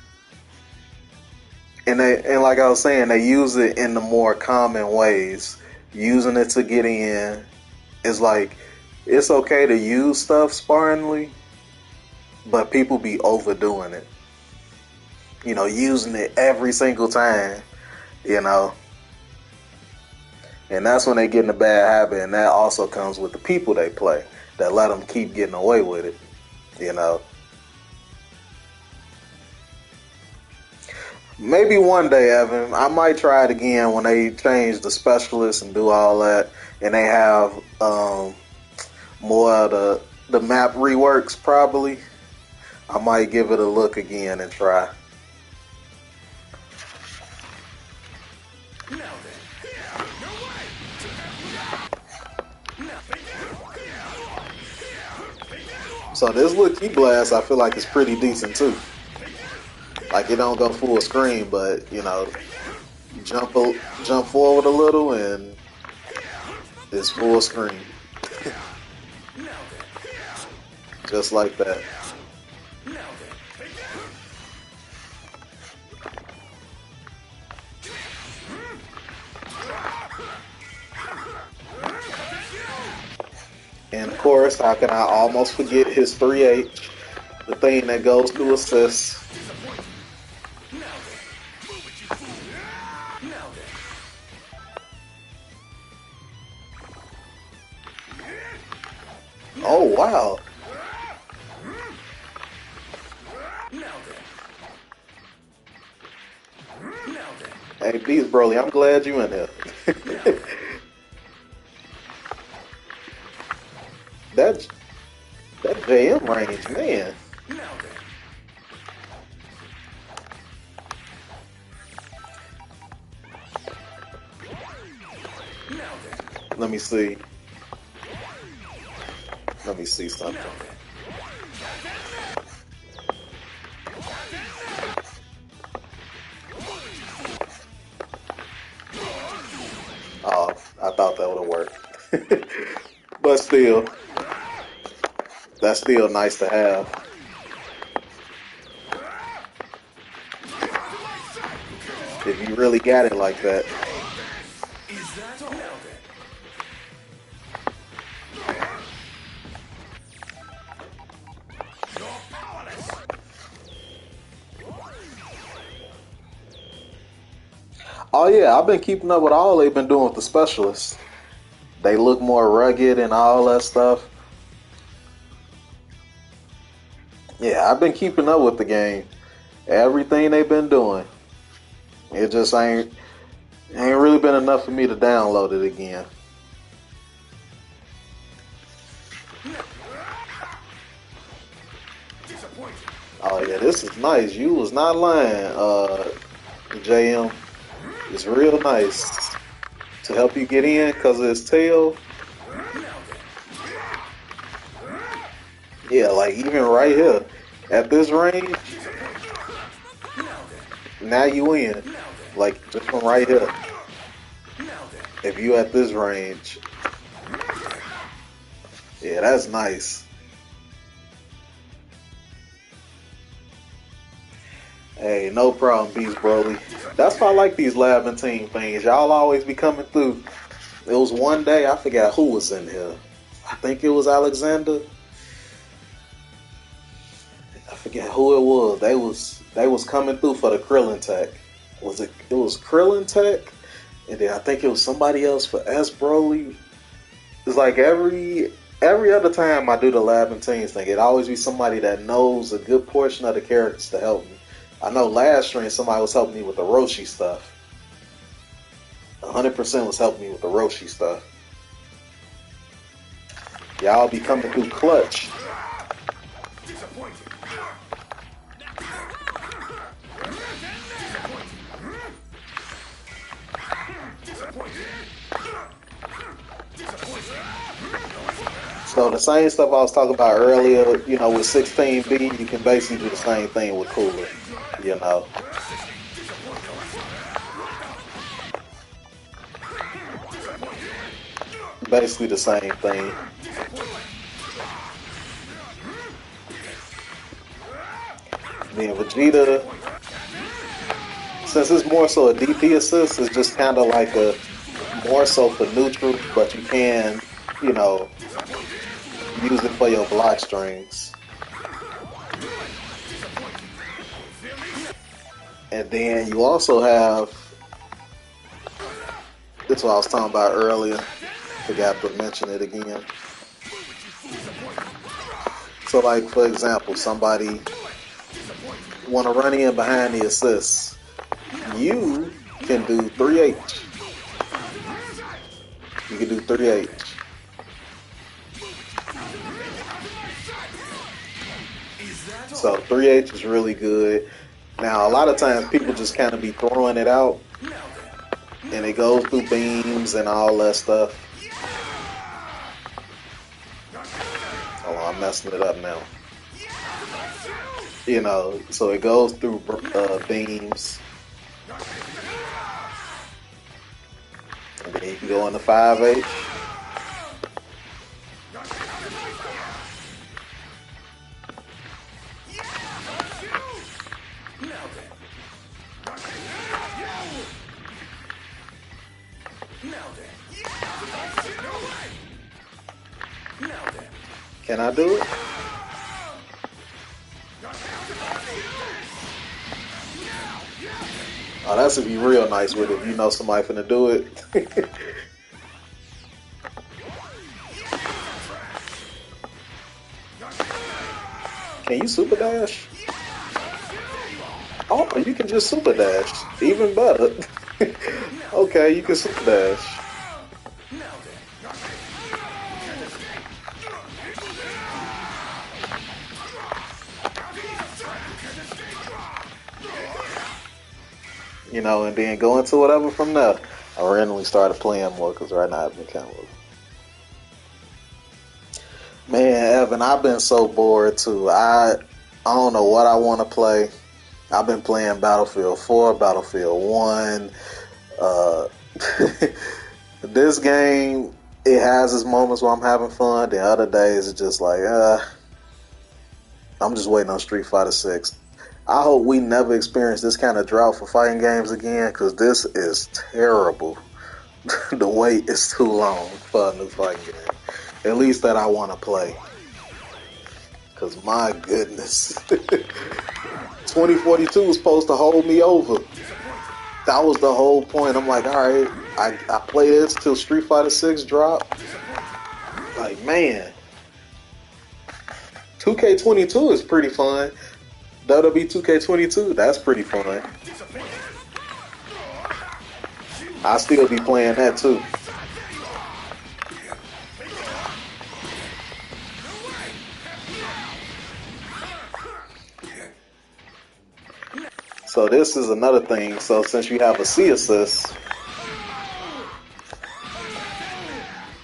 Speaker 1: And like I was saying, they use it in the more common ways. Using it to get in is like it's okay to use stuff sparingly, but people be overdoing it. You know, using it every single time, you know. And that's when they get in a bad habit, and that also comes with the people they play that let them keep getting away with it, you know. Maybe one day, Evan, I might try it again when they change the specialists and do all that, and they have more of the map reworks. Probably, I might give it a look again and try. So this little key blast, I feel like it's pretty decent too. Like it don't go full screen, but you know, jump forward a little and it's full screen, just like that. And of course, how can I almost forget his 3H, the thing that goes to assist. Oh wow. Hey Beast Broly, I'm glad you in here. that that JM range, man. Let me see. Let me see something. Oh, I thought that would have worked. But still, that's still nice to have. If you really got it like that. Oh yeah, I've been keeping up with all they've been doing with the specialists. They look more rugged and all that stuff. Yeah, I've been keeping up with the game. Everything they've been doing. It just ain't really been enough for me to download it again. Oh yeah, this is nice. You was not lying, JM. It's real nice to help you get in because of his tail. Yeah, like even right here at this range, now you in. Like just from right here. If you at this range, yeah, that's nice. Hey, no problem, Beast Broly. That's why I like these lab and team things. Y'all always be coming through. It was one day, I forgot who was in here. I think it was Alexander. I forget who it was. They was coming through for the Krillin Tech. It was Krillin Tech? And then I think it was somebody else for S Broly. It's like every other time I do the lab and teams thing, it always be somebody that knows a good portion of the characters to help me. I know last stream somebody was helping me with the Roshi stuff. 100% was helping me with the Roshi stuff. Y'all be coming through clutch. So the same stuff I was talking about earlier, you know, with 16B, you can basically do the same thing with Cooler, you know. Basically the same thing. Then Vegeta, since it's more so a DP assist, it's just kind of like a more so for neutral, but you can, you know, use it for your block strings. And then you also have, this is what I was talking about earlier, forgot to mention it again. So like, for example, somebody want to run in behind the assist. You can do 3H. You can do 3H. So 3H is really good. Now, a lot of times people just kind of be throwing it out and it goes through beams and all that stuff. Oh, I'm messing it up now. You know, so it goes through beams. And then you can go into 5H. Can I do it? Oh, that's if you real nice with it. If you know somebody finna do it. Can you super dash? Oh, you can just super dash. Even better. Okay, you can super dash. You know, and then go into whatever from there. I randomly started playing more because right now I've been kind of... Man, Evan, I've been so bored too. I don't know what I want to play. I've been playing Battlefield 4, Battlefield 1. This game, it has its moments where I'm having fun. The other days, it's just like, I'm just waiting on Street Fighter 6. I hope we never experience this kind of drought for fighting games again, because this is terrible. The wait is too long for a new fighting game. At least that I want to play. Because my goodness. 2042 was supposed to hold me over. That was the whole point. I'm like, all right, I play this till Street Fighter 6 drop. Like, man, 2K22 is pretty fun. WWE 2K22, that's pretty fun. I still be playing that too. So this is another thing. So since you have a C assist,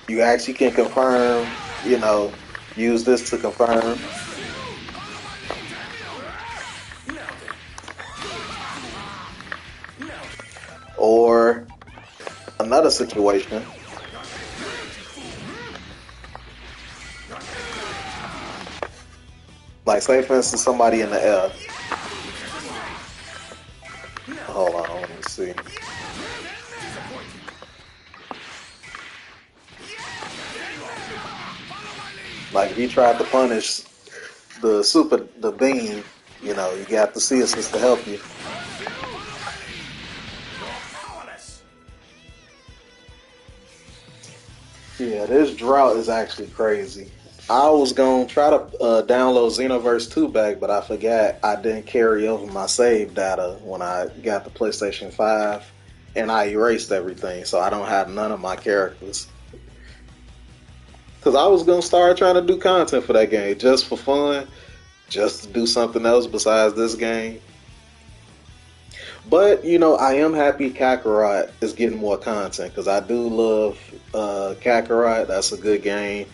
Speaker 1: you actually can confirm, you know, use this to confirm. Or another situation. Like say for instance somebody in the air. Hold on, let me see. Like if he tried to punish the beam, you know, you got the C assist to help you. Yeah, this drought is actually crazy. I was gonna try to download Xenoverse 2 back, but I forgot I didn't carry over my save data when I got the PlayStation 5, and I erased everything, so I don't have none of my characters. Because I was gonna start trying to do content for that game just for fun, just to do something else besides this game. But you know, I am happy Kakarot is getting more content because I do love Kakarot. That's a good game.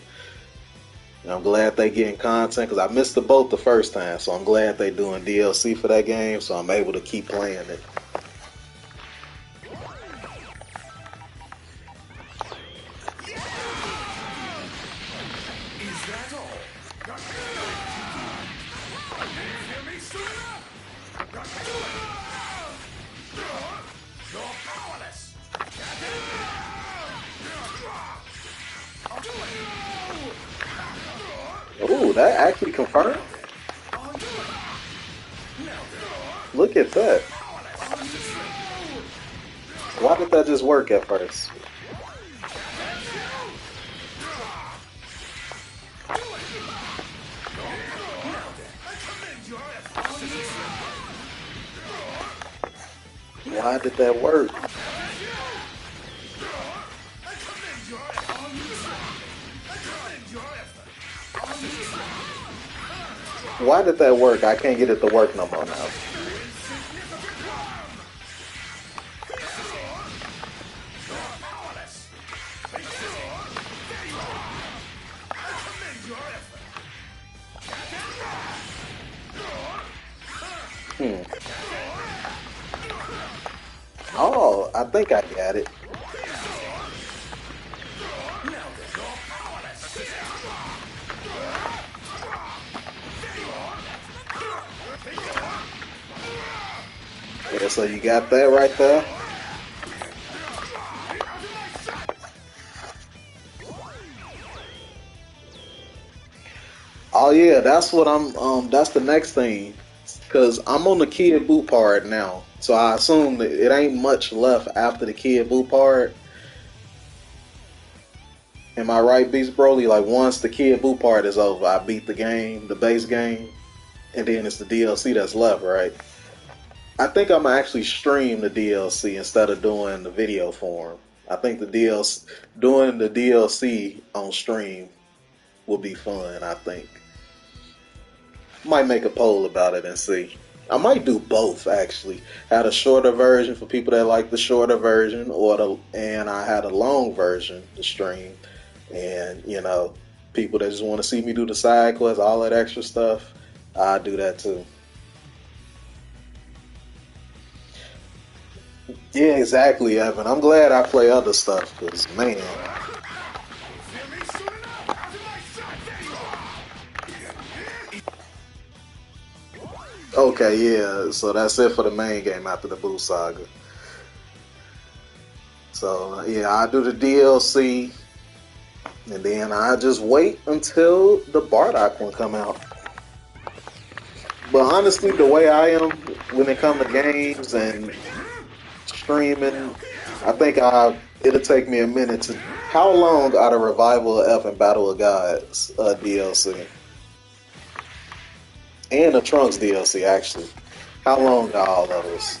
Speaker 1: And I'm glad they getting content because I missed the boat the first time, so I'm glad they doing DLC for that game, so I'm able to keep playing it.
Speaker 3: Is that all? Hear me, Suna? You're powerless.
Speaker 1: Ooh, that actually confirmed. Look at that. Why did that just work at first? Why did that work? Why did that work? I can't get it to work no more now. Oh, I think I got it. Yeah, so you got that right there. Oh yeah, that's what I'm. That's the next thing, cause I'm on the Kid Buu part now. So I assume that it ain't much left after the Kid Buu part. Am I right, Beast Broly? Like once the Kid Buu part is over, I beat the game, the base game, and then it's the DLC that's left, right? I think I'm gonna actually stream the DLC instead of doing the video form. I think the DLC, doing the DLC on stream will be fun. I think might make a poll about it and see. I might do both actually. Had a shorter version for people that like the shorter version, and I had a long version to stream, and you know, people that just want to see me do the side quests, all that extra stuff, I do that too. Yeah, exactly, Evan. I'm glad I play other stuff because man. Okay, yeah. So that's it for the main game after the Boo Saga. So yeah, I do the DLC, and then I just wait until the Bardock one come out. But honestly, the way I am when it comes to games and streaming. I think it'll take me a minute to. How long are the Revival of F and Battle of Gods DLC and the Trunks DLC actually? How long are all those?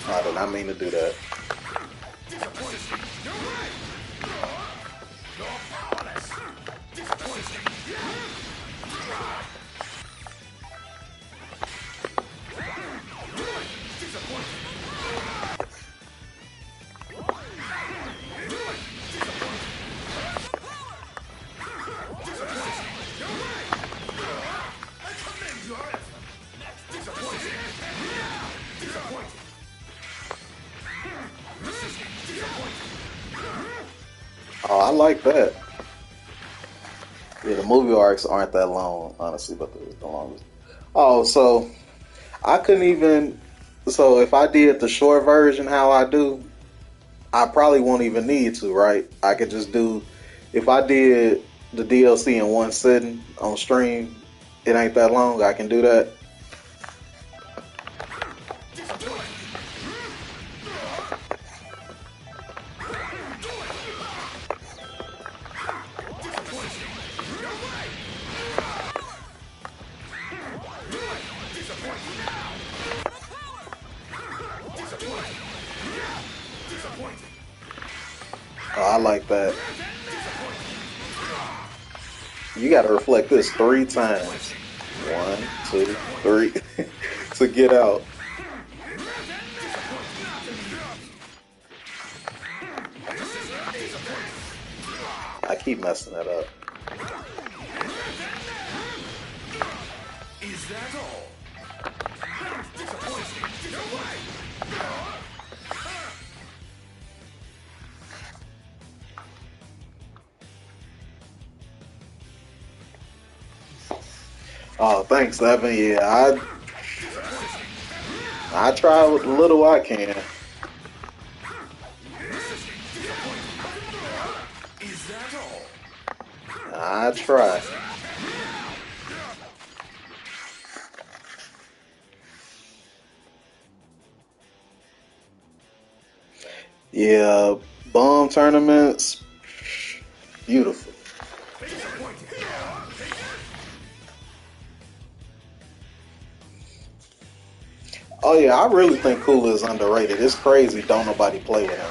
Speaker 1: I did not mean to do that. Oh, I like that. Yeah, the movie arcs aren't that long, honestly, but the longest. Oh, so I couldn't even. So if I did the short version, how I do, I probably won't even need to, right? I could just do. If I did the DLC in one sitting on stream, it ain't that long. I can do that. Oh, I like that. You got to reflect this 3 times. 1, 2, 3 to get out. I keep messing that up.
Speaker 3: Is that all? Disappointing. No way.
Speaker 1: Oh, thanks, Evan. Yeah, I try with the little I can.
Speaker 3: Is that all?
Speaker 1: I try. Yeah, bomb tournaments, beautiful. Oh yeah, I really think Cooler is underrated. It's crazy, don't nobody play with him.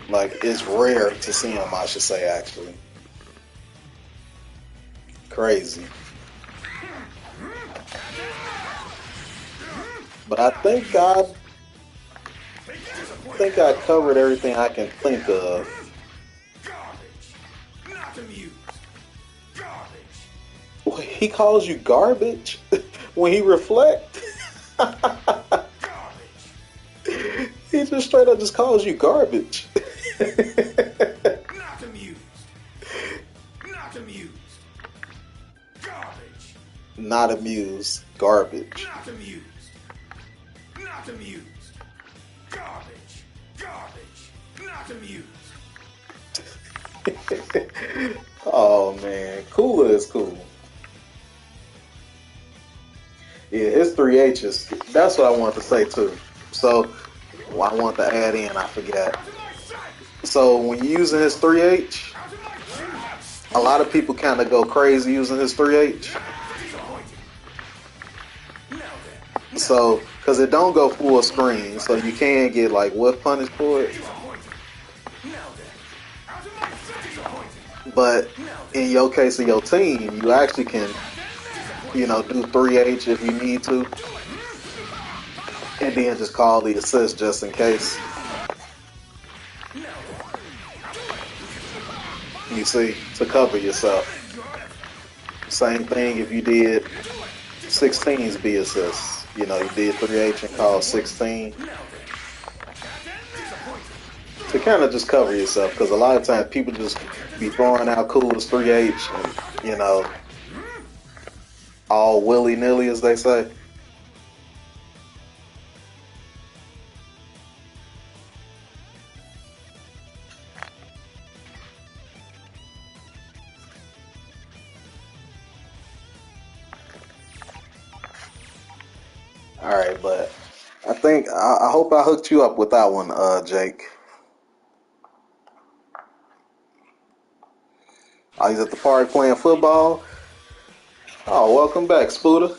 Speaker 1: Like, it's rare to see him, I should say, actually. Crazy. But I think I covered everything I can think of.
Speaker 3: Garbage. Not amused. Garbage.
Speaker 1: Well, he calls you garbage when he reflect.
Speaker 3: Garbage.
Speaker 1: He just straight up just calls you garbage.
Speaker 3: Not amused. Not amused. Garbage.
Speaker 1: Not amused. Garbage.
Speaker 3: Not amused. Not amused. Garbage. Garbage. Not amused.
Speaker 1: Oh man, Cooler is cool. Yeah, his 3H's. That's what I wanted to say too. So, I want to add in, I forgot. So when you're using his 3H, a lot of people kind of go crazy using his 3H. So, because it don't go full screen, so you can get like whiff punish for it. But in your case of your team, you actually can, do 3H if you need to, and then just call the assist just in case. You see, to cover yourself. Same thing if you did 16's B assists. You did 3H and called 16. To kind of just cover yourself, because a lot of times people just be throwing out Coolest 3H and, all willy-nilly, as they say. All right, but I hope I hooked you up with that one, Jake. Oh, he's at the park playing football. Oh, welcome back, Spooder.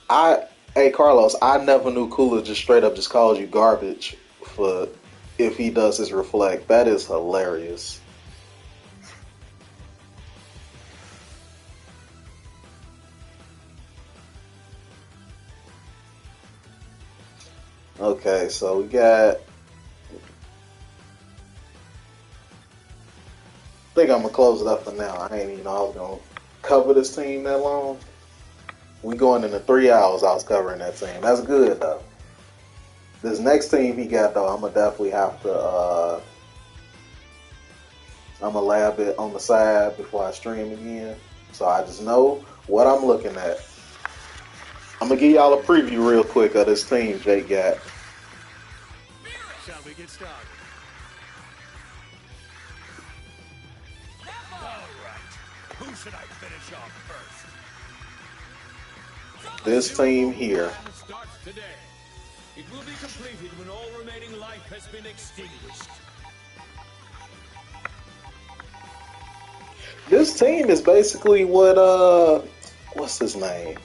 Speaker 1: I Hey Carlos, I never knew Cooler just straight up just calls you garbage for if he does his reflect. That is hilarious. Okay, so we got. I think I'm gonna close it up for now. I ain't even know I was gonna cover this team that long. We going into 3 hours. I was covering that team. That's good though. This next team he got though, I'm gonna definitely have to. I'm gonna lab it on the side before I stream again, so I just know what I'm looking at. I'm gonna give y'all a preview real quick of this team Jake got.
Speaker 3: Shall we get started? All right. Who should I finish off first?
Speaker 1: This team here.
Speaker 3: Round starts today. It will be completed when all remaining life has been extinguished.
Speaker 1: This team is basically what what's his name?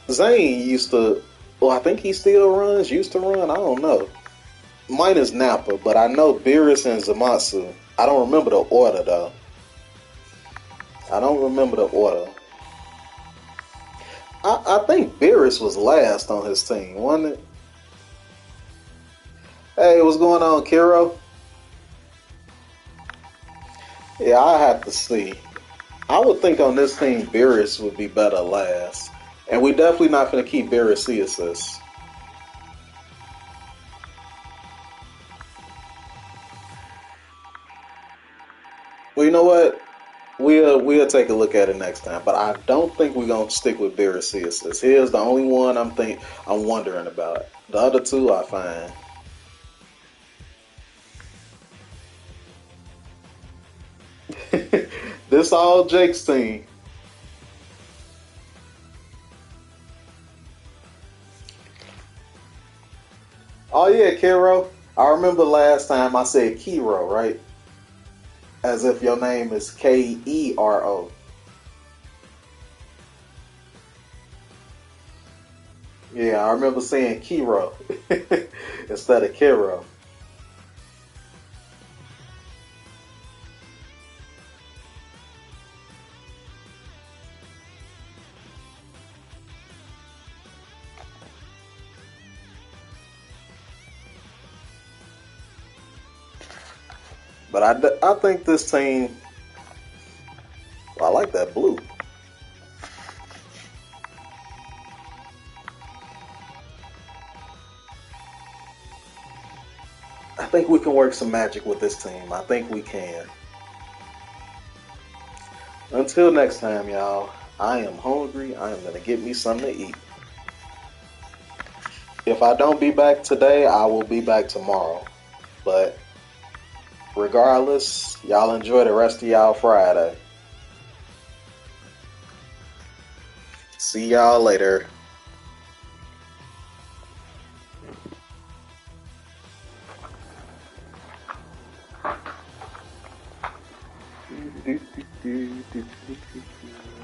Speaker 1: Zane used to. Well, I think he still runs. Used to run. I don't know. Mine is Nappa, but I know Beerus and Zamatsu. I don't remember the order though. I don't remember the order. I think Beerus was last on his team, wasn't it? Hey, what's going on, Kiro? Yeah, I have to see. I would think on this team, Beerus would be better last. And we definitely not going to keep Beerus C assists. Well, you know what? We'll take a look at it next time. But I don't think we're gonna stick with Beerus C assists. Here's the only one I'm wondering about. The other two I find. This all Jake's team. Oh yeah, Kiro. I remember last time I said Kiro, right? As if your name is Kero. Yeah, I remember saying Kiro instead of Kiro. But I think this team. Well, I like that blue. I think we can work some magic with this team. I think we can. Until next time, y'all, I am hungry. I am going to get me something to eat. If I don't be back today, I will be back tomorrow. But regardless, y'all enjoy the rest of y'all Friday. See y'all later. Do, do, do, do, do, do, do.